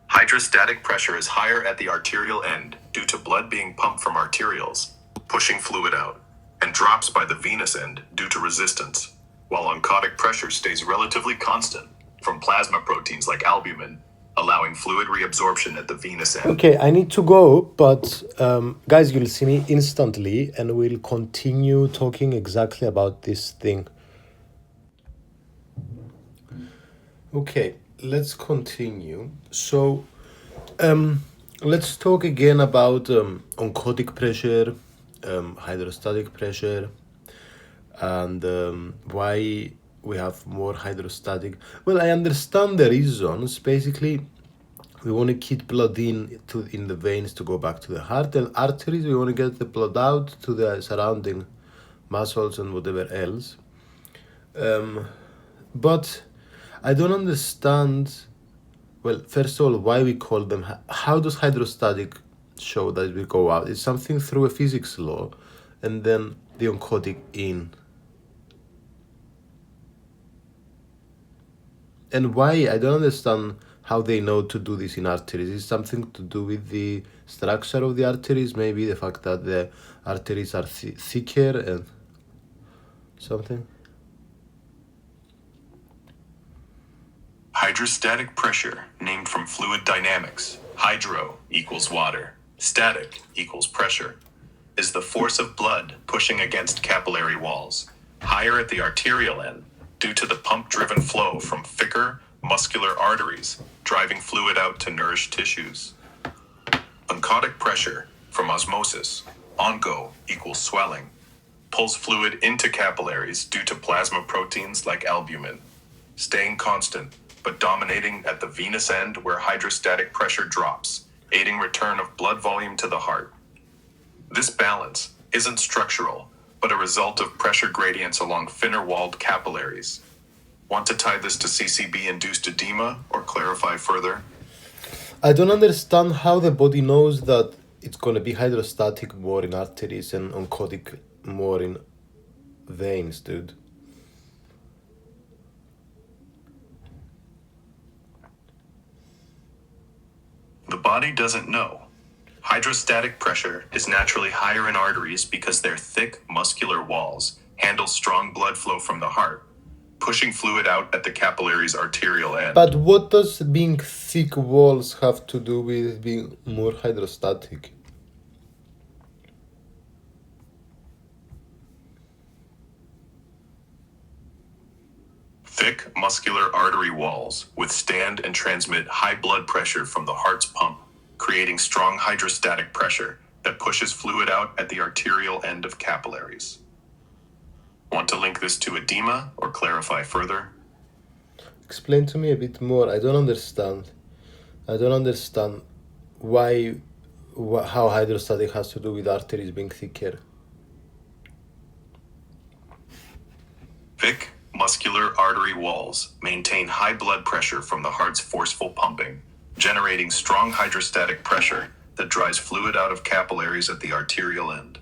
Hydrostatic pressure is higher at the arterial end due to blood being pumped from arterioles, pushing fluid out, and drops by the venous end due to resistance, while oncotic pressure stays relatively constant from plasma proteins like albumin, allowing fluid reabsorption at the venous end. Okay, I need to go, but guys, you'll see me instantly and we'll continue talking exactly about this thing. Okay, let's continue. So, let's talk again about oncotic pressure, hydrostatic pressure, and why we have more hydrostatic. Well, I understand the reasons. Basically, we want to keep blood in the veins to go back to the heart, and arteries, we want to get the blood out to the surrounding muscles and whatever else. But I don't understand, well, first of all, why we call them. How does hydrostatic show that we go out? It's something through a physics law, and then the oncotic in. And why? I don't understand how they know to do this in arteries. Is something to do with the structure of the arteries? Maybe the fact that the arteries are thicker and something? Hydrostatic pressure, named from fluid dynamics. Hydro equals water. Static equals pressure. is the force of blood pushing against capillary walls, higher at the arterial end due to the pump-driven flow from thicker, muscular arteries driving fluid out to nourish tissues. Oncotic pressure from osmosis, onco equals swelling, pulls fluid into capillaries due to plasma proteins like albumin, staying constant but dominating at the venous end where hydrostatic pressure drops, aiding return of blood volume to the heart. This balance isn't structural, but a result of pressure gradients along thinner-walled capillaries. Want to tie this to CCB-induced edema or clarify further? I don't understand how the body knows that it's going to be hydrostatic more in arteries and oncotic more in veins, dude. The body doesn't know. Hydrostatic pressure is naturally higher in arteries because their thick, muscular walls handle strong blood flow from the heart, pushing fluid out at the capillary's arterial end. But what does being thick walls have to do with being more hydrostatic? Thick, muscular artery walls withstand and transmit high blood pressure from the heart's pump, creating strong hydrostatic pressure that pushes fluid out at the arterial end of capillaries. Want to link this to edema or clarify further? Explain to me a bit more. I don't understand. I don't understand how hydrostatic has to do with arteries being thicker. Thick, muscular artery walls maintain high blood pressure from the heart's forceful pumping, generating strong hydrostatic pressure that drives fluid out of capillaries at the arterial end.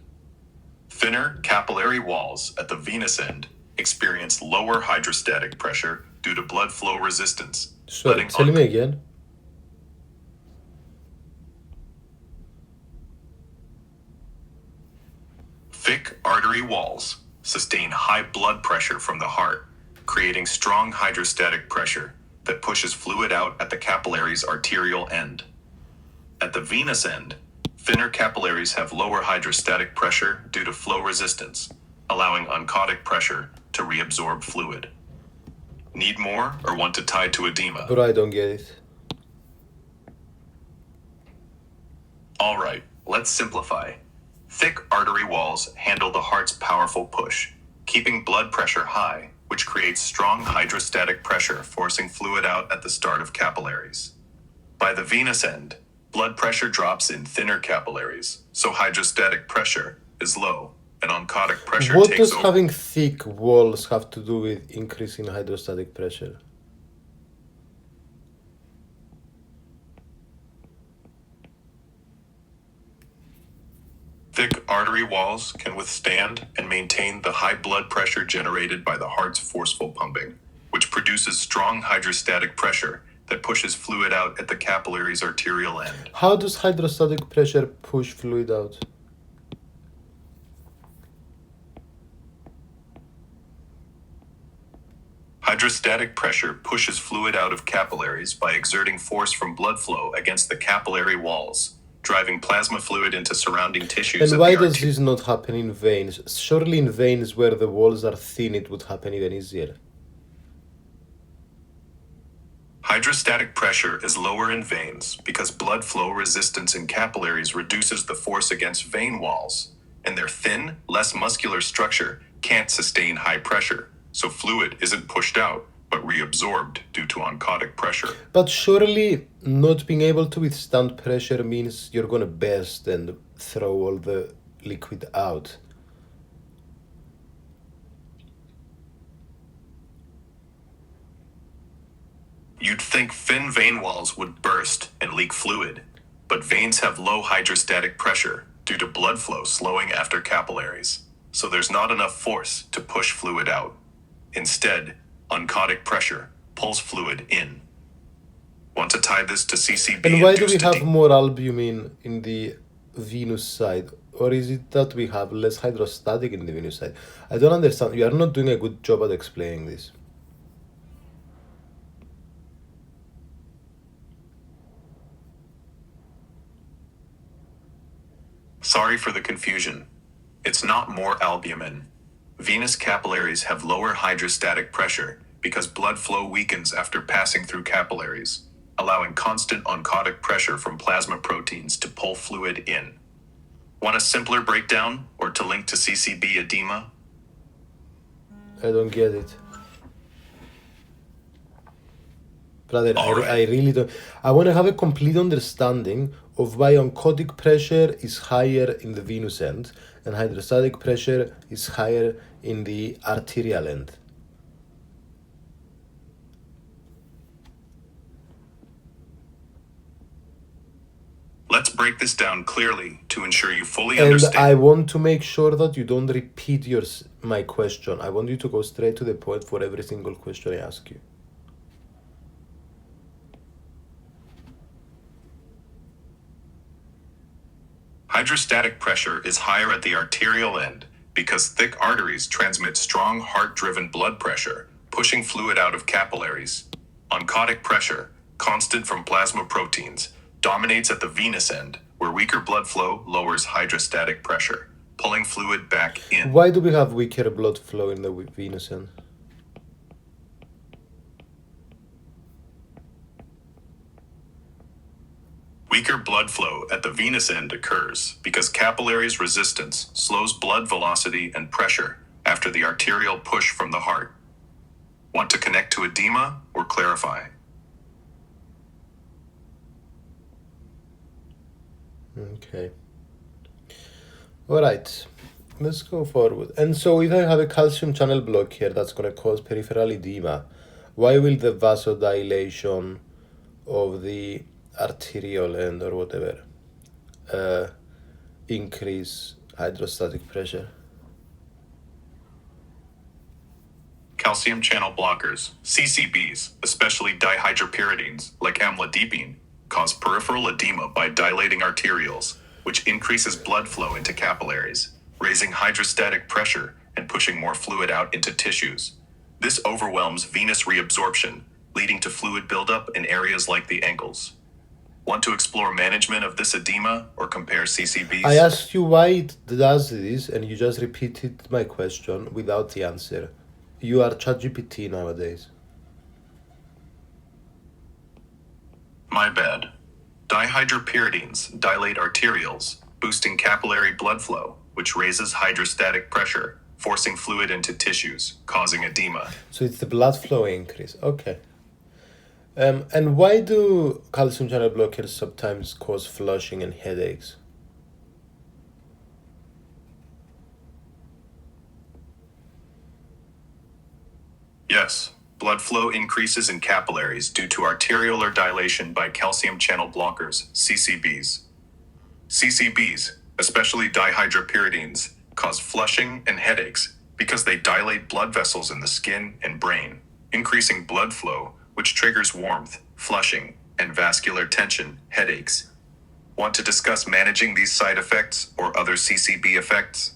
Thinner capillary walls at the venous end experience lower hydrostatic pressure due to blood flow resistance. Sorry, tell me again. Thick artery walls sustain high blood pressure from the heart, creating strong hydrostatic pressure that pushes fluid out at the capillary's arterial end. At the venous end, thinner capillaries have lower hydrostatic pressure due to flow resistance, allowing oncotic pressure to reabsorb fluid. Need more or want to tie to edema? But I don't get it. All right, let's simplify. Thick artery walls handle the heart's powerful push, keeping blood pressure high, which creates strong hydrostatic pressure forcing fluid out at the start of capillaries. By the venous end, blood pressure drops in thinner capillaries, so hydrostatic pressure is low, and oncotic pressure What takes does over. having thick walls have to do with increasing hydrostatic pressure? Thick artery walls can withstand and maintain the high blood pressure generated by the heart's forceful pumping, which produces strong hydrostatic pressure that pushes fluid out at the capillary's arterial end. How does hydrostatic pressure push fluid out? Hydrostatic pressure pushes fluid out of capillaries by exerting force from blood flow against the capillary walls, driving plasma fluid into surrounding tissues. And why does this not happen in veins? Surely in veins where the walls are thin it would happen even easier. Hydrostatic pressure is lower in veins because blood flow resistance in capillaries reduces the force against vein walls, and their thin, less muscular structure can't sustain high pressure, so fluid isn't pushed out, but reabsorbed due to oncotic pressure. But surely not being able to withstand pressure means you're going to burst and throw all the liquid out. You'd think thin vein walls would burst and leak fluid, but veins have low hydrostatic pressure due to blood flow slowing after capillaries, so there's not enough force to push fluid out. Instead, oncotic pressure pulls fluid in. Want to tie this to CCB? And why do we have more albumin in the venous side? Or is it that we have less hydrostatic in the venous side? I don't understand. You are not doing a good job at explaining this. Sorry for the confusion. It's not more albumin. Venous capillaries have lower hydrostatic pressure because blood flow weakens after passing through capillaries, allowing constant oncotic pressure from plasma proteins to pull fluid in. Want a simpler breakdown or to link to CCB edema? I don't get it. Brother, All right. I really don't. I want to have a complete understanding of why oncotic pressure is higher in the venous end and hydrostatic pressure is higher in the arterial end. Let's break this down clearly to ensure you fully And understand. I want to make sure that you don't repeat my question. I want you to go straight to the point for every single question I ask you. Hydrostatic pressure is higher at the arterial end because thick arteries transmit strong heart-driven blood pressure, pushing fluid out of capillaries. Oncotic pressure, constant from plasma proteins, dominates at the venous end, where weaker blood flow lowers hydrostatic pressure, pulling fluid back in. Why do we have weaker blood flow in the venous end? Weaker blood flow at the venous end occurs because capillaries' resistance slows blood velocity and pressure after the arterial push from the heart. Want to connect to edema or clarify? Okay. All right. Let's go forward. And so if I have a calcium channel block here that's going to cause peripheral edema, why will the vasodilation of the arterial end or whatever increase hydrostatic pressure? Calcium channel blockers, CCBs, especially dihydropyridines like amlodipine, cause peripheral edema by dilating arterioles, which increases blood flow into capillaries, raising hydrostatic pressure and pushing more fluid out into tissues. This overwhelms venous reabsorption, leading to fluid buildup in areas like the ankles. Want to explore management of this edema or compare CCBs? I asked you why it does this, and you just repeated my question without the answer. You are ChatGPT nowadays. My bad. Dihydropyridines dilate arterioles, boosting capillary blood flow, which raises hydrostatic pressure, forcing fluid into tissues, causing edema. So it's the blood flow increase. Okay. And why do calcium channel blockers sometimes cause flushing and headaches? Yes, blood flow increases in capillaries due to arteriolar dilation by calcium channel blockers, CCBs. CCBs, especially dihydropyridines, cause flushing and headaches because they dilate blood vessels in the skin and brain, increasing blood flow, which triggers warmth, flushing, and vascular tension, headaches. Want to discuss managing these side effects or other CCB effects?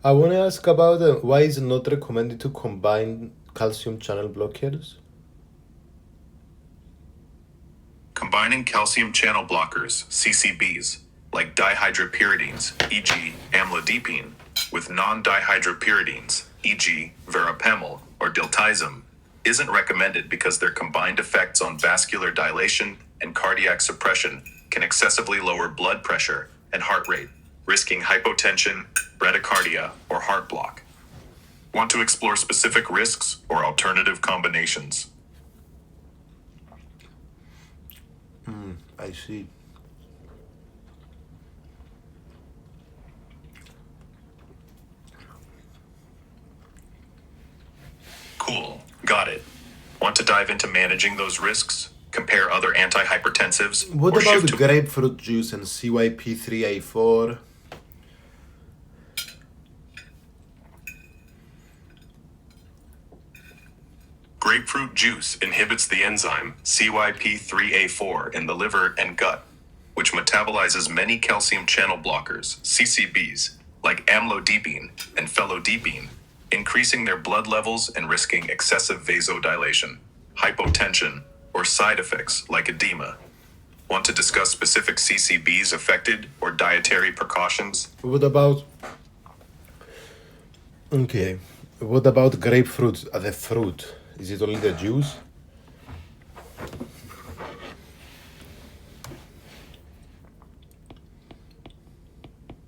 I want to ask about why is it not recommended to combine calcium channel blockers? Combining calcium channel blockers, CCBs, like dihydropyridines, e.g. amlodipine, with non-dihydropyridines, e.g. verapamil or diltiazem, isn't recommended because their combined effects on vascular dilation and cardiac suppression can excessively lower blood pressure and heart rate, risking hypotension, bradycardia, or heart block. Want to explore specific risks or alternative combinations? I see. Cool, got it. Want to dive into managing those risks? Compare other antihypertensives? What or about shift the to grapefruit juice and CYP3A4? Grapefruit juice inhibits the enzyme CYP3A4 in the liver and gut, which metabolizes many calcium channel blockers, CCBs, like amlodipine and felodipine, increasing their blood levels and risking excessive vasodilation, hypotension, or side effects like edema. Want to discuss specific CCBs affected or dietary precautions? What about okay? What about grapefruit as a fruit? Is it only the juice?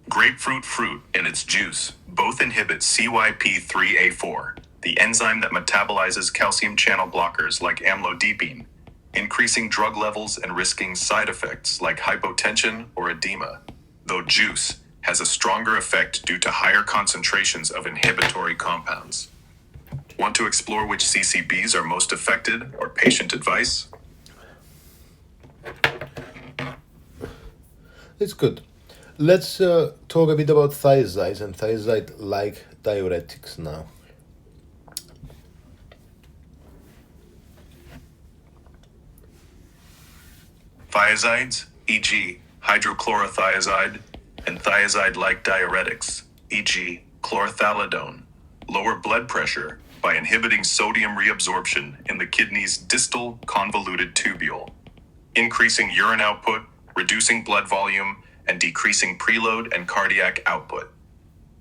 Grapefruit fruit and its juice both inhibit CYP3A4, the enzyme that metabolizes calcium channel blockers like amlodipine, increasing drug levels and risking side effects like hypotension or edema, though juice has a stronger effect due to higher concentrations of inhibitory compounds. Want to explore which CCBs are most affected or patient advice? It's good. Let's talk a bit about thiazides and thiazide-like diuretics now. Thiazides, e.g., hydrochlorothiazide, and thiazide-like diuretics, e.g., chlorthalidone, lower blood pressure by inhibiting sodium reabsorption in the kidney's distal convoluted tubule, increasing urine output, reducing blood volume, and decreasing preload and cardiac output.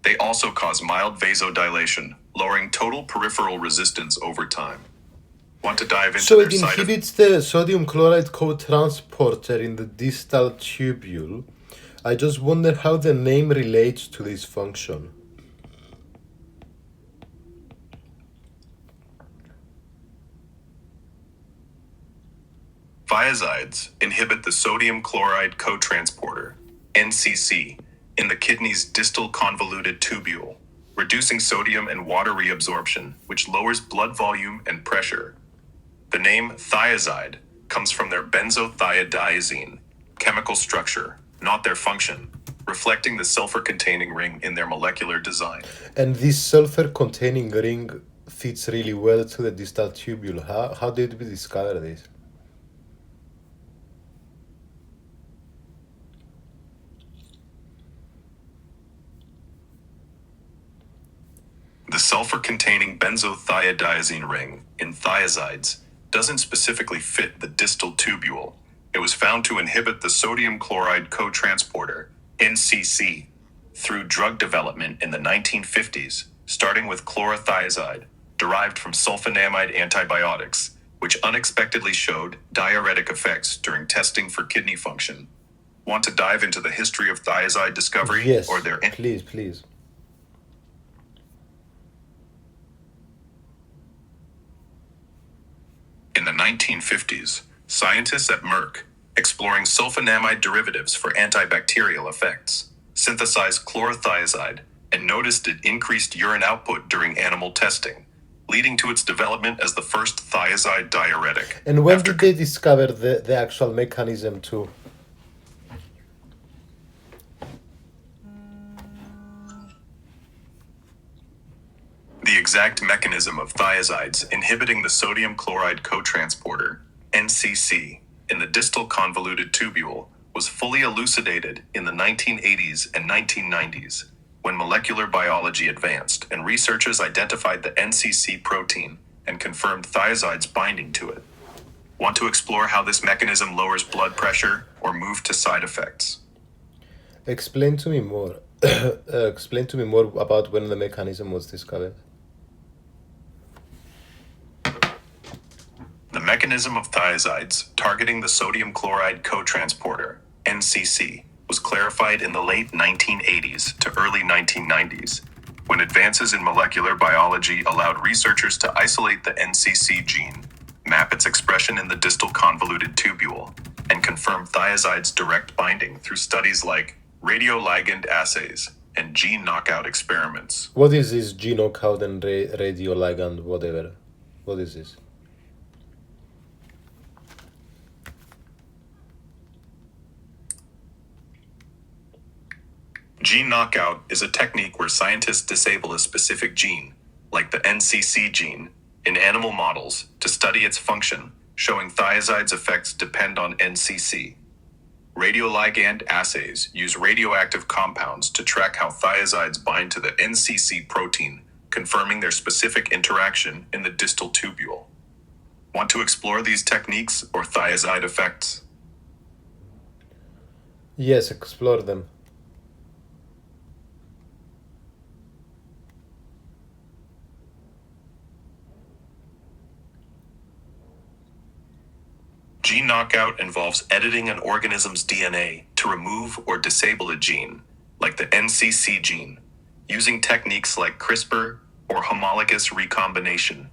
They also cause mild vasodilation, lowering total peripheral resistance over time. Want to dive into So their it side effects? inhibits the sodium chloride co-transporter in the distal tubule. I just wonder how the name relates to this function. Thiazides inhibit the sodium chloride cotransporter, NCC, in the kidney's distal convoluted tubule, reducing sodium and water reabsorption, which lowers blood volume and pressure. The name thiazide comes from their benzothiadiazine chemical structure, not their function, reflecting the sulfur-containing ring in their molecular design. And this sulfur-containing ring fits really well to the distal tubule. How did we discover this? The sulfur-containing benzothiadiazine ring in thiazides doesn't specifically fit the distal tubule. It was found to inhibit the sodium chloride cotransporter, NCC, through drug development in the 1950s, starting with chlorothiazide, derived from sulfonamide antibiotics, which unexpectedly showed diuretic effects during testing for kidney function. Want to dive into the history of thiazide discovery Yes, or their please. In the 1950s, scientists at Merck, exploring sulfonamide derivatives for antibacterial effects, synthesized chlorothiazide and noticed it increased urine output during animal testing, leading to its development as the first thiazide diuretic. And when did they discover the actual mechanism too? The exact mechanism of thiazides inhibiting the sodium chloride cotransporter, NCC, in the distal convoluted tubule was fully elucidated in the 1980s and 1990s, when molecular biology advanced and researchers identified the NCC protein and confirmed thiazide's binding to it. Want to explore how this mechanism lowers blood pressure or move to side effects? Explain to me more. Explain to me more about when the mechanism was discovered. The mechanism of thiazides targeting the sodium chloride cotransporter, NCC, was clarified in the late 1980s to early 1990s, when advances in molecular biology allowed researchers to isolate the NCC gene, map its expression in the distal convoluted tubule, and confirm thiazide's direct binding through studies like radioligand assays and gene knockout experiments. What is this gene knockout and radioligand, whatever? What is this? Gene knockout is a technique where scientists disable a specific gene, like the NCC gene, in animal models to study its function, showing thiazide's effects depend on NCC. Radioligand assays use radioactive compounds to track how thiazides bind to the NCC protein, confirming their specific interaction in the distal tubule. Want to explore these techniques or thiazide effects? Yes, explore them. Gene knockout involves editing an organism's DNA to remove or disable a gene, like the NCC gene, using techniques like CRISPR or homologous recombination.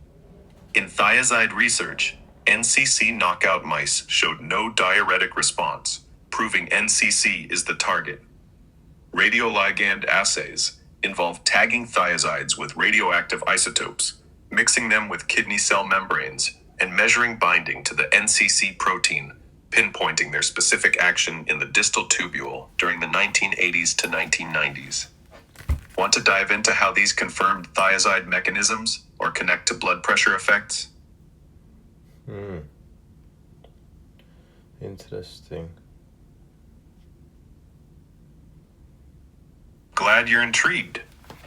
In thiazide research, NCC knockout mice showed no diuretic response, proving NCC is the target. Radioligand assays involve tagging thiazides with radioactive isotopes, mixing them with kidney cell membranes, and measuring binding to the NCC protein, pinpointing their specific action in the distal tubule during the 1980s to 1990s. Want to dive into how these confirmed thiazide mechanisms or connect to blood pressure effects? Interesting. Glad you're intrigued.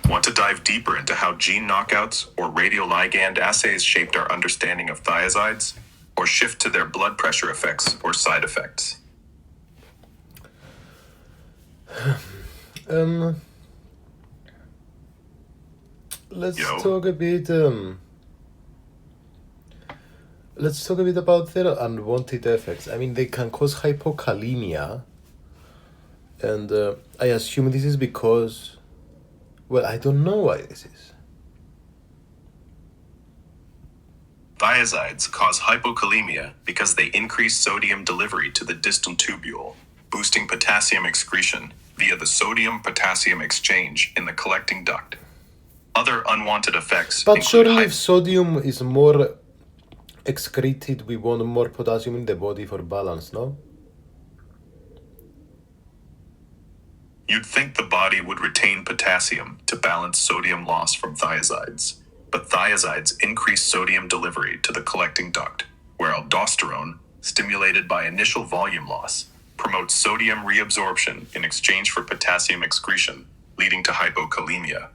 Want to dive deeper into how gene knockouts or radioligand assays shaped our understanding of thiazides, or shift to their blood pressure effects or side effects? Let's Yo. talk a bit. Let's talk a bit about their unwanted effects. I mean, they can cause hypokalemia, and I assume this is because, well, I don't know why this is. Thiazides cause hypokalemia because they increase sodium delivery to the distal tubule, boosting potassium excretion via the sodium-potassium exchange in the collecting duct. Other unwanted effects But include surely, if sodium is more excreted, we want more potassium in the body for balance, no? You'd think the body would retain potassium to balance sodium loss from thiazides, but thiazides increase sodium delivery to the collecting duct, where aldosterone, stimulated by initial volume loss, promotes sodium reabsorption in exchange for potassium excretion, leading to hypokalemia.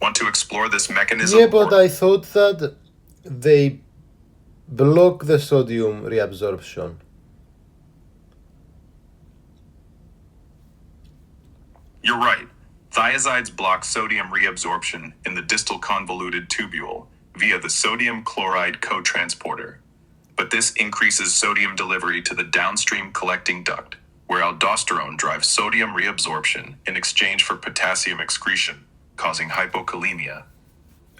Want to explore this mechanism? Yeah, but I thought that they block the sodium reabsorption. You're right. Thiazides block sodium reabsorption in the distal convoluted tubule via the sodium chloride cotransporter. But this increases sodium delivery to the downstream collecting duct, where aldosterone drives sodium reabsorption in exchange for potassium excretion, causing hypokalemia.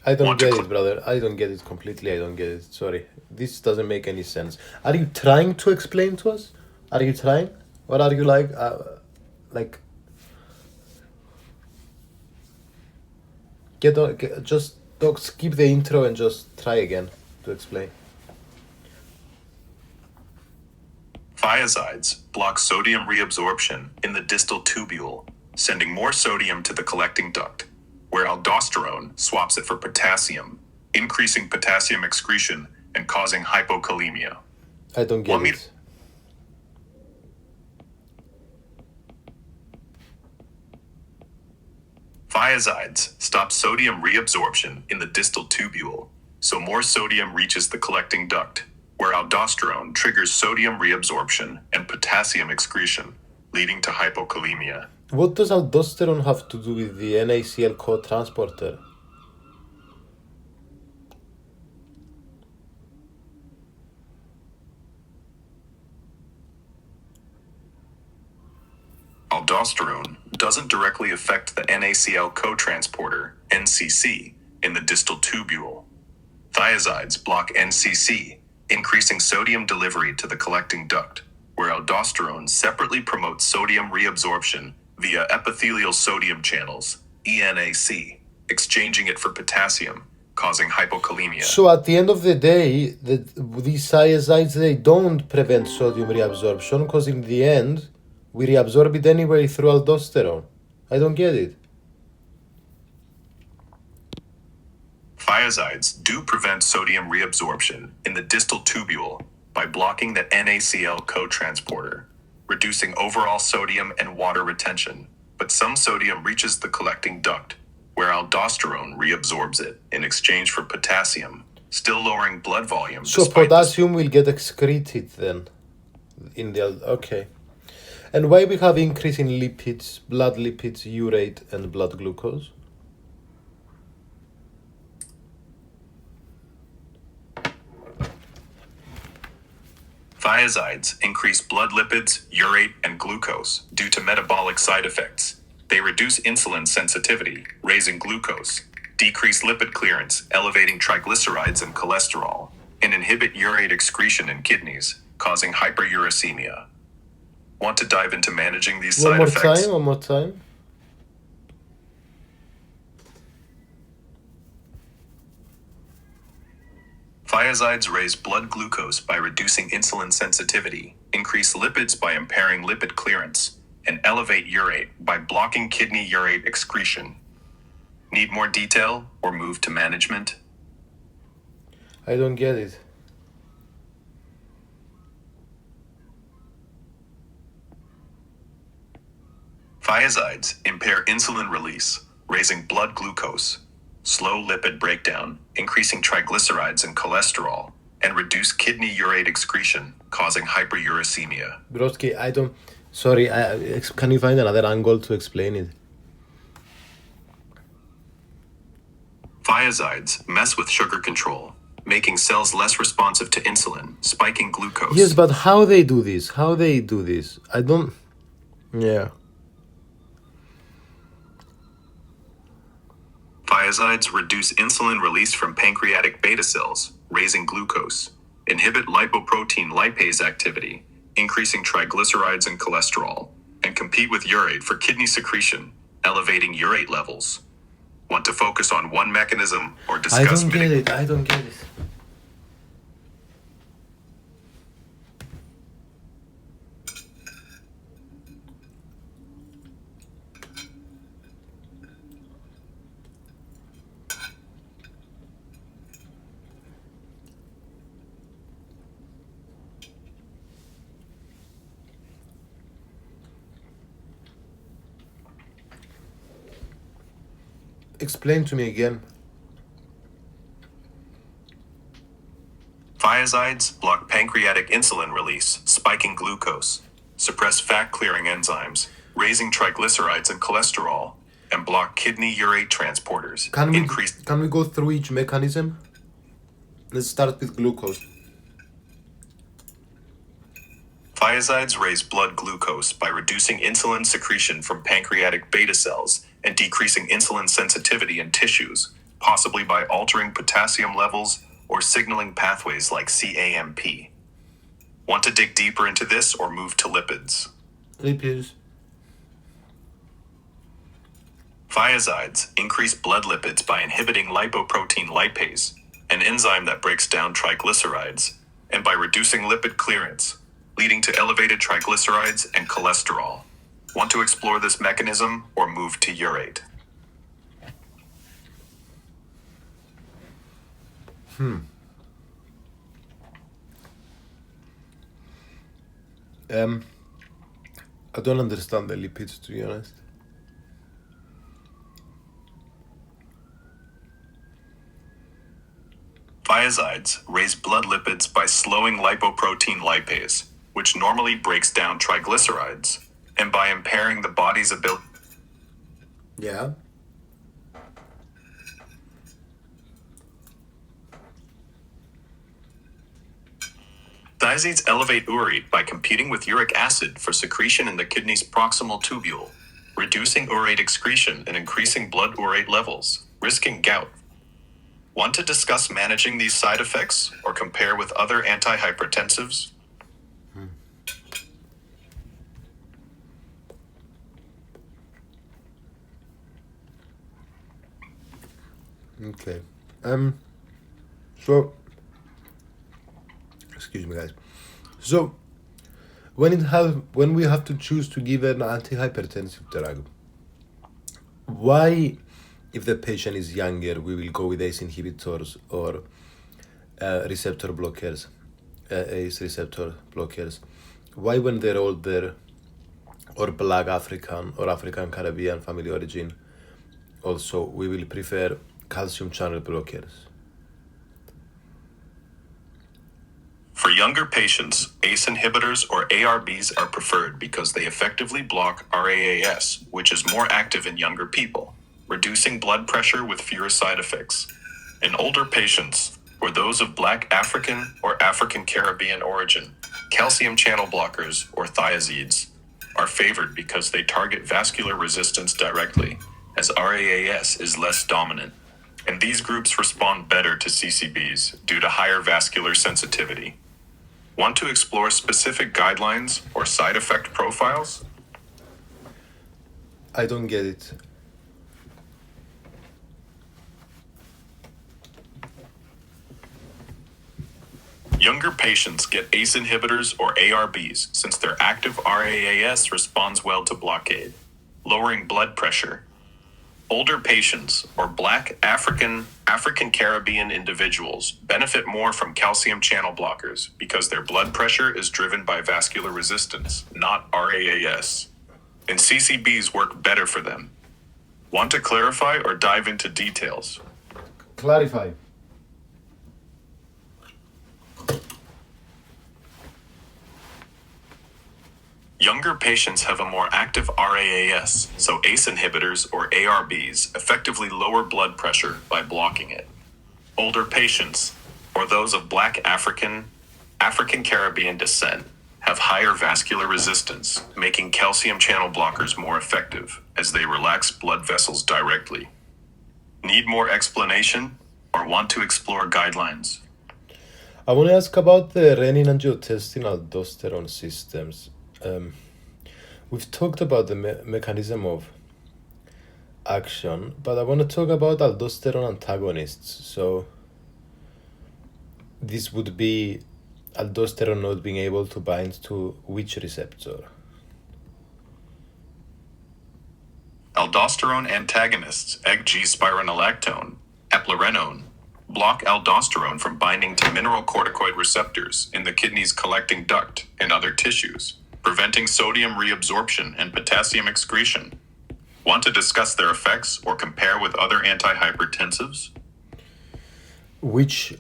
I don't Want to get cl- it, brother. I don't get it completely. I don't get it. Sorry. This doesn't make any sense. Are you trying to explain to us? Are you trying? Or are you like... just don't skip the intro and just try again to explain. Thiazides block sodium reabsorption in the distal tubule, sending more sodium to the collecting duct, where aldosterone swaps it for potassium, increasing potassium excretion and causing hypokalemia. I don't get Want me it. Thiazides stop sodium reabsorption in the distal tubule, so more sodium reaches the collecting duct, where aldosterone triggers sodium reabsorption and potassium excretion, leading to hypokalemia. What does aldosterone have to do with the NaCl co-transporter? Aldosterone doesn't directly affect the NaCl cotransporter, NCC, in the distal tubule. Thiazides block NCC, increasing sodium delivery to the collecting duct, where aldosterone separately promotes sodium reabsorption via epithelial sodium channels, ENaC, exchanging it for potassium, causing hypokalemia. So at the end of the day, these thiazides, they don't prevent sodium reabsorption because in the end, we reabsorb it anyway through aldosterone. I don't get it. Thiazides do prevent sodium reabsorption in the distal tubule by blocking the NaCl cotransporter, reducing overall sodium and water retention, but some sodium reaches the collecting duct, where aldosterone reabsorbs it in exchange for potassium, still lowering blood volume. So potassium will get excreted then in the... Okay. And why we have increase in lipids, blood lipids, urate, and blood glucose? Thiazides increase blood lipids, urate, and glucose due to metabolic side effects. They reduce insulin sensitivity, raising glucose, decrease lipid clearance, elevating triglycerides and cholesterol, and inhibit urate excretion in kidneys, causing hyperuricemia. Want to dive into managing these side effects? One more time. Thiazides raise blood glucose by reducing insulin sensitivity, increase lipids by impairing lipid clearance, and elevate urate by blocking kidney urate excretion. Need more detail or move to management? I don't get it. Thiazides impair insulin release, raising blood glucose, slow lipid breakdown, increasing triglycerides and cholesterol, and reduce kidney urate excretion, causing hyperuricemia. Brodsky, I don't... Sorry, can you find another angle to explain it? Thiazides mess with sugar control, making cells less responsive to insulin, spiking glucose. Yes, but how they do this? I don't... Yeah. Thiazides reduce insulin release from pancreatic beta cells, raising glucose, inhibit lipoprotein lipase activity, increasing triglycerides and cholesterol, and compete with urate for kidney secretion, elevating urate levels. Want to focus on one mechanism or discuss I don't get it. Explain to me again. Thiazides block pancreatic insulin release, spiking glucose, suppress fat-clearing enzymes, raising triglycerides and cholesterol, and block kidney urate transporters. Can we go through each mechanism? Let's start with glucose. Thiazides raise blood glucose by reducing insulin secretion from pancreatic beta cells and decreasing insulin sensitivity in tissues, possibly by altering potassium levels or signaling pathways like CAMP. Want to dig deeper into this or move to lipids? Lipids. Thiazides increase blood lipids by inhibiting lipoprotein lipase, an enzyme that breaks down triglycerides, and by reducing lipid clearance, leading to elevated triglycerides and cholesterol. Want to explore this mechanism or move to urate? I don't understand the lipids, to be honest. Thiazides raise blood lipids by slowing lipoprotein lipase, which normally breaks down triglycerides, and by impairing the body's ability. Yeah. Thiazides elevate urate by competing with uric acid for secretion in the kidney's proximal tubule, reducing urate excretion and increasing blood urate levels, risking gout. Want to discuss managing these side effects or compare with other antihypertensives? Okay. So, excuse me, guys. So, when we have to choose to give an antihypertensive drug, why, if the patient is younger, we will go with ACE inhibitors or receptor blockers, ACE receptor blockers? Why, when they're older, or Black African or African Caribbean family origin, also we will prefer calcium channel blockers? For younger patients, ACE inhibitors or ARBs are preferred because they effectively block RAAS, which is more active in younger people, reducing blood pressure with fewer side effects. In older patients, or those of Black African or African Caribbean origin, calcium channel blockers, or thiazides, are favored because they target vascular resistance directly, as RAAS is less dominant. And these groups respond better to CCBs due to higher vascular sensitivity. Want to explore specific guidelines or side effect profiles? I don't get it. Younger patients get ACE inhibitors or ARBs since their active RAAS responds well to blockade, lowering blood pressure. Older patients or Black African Caribbean individuals benefit more from calcium channel blockers because their blood pressure is driven by vascular resistance, not RAAS. And CCBs work better for them. Want to clarify or dive into details? Clarify. Younger patients have a more active RAAS, so ACE inhibitors or ARBs effectively lower blood pressure by blocking it. Older patients, or those of Black African Caribbean descent, have higher vascular resistance, making calcium channel blockers more effective as they relax blood vessels directly. Need more explanation or want to explore guidelines? I want to ask about the renin-angiotensin aldosterone systems. We've talked about the mechanism of action, but I want to talk about aldosterone antagonists. So this would be aldosterone not being able to bind to which receptor? Aldosterone antagonists, EGG spironolactone, eplerenone, block aldosterone from binding to mineralocorticoid receptors in the kidney's collecting duct and other tissues, preventing sodium reabsorption and potassium excretion. Want to discuss their effects or compare with other antihypertensives? Which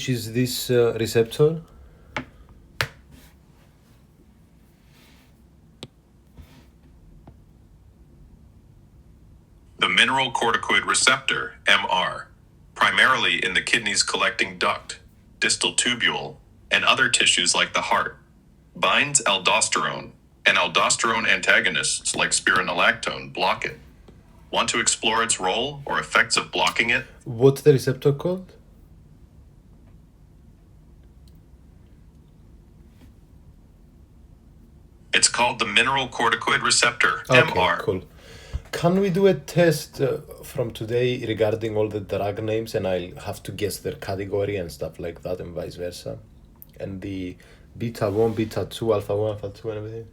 is this receptor? The mineralocorticoid receptor, MR, primarily in the kidney's collecting duct, distal tubule, and other tissues like the heart, binds aldosterone, and aldosterone antagonists like spironolactone block it. Want to explore its role or effects of blocking it? What's the receptor called? It's called the mineralocorticoid receptor, Okay, MR. cool. Can we do a test from today regarding all the drug names, and I'll have to guess their category and stuff like that, and vice versa, and the beta 1, beta 2, alpha 1, alpha 2, and everything?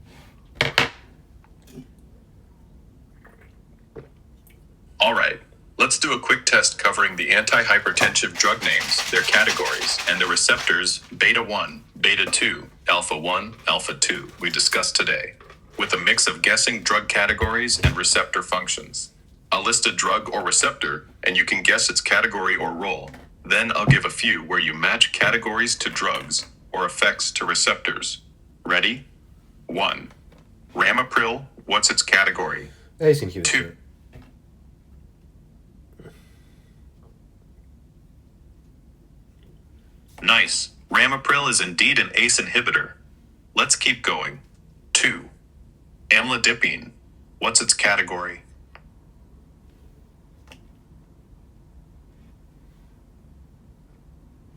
All right, let's do a quick test covering the antihypertensive drug names, their categories, and the receptors beta 1, beta 2, alpha 1, alpha 2 we discussed today, with a mix of guessing drug categories and receptor functions. I'll list a drug or receptor, and you can guess its category or role. Then I'll give a few where you match categories to drugs or effects to receptors. Ready? 1. Ramipril, what's its category? ACE inhibitor. 2. Nice. Ramipril is indeed an ACE inhibitor. Let's keep going. 2. Amlodipine. What's its category?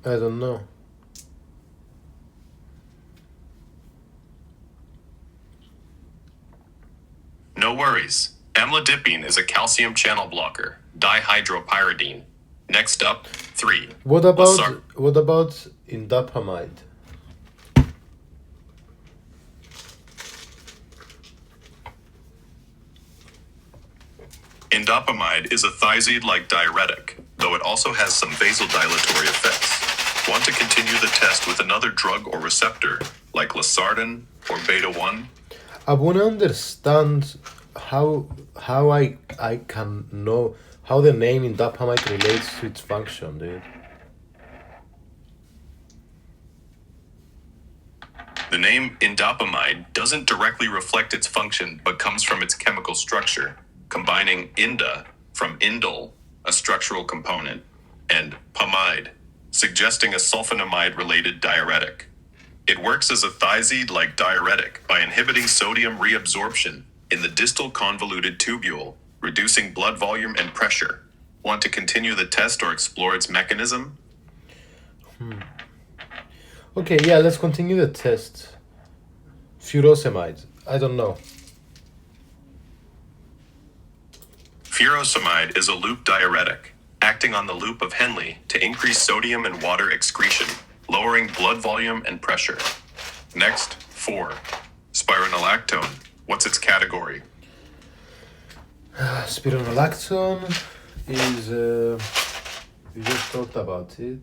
I don't know. No worries. Amlodipine is a calcium channel blocker, dihydropyridine. Next up, 3. What about indapamide? Indapamide is a thiazide-like diuretic, though it also has some vasodilatory effects. Want to continue the test with another drug or receptor, like losartan or beta-1? I want to understand how I can know how the name indapamide relates to its function, dude. The name indapamide doesn't directly reflect its function but comes from its chemical structure, combining inda from indole, a structural component, and pamide, suggesting a sulfonamide-related diuretic. It works as a thiazide-like diuretic by inhibiting sodium reabsorption in the distal convoluted tubule, reducing blood volume and pressure. Want to continue the test or explore its mechanism? Okay, yeah, let's continue the test. Furosemide. I don't know. Furosemide is a loop diuretic, acting on the loop of Henle to increase sodium and water excretion, lowering blood volume and pressure. Next, 4. Spironolactone. What's its category? Spironolactone is, we just talked about it,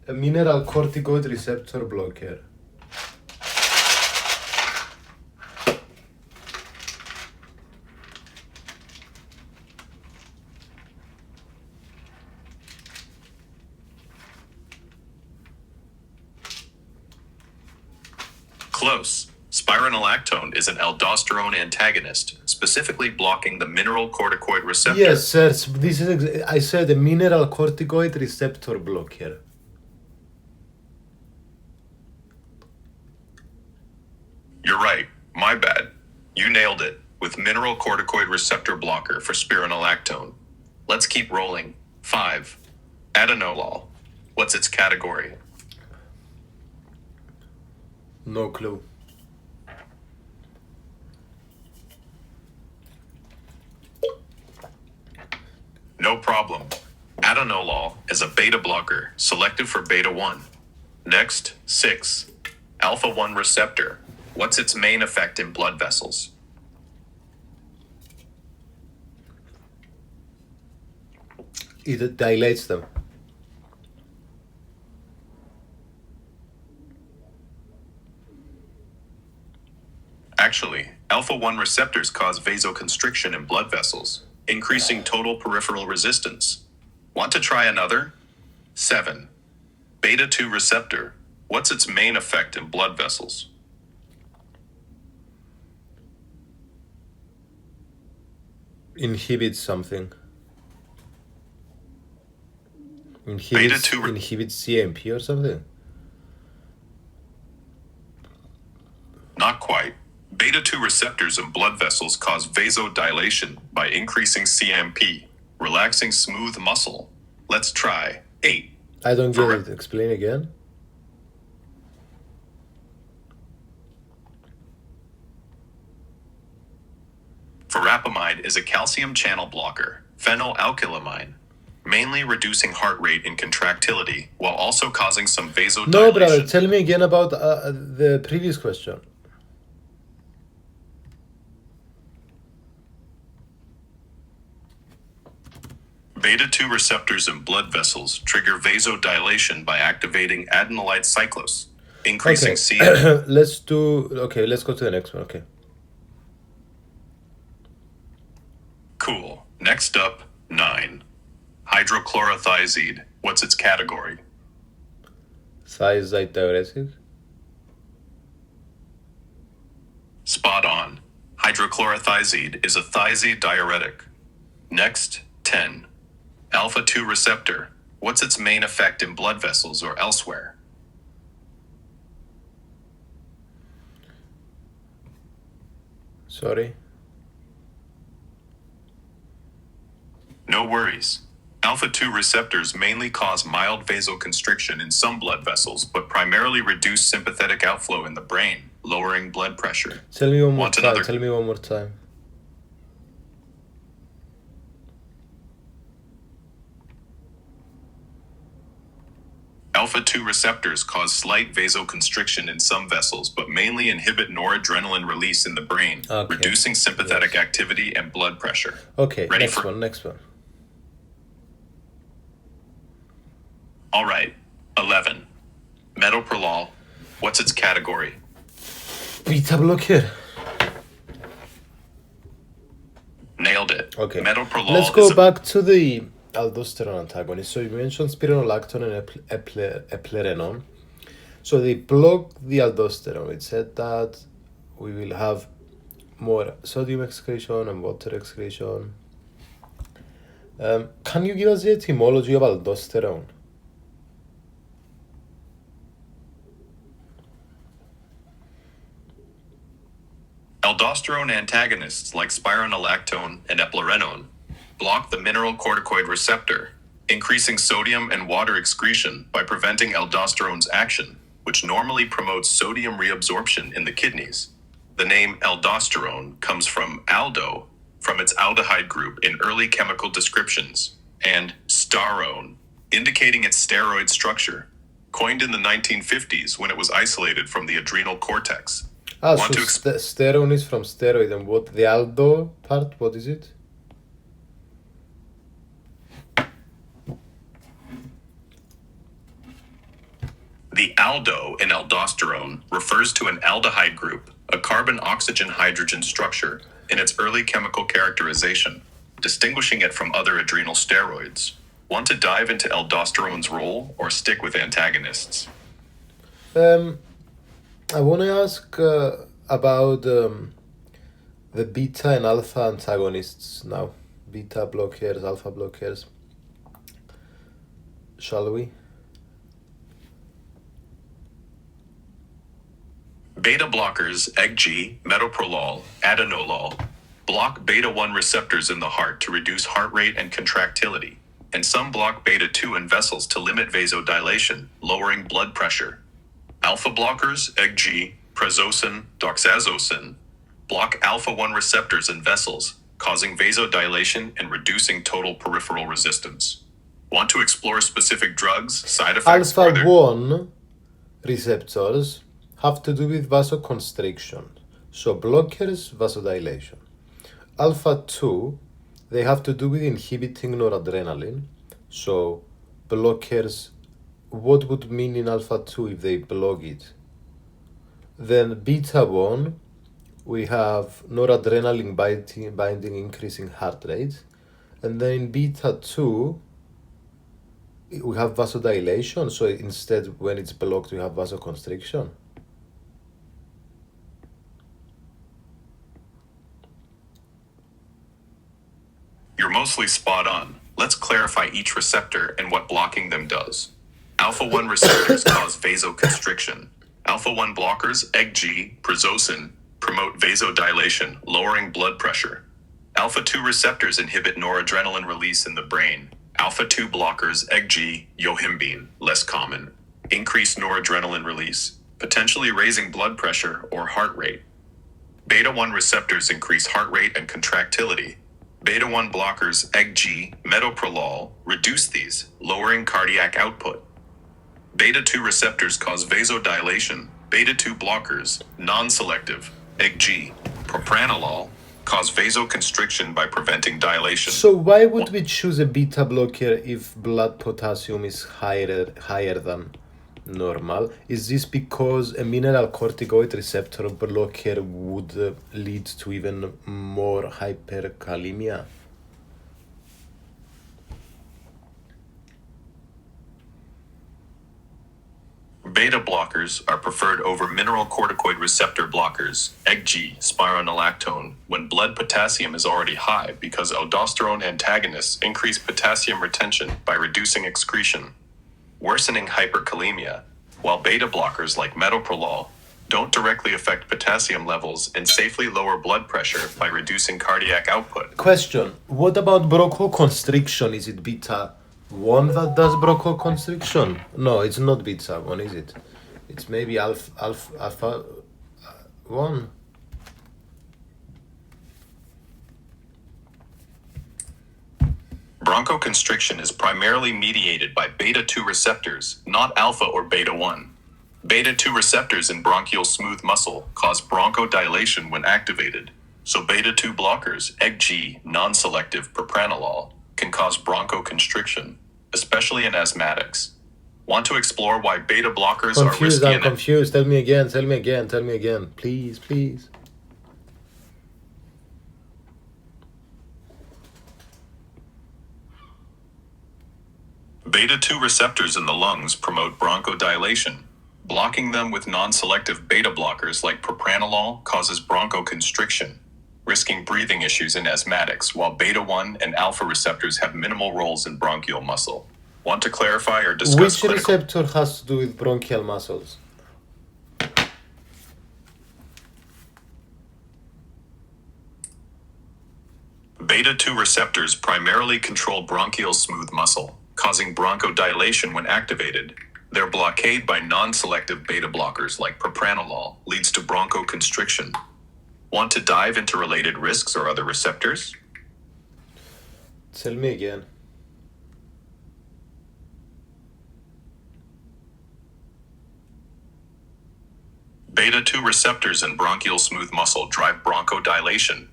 a mineral corticoid receptor blocker. Close. Spironolactone is an aldosterone antagonist, specifically blocking the mineral corticoid receptor. Yes, sir. This is I said a mineral corticoid receptor blocker. You're right. My bad. You nailed it with mineral corticoid receptor blocker for spironolactone. Let's keep rolling. 5. Atenolol. What's its category? No clue. No problem. Atenolol is a beta blocker selective for beta 1. Next, 6. Alpha 1 receptor. What's its main effect in blood vessels? It dilates them. Actually, alpha 1 receptors cause vasoconstriction in blood vessels, increasing total peripheral resistance. Want to try another? 7. Beta 2 receptor. What's its main effect in blood vessels? Inhibits something. Beta 2 Inhibits CMP or something? Not quite. Beta 2 receptors in blood vessels cause vasodilation by increasing CMP, relaxing smooth muscle. Let's try 8. I don't get it. Explain again. Verapamide is a calcium channel blocker, phenylalkylamine, mainly reducing heart rate and contractility while also causing some vasodilation. No, brother, tell me again about the previous question. Beta 2 receptors in blood vessels trigger vasodilation by activating adenylate cyclose, increasing CM. Let's go to the next one. Okay. Cool. Next up, 9. Hydrochlorothiazide. What's its category? Thiazide diuretic. Spot on. Hydrochlorothiazide is a thiazide diuretic. Next, 10. Alpha 2 receptor. What's its main effect in blood vessels or elsewhere? Sorry. No worries. Alpha 2 receptors mainly cause mild vasoconstriction in some blood vessels, but primarily reduce sympathetic outflow in the brain, lowering blood pressure. Tell me one more Want time. another? Tell me one more time. Alpha 2 receptors cause slight vasoconstriction in some vessels, but mainly inhibit noradrenaline release in the brain, Okay. reducing sympathetic activity and blood pressure. Okay, Ready next for- one. All right. 11. Metoprolol. What's its category? Beta blocker. Nailed it. Okay. Metoprolol Let's is go a- back to the aldosterone antagonist. So you mentioned spironolactone and eplerenone. So they block the aldosterone. It said that we will have more sodium excretion and water excretion. Can you give us the etymology of aldosterone? Aldosterone antagonists like spironolactone and eplerenone block the mineral corticoid receptor, increasing sodium and water excretion by preventing aldosterone's action, which normally promotes sodium reabsorption in the kidneys. The name aldosterone comes from aldo, from its aldehyde group in early chemical descriptions, and sterone, indicating its steroid structure, coined in the 1950s when it was isolated from the adrenal cortex. So sterone is from steroid, and what the aldo part, what is it? The aldo in aldosterone refers to an aldehyde group, a carbon-oxygen-hydrogen structure, in its early chemical characterization, distinguishing it from other adrenal steroids. Want to dive into aldosterone's role or stick with antagonists? I want to ask about the beta and alpha antagonists now. Beta blockers, alpha blockers. Shall we? Beta blockers, EGG, metoprolol, atenolol, block beta-1 receptors in the heart to reduce heart rate and contractility, and some block beta-2 in vessels to limit vasodilation, lowering blood pressure. Alpha blockers, EGG, prazosin, doxazosin, block alpha-1 receptors in vessels, causing vasodilation and reducing total peripheral resistance. Want to explore specific drugs, side effects? Alpha-1 receptors have to do with vasoconstriction, so blockers, vasodilation. Alpha-2, they have to do with inhibiting noradrenaline, so blockers. What would mean in alpha-2 if they block it? Then beta-1, we have noradrenaline binding increasing heart rate, and then in beta-2, we have vasodilation, so instead when it's blocked we have vasoconstriction. You're mostly spot on. Let's clarify each receptor and what blocking them does. Alpha-1 receptors cause vasoconstriction. Alpha-1 blockers, EGG, prazosin, promote vasodilation, lowering blood pressure. Alpha-2 receptors inhibit noradrenaline release in the brain. Alpha-2 blockers, EGG, yohimbine, less common, increase noradrenaline release, potentially raising blood pressure or heart rate. Beta-1 receptors increase heart rate and contractility. Beta-1 blockers, EGG, metoprolol, reduce these, lowering cardiac output. Beta-2 receptors cause vasodilation. Beta-2 blockers, non-selective, EGG, propranolol, cause vasoconstriction by preventing dilation. So why would we choose a beta blocker if blood potassium is higher than normal? Is this because a mineral corticoid receptor blocker would lead to even more hyperkalemia? Beta blockers are preferred over mineral corticoid receptor blockers, EGG, spironolactone, when blood potassium is already high because aldosterone antagonists increase potassium retention by reducing excretion, worsening hyperkalemia, while beta blockers like metoprolol don't directly affect potassium levels and safely lower blood pressure by reducing cardiac output. Question: what about bronchoconstriction? Is it beta-1 that does bronchoconstriction? No, it's not beta-1, is it? It's maybe alpha-1. Bronchoconstriction is primarily mediated by beta-2 receptors, not alpha or beta-1. Beta-2 receptors in bronchial smooth muscle cause bronchodilation when activated, so beta-2 blockers, EGG, non-selective propranolol, can cause bronchoconstriction, especially in asthmatics. Want to explore why beta blockers are risky? I'm confused. Tell me again, please. Beta-2 receptors in the lungs promote bronchodilation. Blocking them with non-selective beta blockers like propranolol causes bronchoconstriction, risking breathing issues in asthmatics, while beta-1 and alpha receptors have minimal roles in bronchial muscle. Want to clarify or discuss Which clinical... receptor has to do with bronchial muscles? Beta-2 receptors primarily control bronchial smooth muscle, causing bronchodilation when activated. Their blockade by non-selective beta blockers like propranolol leads to bronchoconstriction. Want to dive into related risks or other receptors? Tell me again. Beta-2 receptors in bronchial smooth muscle drive bronchodilation.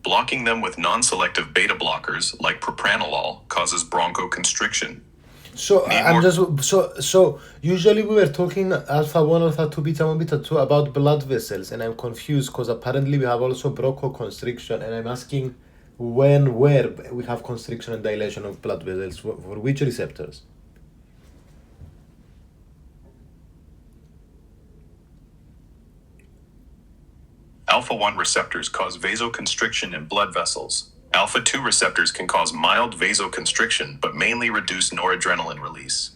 Blocking them with non-selective beta blockers like propranolol causes bronchoconstriction. So Need I'm more- just so usually we were talking alpha 1, alpha 2, beta 1, beta 2 about blood vessels, and I'm confused because apparently we have also bronchoconstriction, and I'm asking where we have constriction and dilation of blood vessels for which receptors? Alpha-1 receptors cause vasoconstriction in blood vessels. Alpha-2 receptors can cause mild vasoconstriction but mainly reduce noradrenaline release.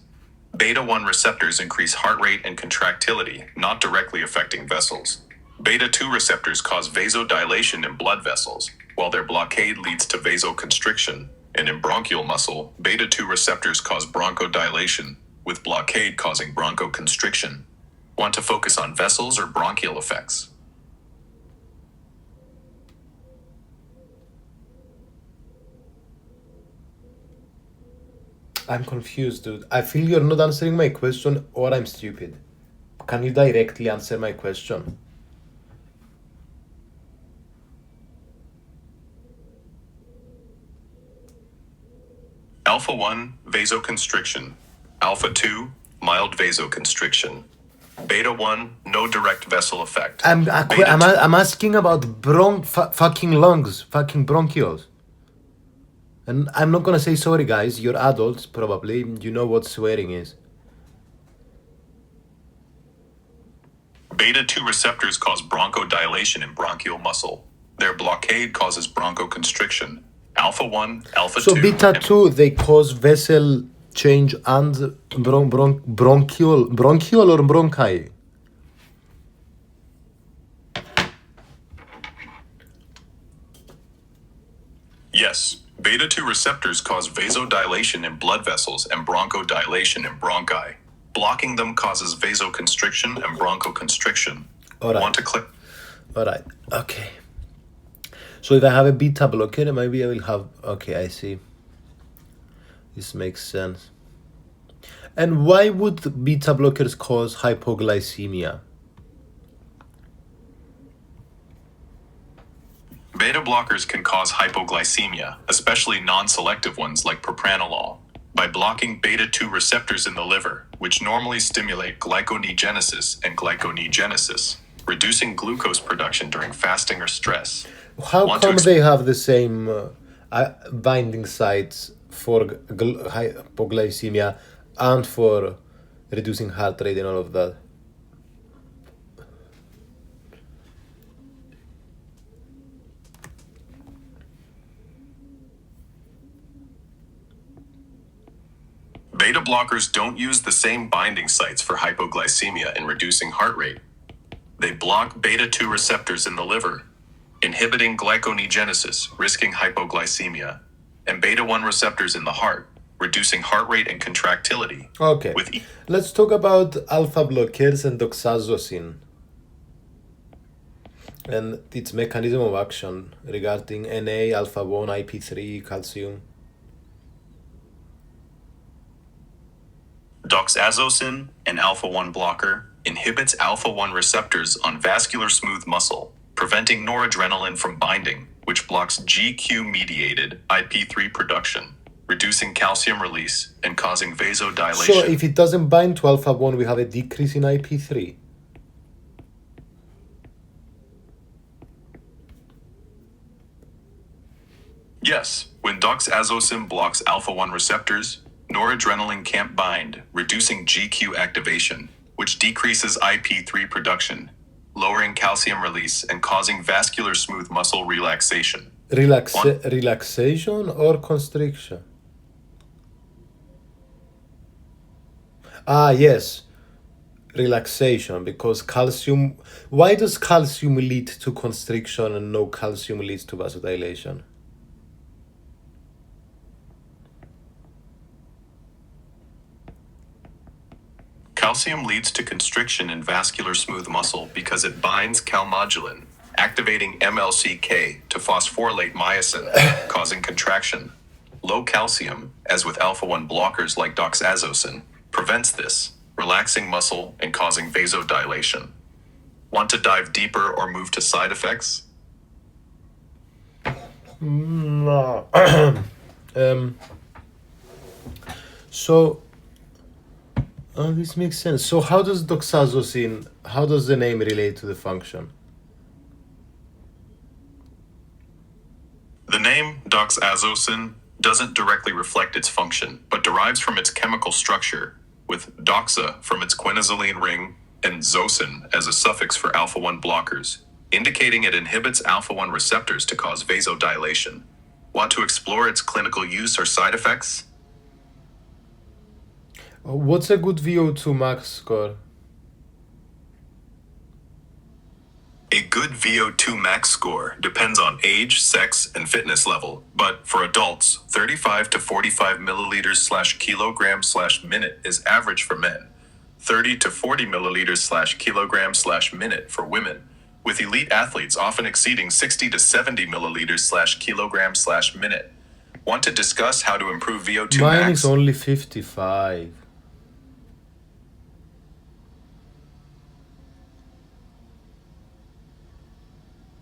Beta-1 receptors increase heart rate and contractility, not directly affecting vessels. Beta-2 receptors cause vasodilation in blood vessels, while their blockade leads to vasoconstriction. And in bronchial muscle, beta-2 receptors cause bronchodilation, with blockade causing bronchoconstriction. Want to focus on vessels or bronchial effects? I'm confused, dude. I feel you're not answering my question, or I'm stupid. Can you directly answer my question? Alpha-1, vasoconstriction. Alpha-2, mild vasoconstriction. Beta-1, no direct vessel effect. I'm asking about fucking lungs, fucking bronchioles. And I'm not gonna say sorry, guys. You're adults, probably. You know what swearing is. Beta-2 receptors cause bronchodilation in bronchial muscle. Their blockade causes bronchoconstriction. Alpha-1, alpha-2... So beta 2, they cause vessel change and bronchial or bronchi? Yes, beta-2 receptors cause vasodilation in blood vessels and bronchodilation in bronchi. Blocking them causes vasoconstriction and bronchoconstriction. Alright. Want to click? Alright, okay. So if I have a beta blocker, maybe I will have... Okay, I see. This makes sense. And why would beta blockers cause hypoglycemia? Beta blockers can cause hypoglycemia, especially non-selective ones like propranolol, by blocking beta-2 receptors in the liver, which normally stimulate glyconeogenesis and glyconeogenesis, reducing glucose production during fasting or stress. How come they have the same binding sites for hypoglycemia and for reducing heart rate and all of that? Beta blockers don't use the same binding sites for hypoglycemia and reducing heart rate. They block beta-2 receptors in the liver, inhibiting glyconeogenesis, risking hypoglycemia, and beta-1 receptors in the heart, reducing heart rate and contractility. Okay, let's talk about alpha blockers and doxazocin and its mechanism of action regarding Na, alpha-1, IP3, calcium. Doxazocin, an alpha-1 blocker, inhibits alpha-1 receptors on vascular smooth muscle, preventing noradrenaline from binding, which blocks GQ-mediated IP3 production, reducing calcium release and causing vasodilation. So if it doesn't bind to alpha-1, we have a decrease in IP3. Yes, when doxazocin blocks alpha-1 receptors, noradrenaline can't bind, reducing GQ activation, which decreases IP3 production, lowering calcium release and causing vascular smooth muscle relaxation. Relaxation or constriction? Ah, yes. Relaxation, because calcium. Why does calcium lead to constriction and no calcium leads to vasodilation? Calcium leads to constriction in vascular smooth muscle because it binds calmodulin, activating MLCK to phosphorylate myosin, causing contraction. Low calcium, as with alpha-1 blockers like doxazosin, prevents this, relaxing muscle and causing vasodilation. Want to dive deeper or move to side effects? No. So, this makes sense. So, how does doxazosin, how does the name relate to the function? The name doxazosin doesn't directly reflect its function, but derives from its chemical structure, with doxa from its quinazoline ring and zosin as a suffix for alpha-1 blockers, indicating it inhibits alpha-1 receptors to cause vasodilation. Want to explore its clinical use or side effects? What's a good VO2 max score? A good VO2 max score depends on age, sex, and fitness level, but for adults, 35 to 45 milliliters/kilogram/minute is average for men, 30 to 40 milliliters/kilogram/minute for women, with elite athletes often exceeding 60 to 70 milliliters/kilogram/minute. Want to discuss how to improve VO2 Mine max? is only 55.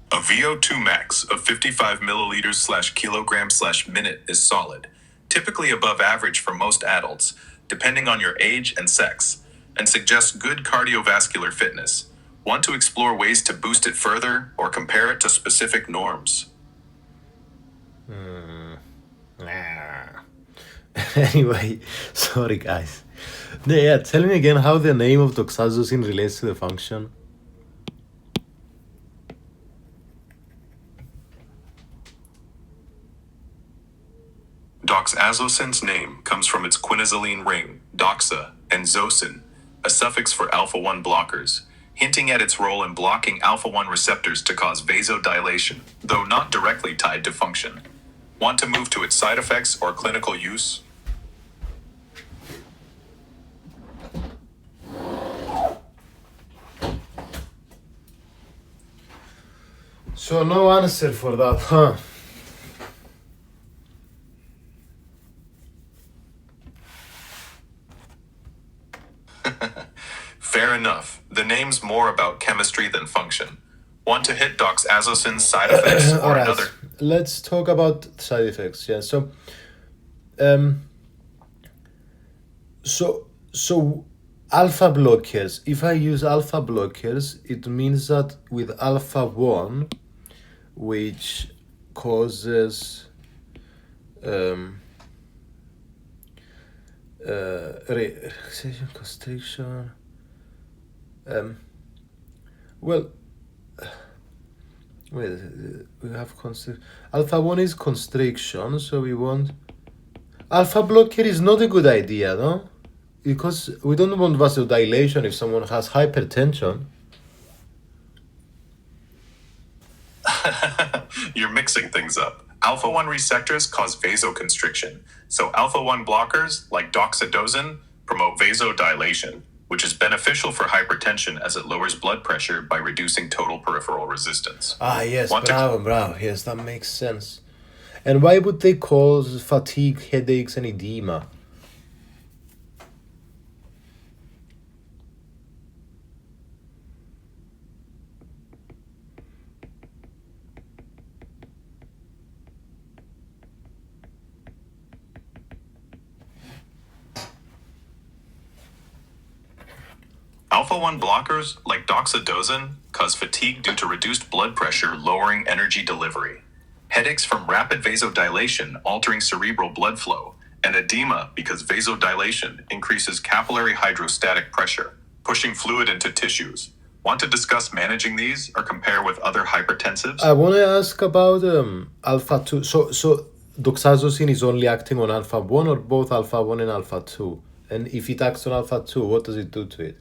A VO2 max of 55 milliliters/kilogram/minute is solid, typically above average for most adults, depending on your age and sex, and suggests good cardiovascular fitness. Want to explore ways to boost it further or compare it to specific norms? Anyway, sorry guys. Yeah, tell me again how the name of doxazosin relates to the function. Doxazosin's name comes from its quinazoline ring, doxa, and zosin, a suffix for alpha-1 blockers, hinting at its role in blocking alpha-1 receptors to cause vasodilation, though not directly tied to function. Want to move to its side effects or clinical use? So no answer for that, huh? Fair enough. The name's more about chemistry than function. Want to hit doxazosin's side effects or Alright, another? let's talk about side effects. Yeah, so alpha blockers. If I use alpha blockers, it means that with alpha 1, which causes relaxation, constriction. Well, wait, we have constriction. Alpha 1 is constriction, so we want. Alpha blocker is not a good idea, no? Because we don't want vasodilation if someone has hypertension. You're mixing things up. Alpha-1 receptors cause vasoconstriction, so alpha-1 blockers, like doxazosin, promote vasodilation, which is beneficial for hypertension as it lowers blood pressure by reducing total peripheral resistance. Ah, yes, bravo, yes, that makes sense. And why would they cause fatigue, headaches, and edema? Alpha-1 blockers, like doxazosin, cause fatigue due to reduced blood pressure lowering energy delivery, headaches from rapid vasodilation altering cerebral blood flow, and edema because vasodilation increases capillary hydrostatic pressure, pushing fluid into tissues. Want to discuss managing these or compare with other hypertensives? I want to ask about alpha 2. So doxazosine is only acting on alpha 1 or both alpha 1 and alpha 2? And if it acts on alpha 2, what does it do to it?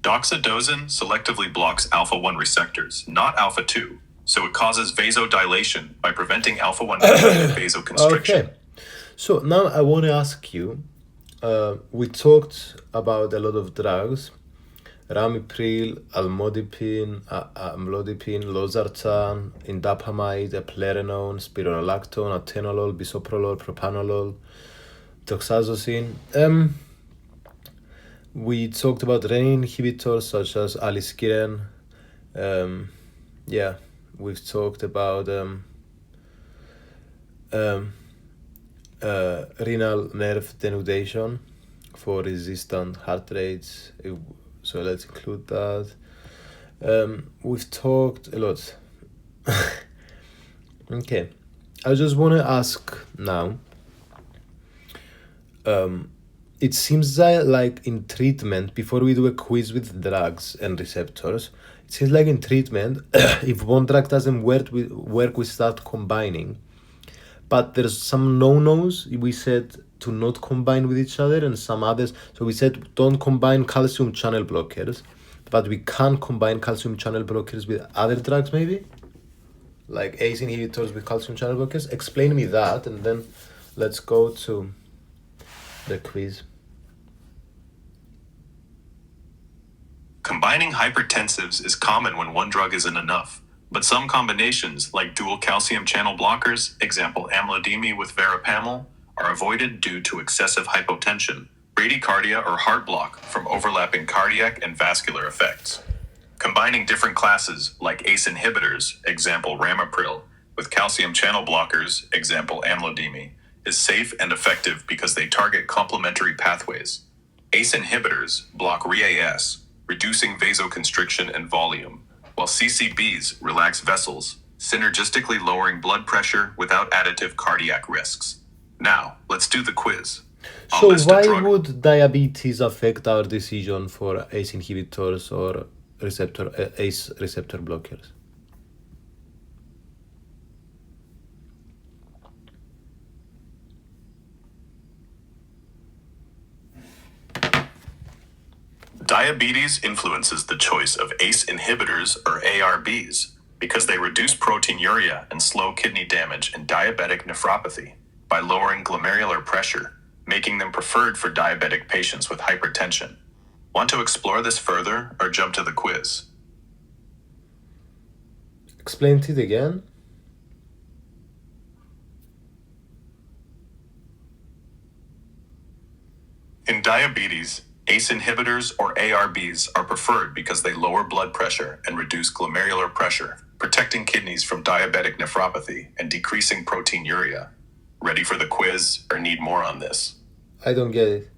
Doxadosin selectively blocks alpha 1 receptors, not alpha 2, so it causes vasodilation by preventing alpha 1 mediated vasoconstriction. Okay. So now I want to ask you, we talked about a lot of drugs, ramipril, amlodipine, losartan, indapamide, eplerenone, spironolactone, atenolol, bisoprolol, propanolol, doxazosine. We talked about renin inhibitors such as aliskiren. Yeah, we've talked about renal nerve denudation for resistant heart rates. So let's include that. We've talked a lot. Okay, I just want to ask now. It seems that like in treatment, before we do a quiz with drugs and receptors, it seems like in treatment, if one drug doesn't work, we start combining. But there's some no-nos. We said to not combine with each other, and some others. So we said don't combine calcium channel blockers, but we can combine calcium channel blockers with other drugs, maybe like ACE inhibitors with calcium channel blockers. Explain me that, and then let's go to the quiz. Combining hypertensives is common when one drug isn't enough, but some combinations, like dual calcium channel blockers, example amlodipine with verapamil, are avoided due to excessive hypotension, bradycardia or heart block from overlapping cardiac and vascular effects. Combining different classes, like ACE inhibitors, example ramipril, with calcium channel blockers, example amlodipine, is safe and effective because they target complementary pathways. ACE inhibitors block RAS, reducing vasoconstriction and volume, while CCBs relax vessels, synergistically lowering blood pressure without additive cardiac risks. Now, let's do the quiz. So why would diabetes affect our decision for ACE inhibitors or ACE receptor blockers? Diabetes influences the choice of ACE inhibitors or ARBs because they reduce proteinuria and slow kidney damage in diabetic nephropathy by lowering glomerular pressure, making them preferred for diabetic patients with hypertension. Want to explore this further or jump to the quiz? Explain it again. In diabetes, ACE inhibitors or ARBs are preferred because they lower blood pressure and reduce glomerular pressure, protecting kidneys from diabetic nephropathy and decreasing proteinuria. Ready for the quiz or need more on this? I don't get it.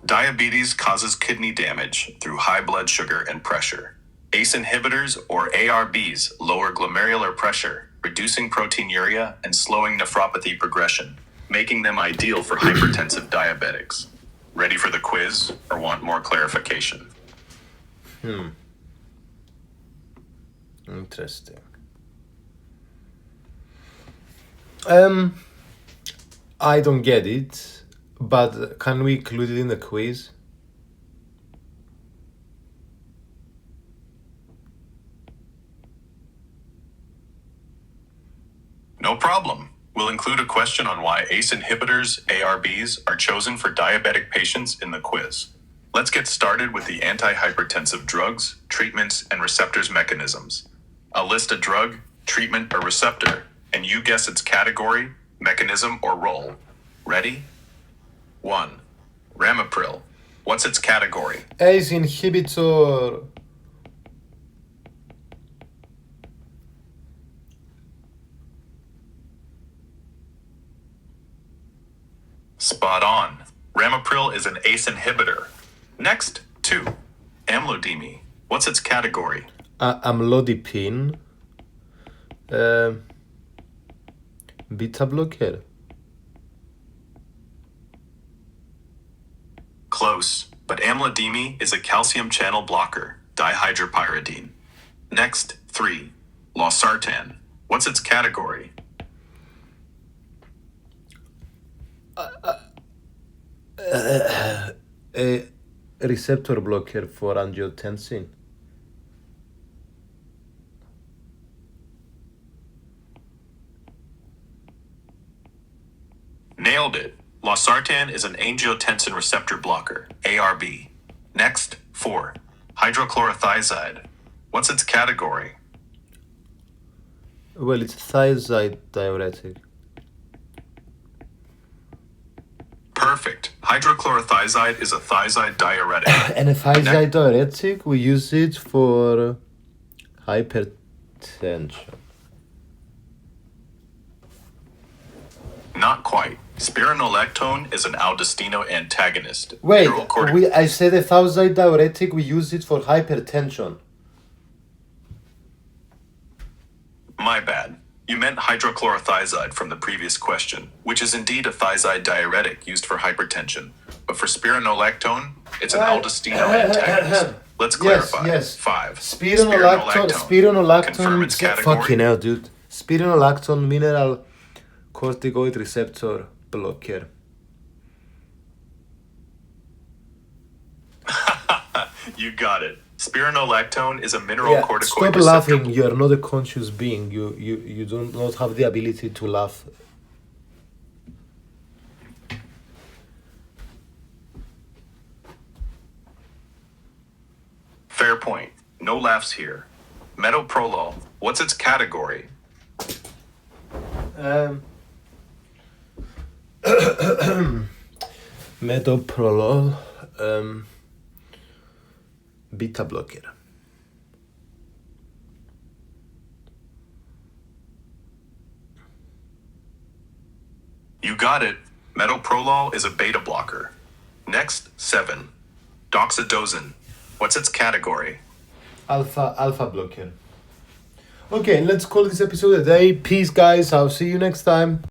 Diabetes causes kidney damage through high blood sugar and pressure. ACE inhibitors or ARBs lower glomerular pressure, reducing proteinuria and slowing nephropathy progression, making them ideal for hypertensive diabetics. Ready for the quiz or want more clarification? Interesting. I don't get it, but can we include it in the quiz? No problem. We'll include a question on why ACE inhibitors, ARBs, are chosen for diabetic patients in the quiz. Let's get started with the antihypertensive drugs, treatments, and receptors mechanisms. I'll list a drug, treatment, or receptor, and you guess its category, mechanism, or role. Ready? 1. Ramipril. What's its category? ACE inhibitor. Spot on. Ramipril is an ACE inhibitor. Next, 2. Amlodipine. What's its category? Amlodipine. Beta blocker. Close, but amlodipine is a calcium channel blocker, dihydropyridine. Next, 3. Losartan. What's its category? A receptor blocker for angiotensin. Nailed it. Losartan is an angiotensin receptor blocker, ARB. Next, 4. Hydrochlorothiazide. What's its category? Well, it's thiazide diuretic. Perfect. Hydrochlorothiazide is a thiazide diuretic. And a thiazide diuretic, we use it for hypertension. Not quite. Spironolactone is an aldosterone antagonist. Wait, Neurocortic- I said a thiazide diuretic, we use it for hypertension. My bad. You meant hydrochlorothiazide from the previous question, which is indeed a thiazide diuretic used for hypertension. But for spironolactone, it's an aldosterone antagonist. Let's clarify. Yes. 5. Spironolactone Confirm its category. fucking hell, dude. Spironolactone mineral corticoid receptor blocker. You got it. Spironolactone is a mineral corticoid Stop receptor. laughing. You are not a conscious being. You do not have the ability to laugh. Fair point. No laughs here. Metoprolol. What's its category? Metoprolol, beta blocker. You got it. Metoprolol is a beta blocker. Next, 7. Doxadosin. What's its category? Alpha blocker. Okay, let's call this episode a day. Peace, guys. I'll see you next time.